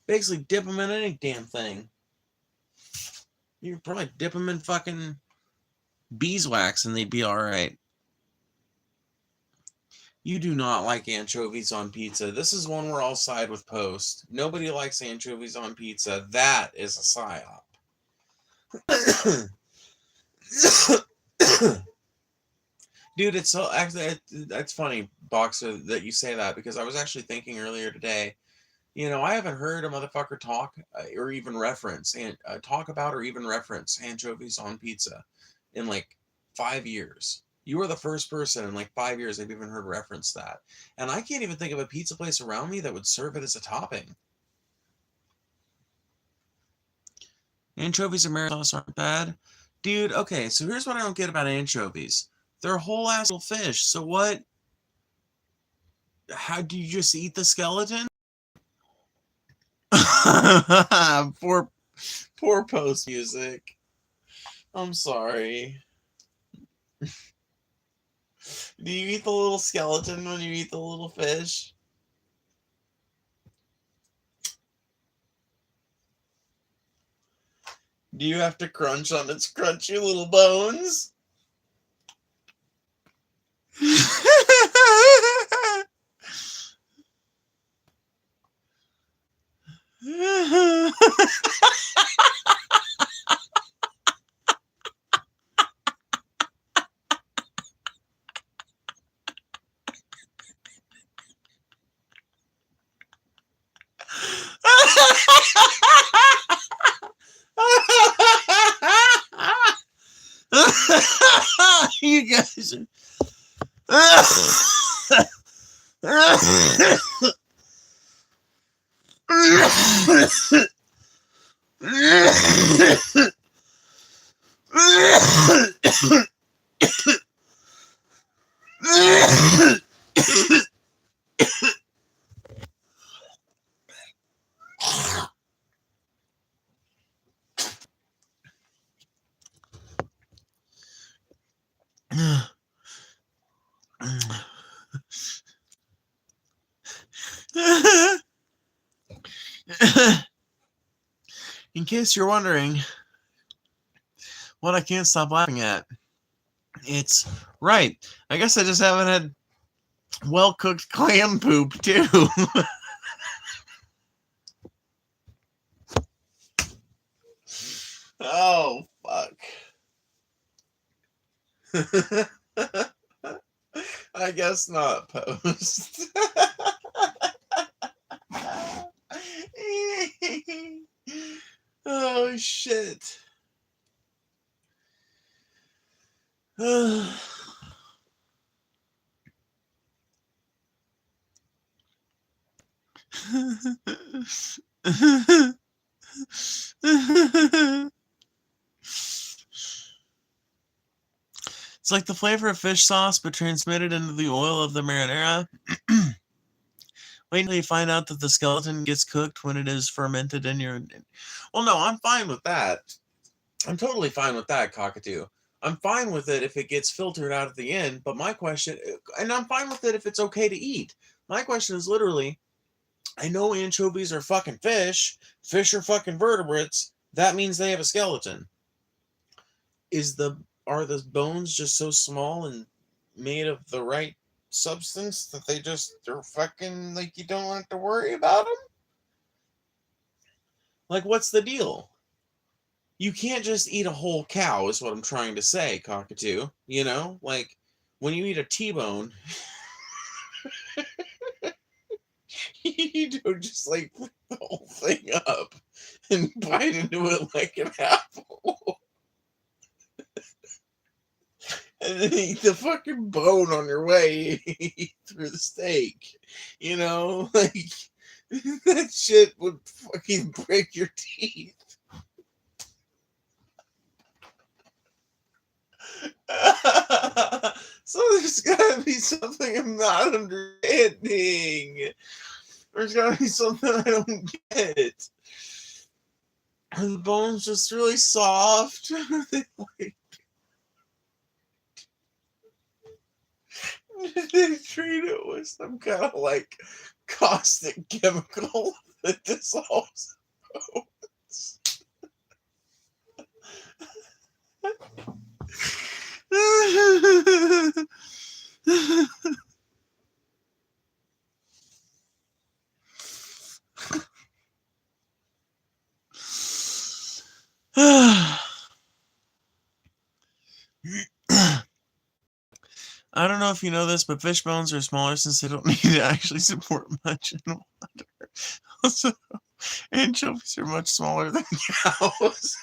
Basically, dip them in any damn thing. You could probably dip them in fucking beeswax and they'd be all right. You do not like anchovies on pizza. This is one where I'll side with Post. Nobody likes anchovies on pizza. That is a psyop. Dude, it's so actually that's funny, Boxer, that you say that, because I was actually thinking earlier today. You know, I haven't heard a motherfucker talk or even reference and talk about or even reference anchovies on pizza in like 5 years. You were the first person in like 5 years I've even heard reference that. And I can't even think of a pizza place around me that would serve it as a topping. Anchovies and marinara sauce aren't bad. Dude, okay, so here's what I don't get about anchovies. They're a whole ass little fish. So what? How do you just eat the skeleton? poor Post music. I'm sorry. Do you eat the little skeleton when you eat the little fish? Do you have to crunch on its crunchy little bones? You guys In case you're wondering what I can't stop laughing at, it's right. I guess I just haven't had well cooked clam poop too. Oh fuck. I guess not, post. Oh shit. It's like the flavor of fish sauce, but transmitted into the oil of the marinara. Wait until you find out that the skeleton gets cooked when it is fermented in your. Well, no, I'm fine with that. I'm totally fine with that, cockatoo. I'm fine with it if it gets filtered out at the end, but my question, and I'm fine with it if it's okay to eat. My question is literally, I know anchovies are fucking fish. Fish are fucking vertebrates. That means they have a skeleton. Are the bones just so small and made of the right substance that they're fucking like you don't have to worry about them? Like, what's the deal? You can't just eat a whole cow, is what I'm trying to say, cockatoo. You know, like when you eat a T-bone, you don't just like pick the whole thing up and bite into it like an apple. And then eat the fucking bone on your way through the steak. You know, like that shit would fucking break your teeth. So there's gotta be something I'm not understanding. There's gotta be something I don't get. Are the bones just really soft? They treat it with some kind of like caustic chemical that dissolves bones. I don't know if you know this, but fish bones are smaller since they don't need to actually support much in water. Also, anchovies are much smaller than cows.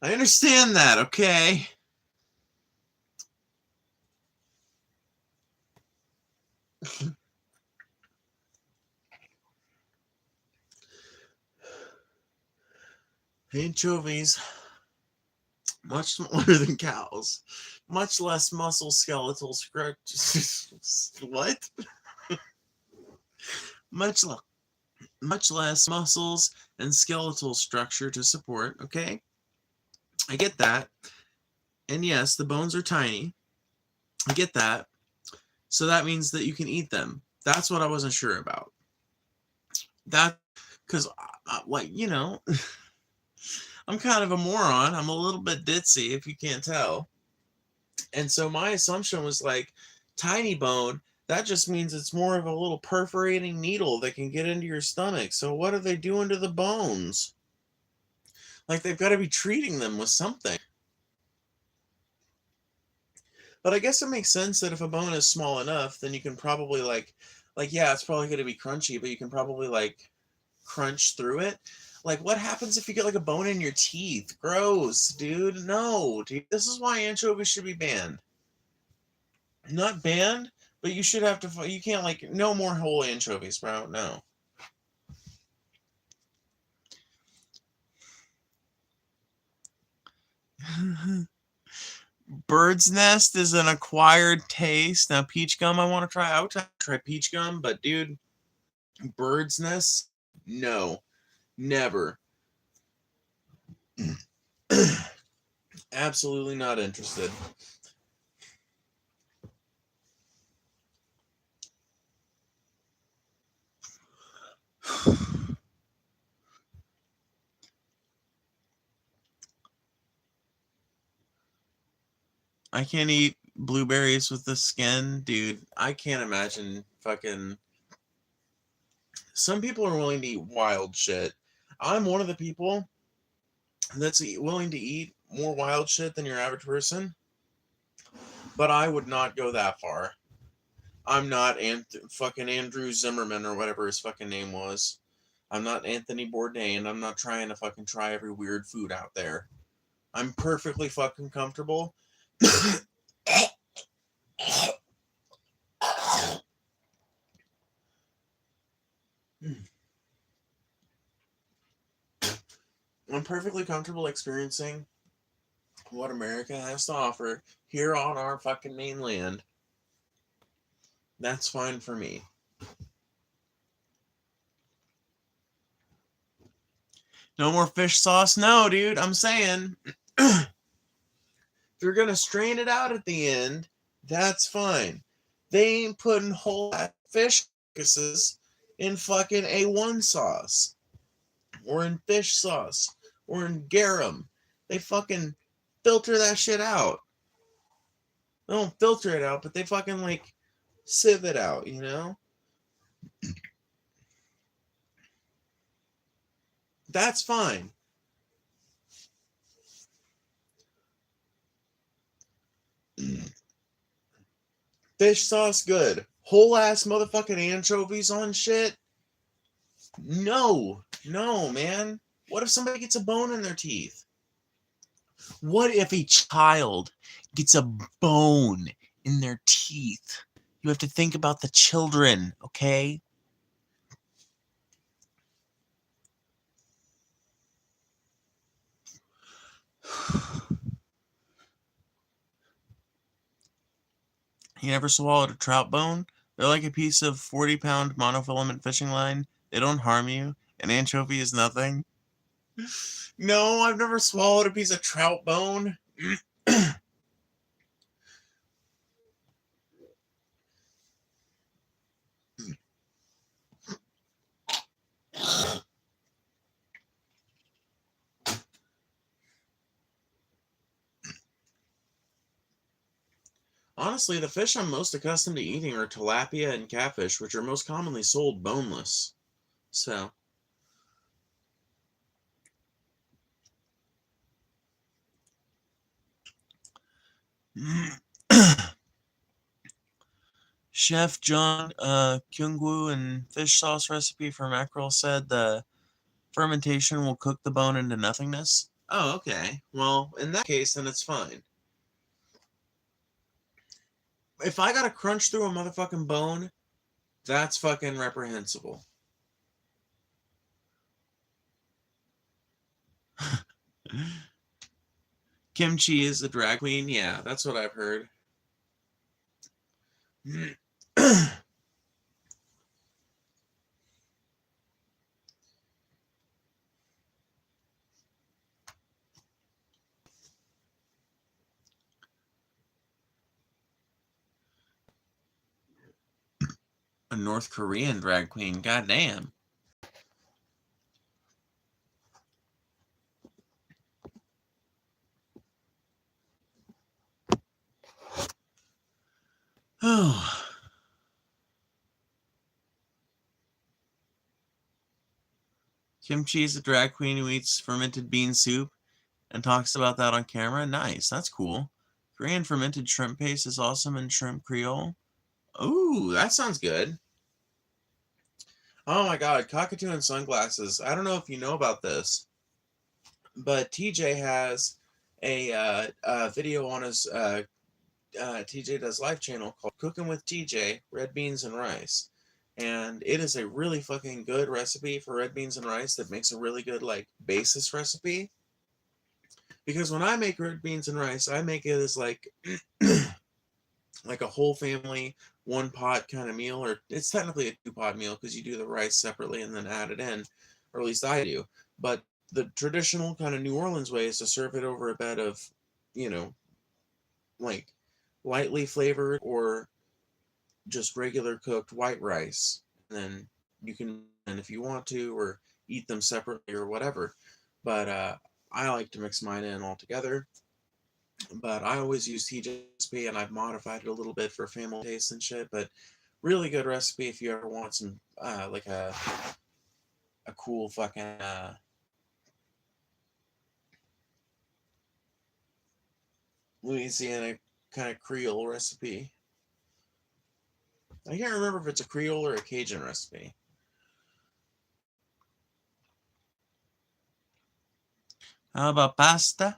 I understand that, okay? Anchovies, much smaller than cows, much less muscle skeletal structure. What? much, much less muscles and skeletal structure to support, okay? I get that. And yes, the bones are tiny. I get that. So that means that you can eat them. That's what I wasn't sure about. That, because, like, you know, I'm kind of a moron. I'm a little bit ditzy, if you can't tell. And so my assumption was like, tiny bone, that just means it's more of a little perforating needle that can get into your stomach. So what are they doing to the bones? Like they've got to be treating them with something. But I guess it makes sense that if a bone is small enough, then you can probably like yeah, it's probably going to be crunchy, but you can probably like crunch through it. Like what happens if you get like a bone in your teeth? Gross, dude. No, dude. This is why anchovies should be banned. Not banned, but you should have to. You can't like no more whole anchovies, bro. No. Bird's Nest is an acquired taste. Now peach gum, I want to try. I would try peach gum, but dude, Bird's Nest, no, never. Absolutely not interested. I can't eat blueberries with the skin, dude. I can't imagine fucking. Some people are willing to eat wild shit. I'm one of the people that's willing to eat more wild shit than your average person, but I would not go that far. I'm not fucking Andrew Zimmerman or whatever his fucking name was. I'm not Anthony Bourdain. I'm not trying to fucking try every weird food out there. I'm perfectly fucking comfortable. I'm perfectly comfortable experiencing what America has to offer here on our fucking mainland. That's fine for me. No more fish sauce? No, dude. I'm saying if you're gonna strain it out at the end, that's fine. They ain't putting whole fish carcasses in fucking A1 sauce or in fish sauce or in garum. They fucking filter that shit out. They don't filter it out, but they fucking like sieve it out, you know? That's fine. Fish sauce, good. Whole ass motherfucking anchovies on shit? No. No, man. What if somebody gets a bone in their teeth? What if a child gets a bone in their teeth? You have to think about the children, okay? You never swallowed a trout bone? They're like a piece of 40-pound monofilament fishing line. They don't harm you. An anchovy is nothing. No, I've never swallowed a piece of trout bone. Honestly, the fish I'm most accustomed to eating are tilapia and catfish, which are most commonly sold boneless. So, Chef John Kyungwoo and fish sauce recipe for mackerel said the fermentation will cook the bone into nothingness. Oh, okay. Well, in that case, then it's fine. If I gotta crunch through a motherfucking bone, that's fucking reprehensible. Kimchi is a drag queen? Yeah, that's what I've heard. A North Korean drag queen, goddamn. Oh. Kimchi is a drag queen who eats fermented bean soup and talks about that on camera. Nice, that's cool. Korean fermented shrimp paste is awesome and shrimp creole. Ooh, that sounds good. Oh my god, cockatoo and sunglasses. I don't know if you know about this, but TJ has a video on his TJ Does Life channel called Cooking with TJ, Red Beans and Rice. And it is a really fucking good recipe for red beans and rice that makes a really good, like, basis recipe. Because when I make red beans and rice, I make it as, like, like a whole family, one pot kind of meal, or it's technically a two-pot meal because you do the rice separately and then add it in, or at least I do. But the traditional kind of New Orleans way is to serve it over a bed of, you know, like lightly flavored or just regular cooked white rice. And then you can, and if you want to, or eat them separately or whatever. But I like to mix mine in all together. But I always use TJSP, and I've modified it a little bit for family taste and shit. But really good recipe if you ever want some like a cool fucking Louisiana kind of Creole recipe. I can't remember if it's a Creole or a Cajun recipe. How about pasta?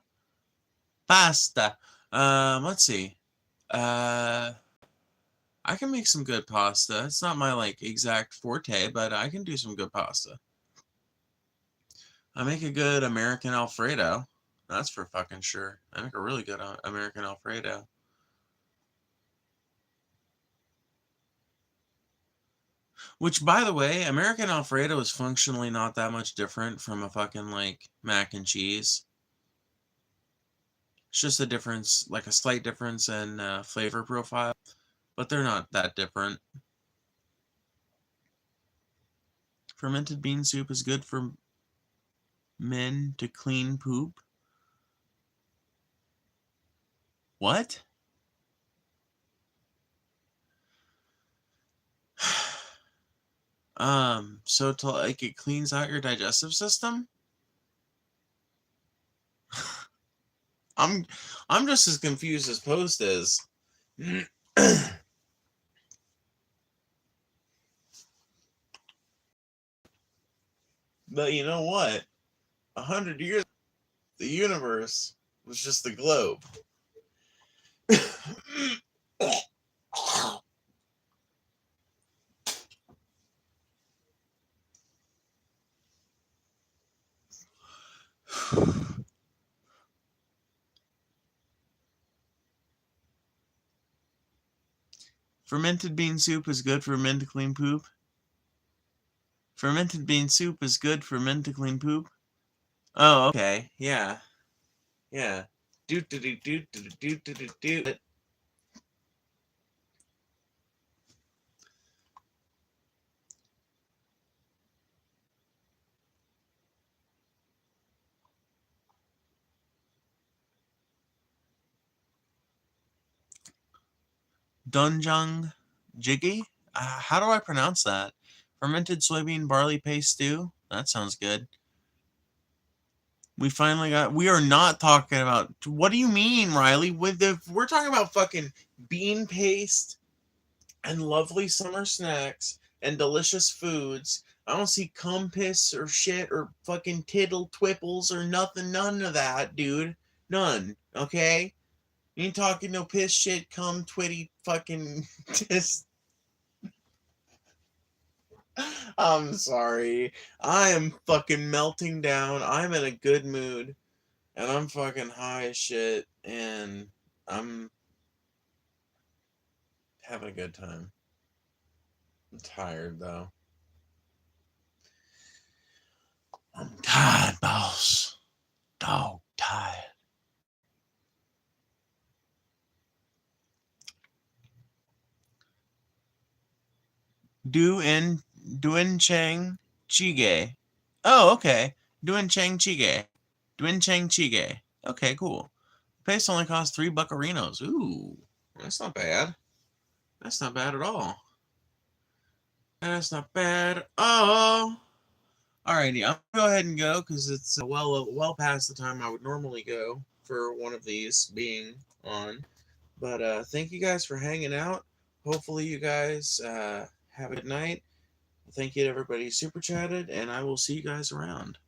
Pasta. Let's see. Uh, I can make some good pasta. It's not my like exact forte, but I can do some good pasta. I make a good American Alfredo. That's for fucking sure. I make a really good American Alfredo. Which, by the way, American Alfredo is functionally not that much different from a fucking like mac and cheese. It's just a difference, like a slight difference in flavor profile, but they're not that different. Fermented bean soup is good for men to clean poop. What? So to like it cleans out your digestive system? I'm I'm just as confused as Post is. But you know what? 100 years the universe was just the globe. Fermented bean soup is good for men to clean poop. Fermented bean soup is good for men to clean poop. Oh, okay. Yeah. Yeah. Do do do do do do do do do. Doenjang jjigae? How do I pronounce that? Fermented soybean barley paste stew? That sounds good. We finally got. We are not talking about. What do you mean, Riley? We're talking about fucking bean paste and lovely summer snacks and delicious foods. I don't see cum piss or shit or fucking tittle twipples or nothing. None of that, dude. None. Okay. You ain't talking no piss shit, cum twitty fucking. Just. I'm sorry. I am fucking melting down. I'm in a good mood. And I'm fucking high as shit. And I'm having a good time. I'm tired, though. I'm tired, boss. Dog tired. Duenchang Chige. Oh, okay. Duenchang Chige. Duenchang Chige. Okay, cool. The paste only costs $3 buccarinos. Ooh, that's not bad. That's not bad at all. That's not bad at all. Alrighty, I'm gonna go ahead and go because it's well past the time I would normally go for one of these being on. But thank you guys for hanging out. Hopefully you guys have a good night. Thank you to everybody who super chatted, and I will see you guys around.